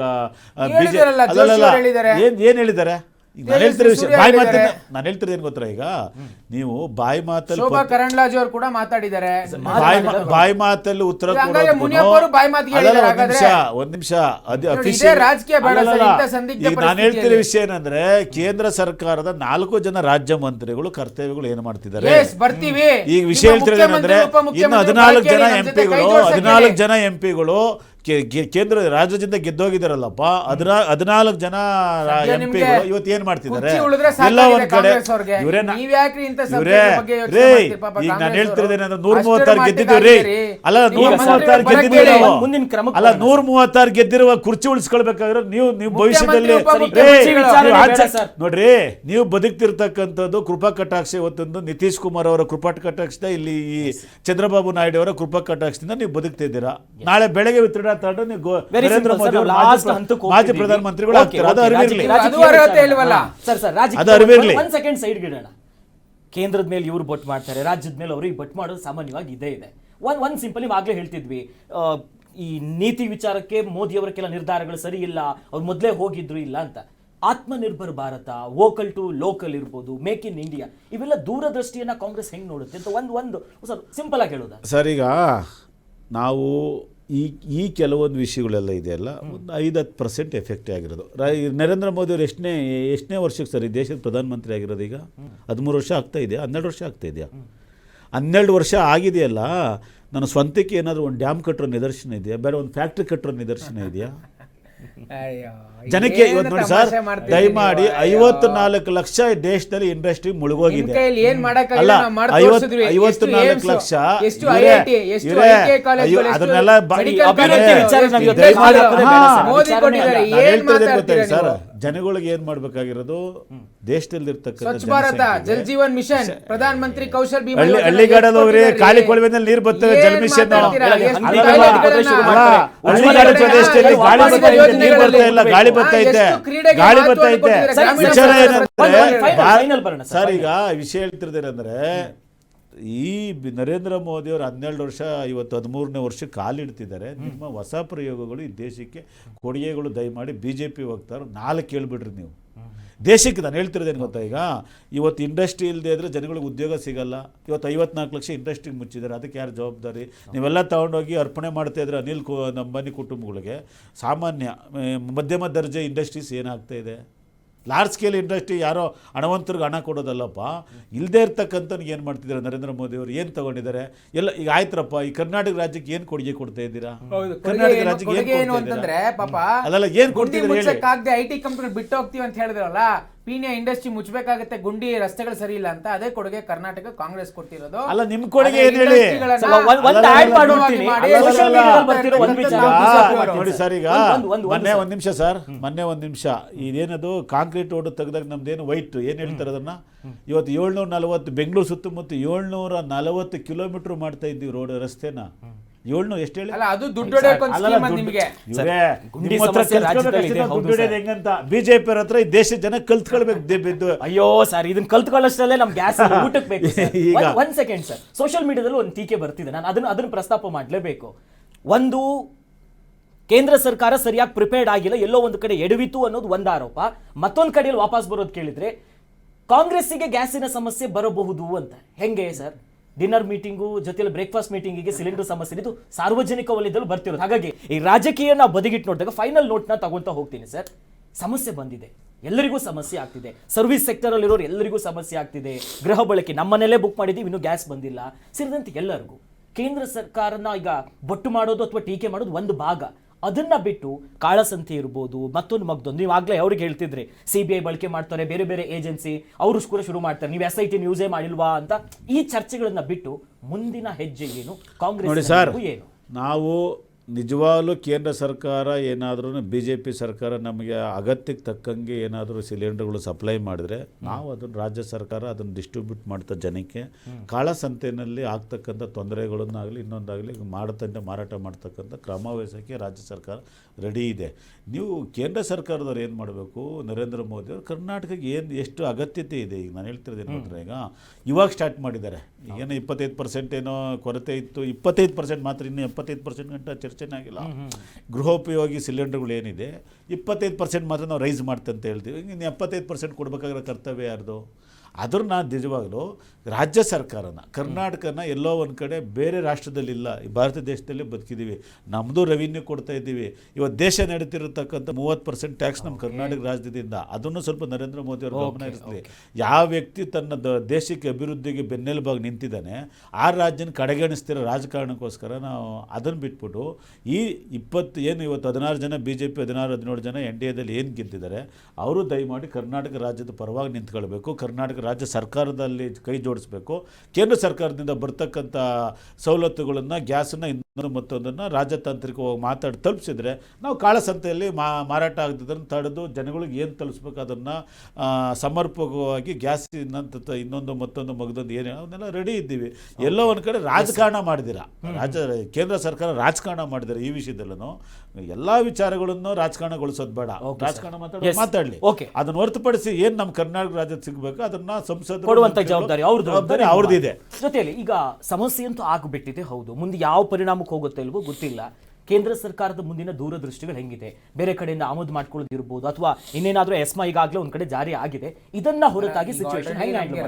ಏನ್ ಹೇಳಿದ್ದಾರೆ? ನಾನು ಹೇಳ್ತಿರೋದು ಏನ್ ಗೊತ್ತಾ, ಈಗ ನೀವು ಬಾಯಿ ಮಾತಲ್ಲಿ ಕೂಡ ಮಾತಾಡಿದ್ದಾರೆ, ಬಾಯಿ ಮಾತಲ್ಲಿ ಉತ್ತರ ಒಂದ್ ನಿಮಿಷ ನಾನು ಹೇಳ್ತಿರೋ ವಿಷಯ ಏನಂದ್ರೆ, ಕೇಂದ್ರ ಸರ್ಕಾರದ 4 ಜನ ರಾಜ್ಯ ಮಂತ್ರಿಗಳು ಕರ್ತವ್ಯಗಳು ಏನು ಮಾಡ್ತಿದ್ದಾರೆ ಈಗ ವಿಷಯ ಹೇಳ್ತಿರೋದು ಏನಂದ್ರೆ, ಇನ್ನು 14 ಜನ ಎಂಪಿಗಳು ಕೇಂದ್ರ ರಾಜ್ಯದಿಂದ ಗೆದ್ದೋಗಿದಾರಲ್ಲಪ್ಪ, 14 ಜನ ಎಂಪಿಗಳು ಇವತ್ತು ಏನ್ ಮಾಡ್ತಿದ್ದಾರೆ? ಎಲ್ಲ ಒಂದ್ ಕಡೆ ಈಗ ನಾನು ಹೇಳ್ತಿರೋದೇನಂದ್ರೆ 136 ಗೆದ್ದಿದ್ದೀವಿ ಅಲ್ಲ, 136 ಗೆದ್ದಿದ್ದೀವಿ ನಾವು. ಅಲ್ಲ, 136 ಗೆದ್ದಿರುವ ಕುರ್ಚಿ ಉಳಿಸ್ಕೊಳ್ಬೇಕಾದ್ರೆ ನೀವು ಭವಿಷ್ಯದಲ್ಲಿ ನೋಡ್ರಿ, ನೀವು ಬದುಕ್ತಿರ್ತಕ್ಕಂಥದ್ದು ಕೃಪಾ ಕಟಾಕ್ಷ. ಇವತ್ತೊಂದು ನಿತೀಶ್ ಕುಮಾರ್ ಅವರ ಕೃಪಾ ಕಟಾಕ್ಷದ, ಇಲ್ಲಿ ಈ ಚಂದ್ರಬಾಬು ನಾಯ್ಡು ಅವರ ಕೃಪಾ ಕಟಾಕ್ಷದಿಂದ ನೀವು ಬದುಕ್ತಿದ್ದೀರಾ. ನಾಳೆ ಬೆಳಗ್ಗೆ ವಿತರಣಾ ತಂಡ ನೀವು ನರೇಂದ್ರ ಮೋದಿ ಮಾಜಿ ಪ್ರಧಾನಮಂತ್ರಿಗಳು ಆಗ್ತಾರೆ. ಅದು ಅರಿವಿರಲಿ. ಒಂದ್ ಸೆಕೆಂಡ್ ಸೈಡ್ ಗಿಡೋಣ. ಕೇಂದ್ರದ ಮೇಲೆ ಇವ್ರು ಬೊಟ್ ಮಾಡ್ತಾರೆ, ರಾಜ್ಯದ ಮೇಲೆ ಅವ್ರಿಗೆ ಬೊಟ್ ಮಾಡೋದು ಸಾಮಾನ್ಯವಾಗಿ ಇದೇ ಇದೆ. ಒಂದ್ ಸಿಂಪಲ್ ಆಗ್ಲೇ ಹೇಳ್ತಿದ್ವಿ, ಈ ನೀತಿ ವಿಚಾರಕ್ಕೆ ಮೋದಿ ಅವರ ಕೆಲ ನಿರ್ಧಾರಗಳು ಸರಿ ಇಲ್ಲ, ಅವ್ರು ಮೊದಲೇ ಹೋಗಿದ್ರು ಇಲ್ಲ ಅಂತ. Atmanirbhar Bharat, vocal to local ಇರ್ಬೋದು, ಮೇಕ್ ಇನ್ ಇಂಡಿಯಾ, ಇವೆಲ್ಲ ದೂರದೃಷ್ಟಿಯನ್ನ ಕಾಂಗ್ರೆಸ್ ಹೆಂಗ್ ನೋಡುತ್ತೆ ಅಂತ ಒಂದು ಸಿಂಪಲ್ ಆಗಿ ಹೇಳೋದ ಸರ್. ಈಗ ನಾವು ಈ ಕೆಲವೊಂದು ವಿಷಯಗಳೆಲ್ಲ ಇದೆಯಲ್ಲ, ಒಂದು 5-10% ಎಫೆಕ್ಟ್ ಆಗಿರೋದು. ನರೇಂದ್ರ ಮೋದಿ ಅವರು ಎಷ್ಟನೇ ವರ್ಷಕ್ಕೆ ಸರ್ ಈ ದೇಶದ ಪ್ರಧಾನಮಂತ್ರಿ ಆಗಿರೋದು? ಈಗ 13 ವರ್ಷ ಆಗ್ತಾ ಇದೆಯಾ? 12 ವರ್ಷ ಆಗ್ತಾ ಇದೆಯಾ? 12 ವರ್ಷ ಆಗಿದೆಯಲ್ಲ. ನಾನು ಸ್ವಂತಕ್ಕೆ ಏನಾದರೂ ಒಂದು ಡ್ಯಾಮ್ ಕಟ್ಟರೋ ನಿದರ್ಶನ ಇದೆಯಾ? ಬೇರೆ ಒಂದು ಫ್ಯಾಕ್ಟ್ರಿ ಕಟ್ಟರೋ ನಿದರ್ಶನ ಇದೆಯಾ? ಜನಕ್ಕೆ ಇವತ್ತು ನೋಡಿ ಸರ್, ದಯಮಾಡಿ 54 ಲಕ್ಷ ದೇಶದಲ್ಲಿ ಇಂಡಸ್ಟ್ರಿ ಮುಳುಗೋಗಿದೆ. ಅಲ್ಲ, 54 ಲಕ್ಷ ಅದನ್ನೆಲ್ಲ ಸರ್, ಜನಗಳಿಗೆ ಏನ್ ಮಾಡ್ಬೇಕಾಗಿರೋದು? ದೇಶದಲ್ಲಿರ್ತಕ್ಕಂಥ ಭಾರತ ಜಲ್ ಜೀವನ್ ಮಿಷನ್, ಪ್ರಧಾನ ಮಂತ್ರಿ ಕೌಶಲ್ ಭೀಮಾ, ಹಳ್ಳಿಗಾಡಲ್ಲಿ ಹೋಗ್ರಿ, ಕಾಳಿ ಕೊಳವೆನಲ್ಲಿ ನೀರು ಬರ್ತವೆ, ಜಲ್ ಮಿಷನ್. ಹಳ್ಳಿಗಾಡ ಪ್ರದೇಶದಲ್ಲಿ ನೀರು ಬರ್ತಾ ಇಲ್ಲ, ಗಾಳಿ ಬರ್ತಾ ಇದೆ. ವಿಚಾರ ಏನಂದ್ರೆ ಸರ್, ಈಗ ವಿಷಯ ಹೇಳ್ತಿರ್ದೇನಂದ್ರೆ, ಈ ನರೇಂದ್ರ ಮೋದಿ ಅವರು 12 ವರ್ಷ ಇವತ್ತು 13ನೇ ವರ್ಷಕ್ಕೆ ಕಾಲಿಡ್ತಿದ್ದಾರೆ. ನಿಮ್ಮ ಹೊಸ ಪ್ರಯೋಗಗಳು ಈ ದೇಶಕ್ಕೆ ಕೊಡುಗೆಗಳು ದಯಮಾಡಿ ಬಿಜೆಪಿ ಹೋಗ್ತಾರೆ 4 ಕೇಳ್ಬಿಡ್ರಿ ನೀವು ದೇಶಕ್ಕೆ. ನಾನು ಹೇಳ್ತಿರೋದೇನು ಗೊತ್ತಾ, ಈಗ ಇವತ್ತು ಇಂಡಸ್ಟ್ರಿ ಇಲ್ಲದೆ ಇದ್ರೆ ಜನಗಳಿಗೆ ಉದ್ಯೋಗ ಸಿಗಲ್ಲ. ಇವತ್ತು 54 ಲಕ್ಷ ಇಂಡಸ್ಟ್ರಿ ಮುಚ್ಚಿದ್ದಾರೆ, ಅದಕ್ಕೆ ಯಾರು ಜವಾಬ್ದಾರಿ? ನೀವೆಲ್ಲ ತಗೊಂಡೋಗಿ ಅರ್ಪಣೆ ಮಾಡ್ತಾ ಇದ್ರೆ ಅಂಬಾನಿ ಕುಟುಂಬಗಳಿಗೆ. ಸಾಮಾನ್ಯ ಮಧ್ಯಮ ದರ್ಜೆ ಇಂಡಸ್ಟ್ರೀಸ್ ಏನಾಗ್ತಾ ಇದೆ? ಲಾರ್ಜ್ ಸ್ಕೇಲ್ ಇಂಡಸ್ಟ್ರಿ ಯಾರೋ ಹಣವಂತರಿಗೆ ಹಣ ಕೊಡೋದಲ್ಲಪ್ಪ, ಇಲ್ಲದೆ ಇರ್ತಕ್ಕಂಥವ್ನಿಗೆ ಏನು ಮಾಡ್ತಿದ್ದಾರೆ ನರೇಂದ್ರ ಮೋದಿ ಅವರು? ಏನು ತಗೊಂಡಿದ್ದಾರೆ ಎಲ್ಲ? ಈಗ ಆಯ್ತ್ರಪ್ಪ, ಈ ಕರ್ನಾಟಕ ರಾಜ್ಯಕ್ಕೆ ಏನು ಕೊಡುಗೆ ಕೊಡ್ತಾ ಇದ್ದೀರಾ? ಕರ್ನಾಟಕ ರಾಜ್ಯಕ್ಕೆ ಏನು ಅಂತಂದ್ರೆ ಪಾಪ ಅದೆಲ್ಲ ಏನು ಕೊಡ್ತಿದ್ದೀರಾ? ಐಟಿ ಕಂಪನಿ ಬಿಟ್ಟು ಹೋಗ್ತೀವಿ ಅಂತ ಹೇಳಿದ್ರಲ್ಲ, ಪೀಣ್ಯ ಇಂಡಸ್ಟ್ರಿ ಮುಚ್ಚಬೇಕಾಗುತ್ತೆ, ಗುಂಡಿ ರಸ್ತೆಗಳು ಸರಿ ಇಲ್ಲ ಅಂತ. ಅದೇ ಕೊಡುಗೆ ಕರ್ನಾಟಕ ಕಾಂಗ್ರೆಸ್ ಕೊಡ್ತಿರೋದು. ಅಲ್ಲ, ನಿಮ್ ಕೊಡುಗೆ ಏನ್ ಹೇಳಿ ನೋಡಿ ಸರ್. ಈಗ ಮೊನ್ನೆ ಒಂದ್ ನಿಮಿಷ ಇದೇನದು ಕಾಂಕ್ರೀಟ್ ರೋಡ್ ತೆಗೆದಾಗ ನಮ್ದೇನು ವೈಟ್ ಏನ್ ಹೇಳ್ತಾರೆ ಅದನ್ನ, ಇವತ್ತು 740 ಬೆಂಗಳೂರು ಸುತ್ತಮುತ್ತ 740 ಕಿಲೋಮೀಟರ್ ಮಾಡ್ತಾ ಇದ್ದೀವಿ ರೋಡ್ ರಸ್ತೆನ. 700 ಎಷ್ಟು ಹೇಳಿ? ಅದು ದುಡ್ಡು ಹೆಂಗಂತ ಬಿಜೆಪಿ ಅವ್ರ ಹತ್ರ ಈ ದೇಶ ಜನ ಕಲ್ತ್ಕೊಳ್ಬೇಕು. ಅಯ್ಯೋ ಸರ್, ಇದನ್ನ ಕಲ್ತ್ಕೊಳ್ಳೋಷ್ಟಲ್ಲೇ ನಮ್ ಗ್ಯಾಸ್ ಊಟಕ್ಕೆ ಬೇಕು. ಒಂದ್ ಸೆಕೆಂಡ್ ಸರ್, ಸೋಷಿಯಲ್ ಮೀಡಿಯಾದಲ್ಲಿ ಒಂದು ಟೀಕೆ ಬರ್ತಿದೆ, ನಾನು ಅದನ್ನ ಪ್ರಸ್ತಾಪ ಮಾಡ್ಲೇಬೇಕು. ಒಂದು ಕೇಂದ್ರ ಸರ್ಕಾರ ಸರಿಯಾಗಿ ಪ್ರಿಪೇರ್ಡ್ ಆಗಿಲ್ಲ, ಎಲ್ಲೋ ಒಂದು ಕಡೆ ಎಡವಿತು ಅನ್ನೋದು ಒಂದು ಆರೋಪ. ಮತ್ತೊಂದು ಕಡೆಯಲ್ಲಿ ವಾಪಸ್ ಬರೋದು ಕೇಳಿದ್ರೆ ಕಾಂಗ್ರೆಸ್ಸಿಗೆ ಗ್ಯಾಸಿನ ಸಮಸ್ಯೆ ಬರಬಹುದು ಅಂತ. ಹೆಂಗೆ ಸರ್? ಡಿನ್ನರ್ ಮೀಟಿಂಗು ಜೊತೆಲಿ ಬ್ರೇಕ್ಫಾಸ್ಟ್ ಮೀಟಿಂಗಿಗೆ ಸಿಲಿಂಡರ್ ಸಮಸ್ಯೆ ಇದು ಸಾರ್ವಜನಿಕ ವಲಯದಲ್ಲಿ ಬರ್ತಿರೋದು. ಹಾಗಾಗಿ ಈ ರಾಜಕೀಯ ನಾವು ಬದಿಗಿಟ್ಟು ನೋಡಿದಾಗ ಫೈನಲ್ ನೋಟ್ನ ತಗೊಳ್ತಾ ಹೋಗ್ತೀನಿ ಸರ್. ಸಮಸ್ಯೆ ಬಂದಿದೆ, ಎಲ್ಲರಿಗೂ ಸಮಸ್ಯೆ ಆಗ್ತಿದೆ. ಸರ್ವಿಸ್ ಸೆಕ್ಟರ್ ಅಲ್ಲಿರೋರು ಎಲ್ಲರಿಗೂ ಸಮಸ್ಯೆ ಆಗ್ತಿದೆ. ಗೃಹ ಬಳಕೆ, ನಮ್ಮನೆಲ್ಲೇ ಬುಕ್ ಮಾಡಿದ್ದೀವಿ, ಇನ್ನೂ ಗ್ಯಾಸ್ ಬಂದಿಲ್ಲ, ಸೇರಿದಂತೆ ಎಲ್ಲರಿಗೂ. ಕೇಂದ್ರ ಸರ್ಕಾರನ ಈಗ ಬೊಟ್ಟು ಮಾಡೋದು ಅಥವಾ ಟೀಕೆ ಮಾಡೋದು ಒಂದು ಭಾಗ. ಅದನ್ನ ಬಿಟ್ಟು ಕಾಳಸಂತೆ ಇರ್ಬೋದು, ಮತ್ತೊಂದು ಮಗ್ದೊಂದು, ನೀವು ಆಗ್ಲೇ ಅವ್ರಿಗೆ ಹೇಳ್ತಿದ್ರಿ CBI ಬಳಕೆ ಮಾಡ್ತಾರೆ, ಬೇರೆ ಬೇರೆ ಏಜೆನ್ಸಿ ಅವರು ಕೂಡ ಶುರು ಮಾಡ್ತಾರೆ, ನೀವು SIT ಯೂಸೇ ಮಾಡಿಲ್ವಾ ಅಂತ. ಈ ಚರ್ಚೆಗಳನ್ನ ಬಿಟ್ಟು ಮುಂದಿನ ಹೆಜ್ಜೆ ಏನು ಕಾಂಗ್ರೆಸ್ ನೋಡಿ ಸರ್, ಏನು? ನಾವು ನಿಜವಾಗ್ಲೂ ಕೇಂದ್ರ ಸರ್ಕಾರ ಏನಾದರೂ BJP ಸರ್ಕಾರ ನಮಗೆ ಅಗತ್ಯಕ್ಕೆ ತಕ್ಕಂಗೆ ಏನಾದರೂ ಸಿಲಿಂಡರ್ಗಳು ಸಪ್ಲೈ ಮಾಡಿದ್ರೆ ನಾವು ಅದನ್ನು ರಾಜ್ಯ ಸರ್ಕಾರ ಅದನ್ನು ಡಿಸ್ಟ್ರಿಬ್ಯೂಟ್ ಮಾಡ್ತಾ ಜನಕ್ಕೆ ಕಾಳಸಂತೆಯಲ್ಲಿ ಆಗ್ತಕ್ಕಂಥ ತೊಂದರೆಗಳನ್ನಾಗಲಿ ಇನ್ನೊಂದಾಗಲಿ ಮಾರಾಟ ಮಾಡ್ತಕ್ಕಂಥ ಕ್ರಮ ವಹಿಸೋಕ್ಕೆ ರಾಜ್ಯ ಸರ್ಕಾರ ರೆಡಿ ಇದೆ. ನೀವು ಕೇಂದ್ರ ಸರ್ಕಾರದವ್ರು ಏನು ಮಾಡಬೇಕು, ನರೇಂದ್ರ ಮೋದಿ ಅವರು ಕರ್ನಾಟಕಕ್ಕೆ ಎಷ್ಟು ಅಗತ್ಯತೆ ಇದೆ. ಈಗ ನಾನು ಹೇಳ್ತಿರೋದೇನು ಅಂದರೆ, ಇವಾಗ ಸ್ಟಾರ್ಟ್ ಮಾಡಿದ್ದಾರೆ. ಏನೋ 25% ಏನೋ ಕೊರತೆ ಇತ್ತು, 25% ಮಾತ್ರ, ಇನ್ನು 75% ಗಂಟ ಚರ್ಚೆನೇ ಆಗಿಲ್ಲ. ಗೃಹೋಪಯೋಗಿ ಸಿಲಿಂಡರ್ಗಳು ಏನಿದೆ 25% ಮಾತ್ರ ನಾವು ರೈಸ್ ಮಾಡ್ತಂತ ಹೇಳ್ತೀವಿ. ಇನ್ನು 75% ಕೊಡಬೇಕಾಗಿರೋ ಕರ್ತವ್ಯ ಯಾರ್ದು? ಅದನ್ನ ನಿಜವಾಗಲೂ ರಾಜ್ಯ ಸರ್ಕಾರನ, ಕರ್ನಾಟಕನ ಎಲ್ಲೋ ಒಂದು ಕಡೆ ಬೇರೆ ರಾಷ್ಟ್ರದಲ್ಲಿಲ್ಲ, ಈ ಭಾರತ ದೇಶದಲ್ಲಿ ಬದುಕಿದ್ದೀವಿ, ನಮ್ಮದು ರೆವಿನ್ಯೂ ಕೊಡ್ತಾ ಇದ್ದೀವಿ. ಇವತ್ತು ದೇಶ ನಡೀತಿರತಕ್ಕಂಥ 30% ಟ್ಯಾಕ್ಸ್ ನಮ್ಮ ಕರ್ನಾಟಕ ರಾಜ್ಯದಿಂದ. ಅದನ್ನು ಸ್ವಲ್ಪ ನರೇಂದ್ರ ಮೋದಿ ಅವರು ಗಮನ ಹರಿಸಲಿ. ಯಾವ ವ್ಯಕ್ತಿ ತನ್ನ ದೇಶಕ್ಕೆ ಅಭಿವೃದ್ಧಿಗೆ ಬೆನ್ನೆಲುಬಾಗಿ ನಿಂತಿದ್ದಾನೆ ಆ ರಾಜ್ಯನ ಕಡೆಗಣಿಸ್ತಿರೋ ರಾಜಕಾರಣಕ್ಕೋಸ್ಕರ ನಾವು ಅದನ್ನು ಬಿಟ್ಬಿಟ್ಟು ಈ ಇವತ್ತು 16 ಜನ BJP, 16-17 ಜನ NDAದಲ್ಲಿ ಏನು ಗೆದ್ದಿದ್ದಾರೆ ಅವರು ದಯಮಾಡಿ ಕರ್ನಾಟಕ ರಾಜ್ಯದ ಪರವಾಗಿ ನಿಂತ್ಕೊಳ್ಬೇಕು. ಕರ್ನಾಟಕ ರಾಜ್ಯ ಸರ್ಕಾರದಲ್ಲಿ ಕೈ ಜೋಡಿಸಬೇಕು. ಕೇಂದ್ರ ಸರ್ಕಾರದಿಂದ ಬರ್ತಕ್ಕಂಥ ಸವಲತ್ತುಗಳನ್ನು, ಗ್ಯಾಸನ್ನು, ಇನ್ನೊಂದು ಮತ್ತೊಂದನ್ನು ರಾಜತಾಂತ್ರಿಕವಾಗಿ ಮಾತಾಡಿ ತಲುಪಿಸಿದ್ರೆ ನಾವು ಕಾಳಸಂತೆಯಲ್ಲಿ ಮಾರಾಟ ಆಗದಿದ್ದನ್ನು ತಡೆದು ಜನಗಳಿಗೆ ಏನು ತಲುಪಿಸ್ಬೇಕು ಅದನ್ನು ಸಮರ್ಪಕವಾಗಿ ಗ್ಯಾಸ್ ಇನ್ನೊಂದು ಮತ್ತೊಂದು ಮಗದೊಂದು ಏನು ಅವನ್ನೆಲ್ಲ ರೆಡಿ ಇದ್ದೀವಿ. ಎಲ್ಲೋ ಒಂದು ಕಡೆ ರಾಜಕಾರಣ ಮಾಡಿದಿರ, ಕೇಂದ್ರ ಸರ್ಕಾರ ರಾಜಕಾರಣ ಮಾಡಿದ್ದಾರೆ. ಈ ವಿಷಯದಲ್ಲೂ ಎಲ್ಲ ವಿಚಾರಗಳನ್ನು ರಾಜಕಾರಣಗೊಳಿಸೋದು ಬೇಡ. ರಾಜಕಾರಣ ಮಾತಾಡಲಿ, ಅದನ್ನು ಹೊರತುಪಡಿಸಿ ಏನು ನಮ್ಮ ಕರ್ನಾಟಕ ರಾಜ್ಯಕ್ಕೆ ಸಿಗಬೇಕು ಅದನ್ನ ಸಂಸದರು ಕೊಡುವಂತ ಜವಾಬ್ದಾರಿ ಅವ್ರದ್ದಿದೆ. ಜೊತೆಯಲ್ಲಿ ಈಗ ಸಮಸ್ಯೆ ಅಂತೂ ಆಗಿಬಿಟ್ಟಿದೆ. ಹೌದು, ಮುಂದೆ ಯಾವ ಪರಿಣಾಮಕ್ಕೆ ಹೋಗುತ್ತೆ ಇಲ್ವೋ ಗೊತ್ತಿಲ್ಲ. ಕೇಂದ್ರ ಸರ್ಕಾರದ ಮುಂದಿನ ದೂರದೃಷ್ಟಿಗಳು ಹೆಂಗಿದೆ? ಬೇರೆ ಕಡೆಯಿಂದ ಆಮದು ಮಾಡ್ಕೊಳ್ಳೋದಿರ್ಬೋದು ಅಥವಾ ಇನ್ನೇನಾದ್ರೂ ESMA ಈಗಾಗಲೇ ಒಂದ್ ಕಡೆ ಜಾರಿ ಆಗಿದೆ. ಇದನ್ನ ಹೊರತಾಗಿ ಸಿಚುವೇಶನ್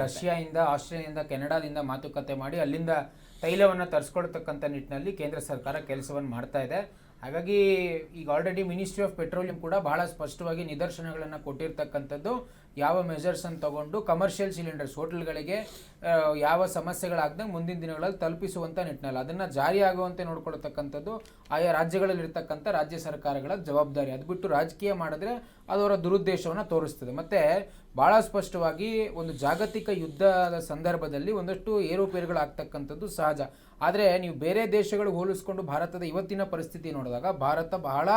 ರಷ್ಯಾದಿಂದ, ಆಸ್ಟ್ರೇಲಿಯಾದಿಂದ, ಕೆನಡಾದಿಂದ ಮಾತುಕತೆ ಮಾಡಿ ಅಲ್ಲಿಂದ ತೈಲವನ್ನು ತರಿಸ್ಕೊಳ್ತಕ್ಕಂಥ ನಿಟ್ಟಿನಲ್ಲಿ ಕೇಂದ್ರ ಸರ್ಕಾರ ಕೆಲಸವನ್ನು ಮಾಡ್ತಾ ಇದೆ. ಹಾಗಾಗಿ ಈಗ ಆಲ್ರೆಡಿ ಮಿನಿಸ್ಟ್ರಿ ಆಫ್ ಪೆಟ್ರೋಲಿಯಂ ಕೂಡ ಬಹಳ ಸ್ಪಷ್ಟವಾಗಿ ನಿದರ್ಶನಗಳನ್ನು ಕೊಟ್ಟಿರ್ತಕ್ಕಂಥದ್ದು. ಯಾವ ಮೆಜರ್ಸನ್ನು ತಗೊಂಡು ಕಮರ್ಷಿಯಲ್ ಸಿಲಿಂಡರ್ಸ್ ಹೋಟೆಲ್ಗಳಿಗೆ ಯಾವ ಸಮಸ್ಯೆಗಳಾಗ್ದಂಗೆ ಮುಂದಿನ ದಿನಗಳಲ್ಲಿ ತಲುಪಿಸುವಂಥ ನಿಟ್ಟಿನಲ್ಲಿ ಅದನ್ನು ಜಾರಿಯಾಗುವಂತೆ ನೋಡ್ಕೊಳ್ತಕ್ಕಂಥದ್ದು ಆಯಾ ರಾಜ್ಯಗಳಲ್ಲಿರ್ತಕ್ಕಂಥ ರಾಜ್ಯ ಸರ್ಕಾರಗಳ ಜವಾಬ್ದಾರಿ. ಅದು ಬಿಟ್ಟು ರಾಜಕೀಯ ಮಾಡಿದ್ರೆ ಅದವರ ದುರುದ್ದೇಶವನ್ನು ತೋರಿಸ್ತದೆ. ಮತ್ತು ಭಾಳ ಸ್ಪಷ್ಟವಾಗಿ ಒಂದು ಜಾಗತಿಕ ಯುದ್ಧದ ಸಂದರ್ಭದಲ್ಲಿ ಒಂದಷ್ಟು ಏರುಪೇರುಗಳಾಗ್ತಕ್ಕಂಥದ್ದು ಸಹಜ. ಆದರೆ ನೀವು ಬೇರೆ ದೇಶಗಳಿಗೆ ಹೋಲಿಸ್ಕೊಂಡು ಭಾರತದ ಇವತ್ತಿನ ಪರಿಸ್ಥಿತಿ ನೋಡಿದಾಗ ಭಾರತ ಬಹಳ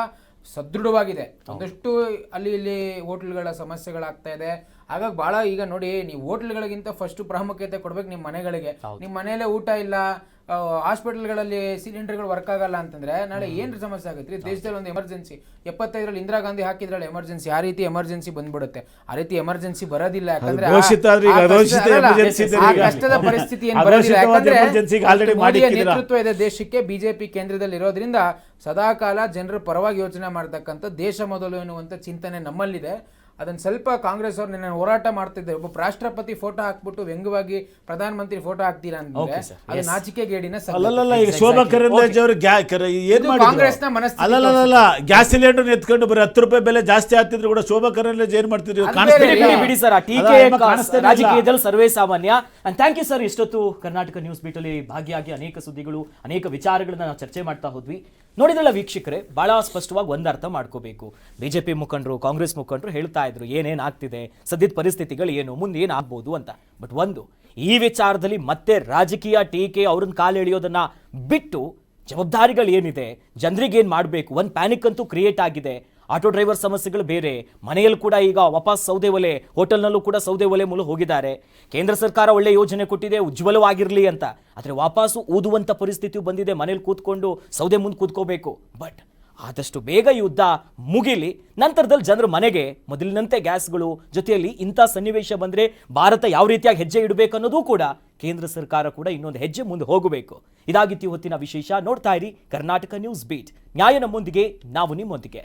ಸದೃಢವಾಗಿದೆ. ಒಂದಷ್ಟು ಅಲ್ಲಿ ಇಲ್ಲಿ ಹೋಟ್ಲ್ಗಳ ಸಮಸ್ಯೆಗಳಾಗ್ತಾ ಇದೆ. ಹಾಗಾಗಿ ಭಾಳ ಈಗ ನೋಡಿ, ನೀವು ಹೋಟ್ಲ್ಗಳಿಗಿಂತ ಫಸ್ಟ್ ಪ್ರಾಮುಖ್ಯತೆ ಕೊಡ್ಬೇಕು ನಿಮ್ಮ ಮನೆಗಳಿಗೆ. ನಿಮ್ಮ ಮನೆಯಲ್ಲೇ ಊಟ ಇಲ್ಲ, ಹಾಸ್ಪಿಟಲ್ಗಳಲ್ಲಿ ಸಿಲಿಂಡರ್ಗಳು ವರ್ಕ್ ಆಗಲ್ಲ ಅಂತಂದ್ರೆ ನಾಳೆ ಏನು ಸಮಸ್ಯೆ ಆಗುತ್ತೆ? ದೇಶದಲ್ಲಿ ಒಂದು ಎಮರ್ಜೆನ್ಸಿ 75ರಲ್ಲಿ ಇಂದಿರಾ ಗಾಂಧಿ ಹಾಕಿದ್ರಲ್ಲಿ ಎಮರ್ಜೆನ್ಸಿ, ಆ ರೀತಿ ಎಮರ್ಜೆನ್ಸಿ ಬಂದ್ಬಿಡುತ್ತೆ. ಆ ರೀತಿ ಎಮರ್ಜೆನ್ಸಿ ಬರೋದಿಲ್ಲ, ಯಾಕಂದ್ರೆ ಕಷ್ಟದ ಪರಿಸ್ಥಿತಿ ಏನು ಬರೋದಿಲ್ಲ. ಯಾಕಂದ್ರೆ ಮೋದಿಯ ನೇತೃತ್ವ ಇದೆ ದೇಶಕ್ಕೆ, BJP ಕೇಂದ್ರದಲ್ಲಿ ಇರೋದ್ರಿಂದ ಸದಾಕಾಲ ಜನರ ಪರವಾಗಿ ಯೋಚನೆ ಮಾಡ್ತಕ್ಕಂಥ ದೇಶ ಮೊದಲು ಎನ್ನುವಂಥ ಚಿಂತನೆ ನಮ್ಮಲ್ಲಿದೆ. ಅದನ್ನು ಸ್ವಲ್ಪ ಕಾಂಗ್ರೆಸ್ ಅವ್ರು ನಿನ್ನೆ ಹೋರಾಟ ಮಾಡ್ತಿದ್ದಾರೆ. ಒಬ್ಬ ರಾಷ್ಟ್ರಪತಿ ಫೋಟೋ ಹಾಕ್ಬಿಟ್ಟು ವ್ಯಂಗ್ಯವಾಗಿ ಪ್ರಧಾನಮಂತ್ರಿ ಫೋಟೋ ಹಾಕ್ತೀರಾ ಅಂದ್ರೆ ಅದು ನಾಚಿಕೆಗೇಡಿನ ಕಾಂಗ್ರೆಸ್ನ ಮನಸ್ಥಿತಿ. ಅಲ್ಲ, ಗ್ಯಾಸ್ ಸಿಲಿಂಡರ್ ಎತ್ಕೊಂಡು ಬರೀ 10 ರೂಪಾಯಿ ಬೆಲೆ ಜಾಸ್ತಿ ಆಗ್ತಿದ್ರು ಕೂಡ ಶೋಭಾ ಕರಂದ್ಲಾಜೆ ಏನ್ ಮಾಡ್ತಿದ್ರು? ಬಿಡಿ ಸರ್, ರಾಜಕೀಯದಲ್ಲಿ ಸರ್ವೇ ಸಾಮಾನ್ಯ. And thank you sir. ಇಷ್ಟೊತ್ತು ಕರ್ನಾಟಕ ನ್ಯೂಸ್ ಬೀಟ್ ಅಲ್ಲಿ ಭಾಗಿಯಾಗಿ ಅನೇಕ ಸುದ್ದಿಗಳು, ಅನೇಕ ವಿಚಾರಗಳನ್ನ ನಾವು ಚರ್ಚೆ ಮಾಡ್ತಾ ಹೋದ್ವಿ. ನೋಡಿದ್ರಲ್ಲ ವೀಕ್ಷಕರೇ, ಬಹಳ ಸ್ಪಷ್ಟವಾಗಿ ಒಂದು ಅರ್ಥ ಮಾಡ್ಕೋಬೇಕು. BJP ಮುಖಂಡರು, ಕಾಂಗ್ರೆಸ್ ಮುಖಂಡರು ಹೇಳ್ತಾ ಇದ್ರು ಏನೇನ್ ಆಗ್ತಿದೆ, ಸದ್ಯದ ಪರಿಸ್ಥಿತಿಗಳು ಏನು, ಮುಂದೆ ಏನಾಗ್ಬೋದು ಅಂತ. ಬಟ್ ಒಂದು, ಈ ವಿಚಾರದಲ್ಲಿ ಮತ್ತೆ ರಾಜಕೀಯ ಟೀಕೆ, ಅವ್ರನ್ನ ಕಾಲು ಎಳೆಯೋದನ್ನ ಬಿಟ್ಟು ಜವಾಬ್ದಾರಿಗಳು ಏನಿದೆ, ಜನರಿಗೆ ಏನು ಮಾಡಬೇಕು, ಒಂದು ಪ್ಯಾನಿಕ್ ಅಂತೂ ಕ್ರಿಯೇಟ್ ಆಗಿದೆ. ಆಟೋ ಡ್ರೈವರ್ ಸಮಸ್ಯೆಗಳು ಬೇರೆ, ಮನೆಯಲ್ಲಿ ಕೂಡ ಈಗ ವಾಪಸ್ ಸೌದೆ ಒಲೆ, ಹೋಟೆಲ್ನಲ್ಲೂ ಕೂಡ ಸೌದೆ ಒಲೆ ಮೂಲಕ ಹೋಗಿದ್ದಾರೆ. ಕೇಂದ್ರ ಸರ್ಕಾರ ಒಳ್ಳೆ ಯೋಜನೆ ಕೊಟ್ಟಿದೆ ಉಜ್ವಲವಾಗಿರಲಿ ಅಂತ, ಆದರೆ ವಾಪಸ್ಸು ಊದುವಂಥ ಪರಿಸ್ಥಿತಿಯು ಬಂದಿದೆ. ಮನೇಲಿ ಕೂತ್ಕೊಂಡು ಸೌದೆ ಮುಂದೆ ಕೂತ್ಕೋಬೇಕು. ಬಟ್ ಆದಷ್ಟು ಬೇಗ ಈ ಯುದ್ಧ ಮುಗಿಲಿ, ನಂತರದಲ್ಲಿ ಜನರ ಮನೆಗೆ ಮೊದಲಿನಂತೆ ಗ್ಯಾಸ್ಗಳು, ಜೊತೆಯಲ್ಲಿ ಇಂಥ ಸನ್ನಿವೇಶ ಬಂದರೆ ಭಾರತ ಯಾವ ರೀತಿಯಾಗಿ ಹೆಜ್ಜೆ ಇಡಬೇಕು ಅನ್ನೋದು ಕೂಡ ಕೇಂದ್ರ ಸರ್ಕಾರ ಕೂಡ ಇನ್ನೊಂದು ಹೆಜ್ಜೆ ಮುಂದೆ ಹೋಗಬೇಕು. ಇದಾಗಿತ್ತು ಹೊತ್ತಿನ ವಿಶೇಷ. ನೋಡ್ತಾ ಇರಿ ಕರ್ನಾಟಕ ನ್ಯೂಸ್ ಬೀಟ್. ನ್ಯಾಯ ನಮ್ಮೊಂದಿಗೆ, ನಾವು ನಿಮ್ಮೊಂದಿಗೆ.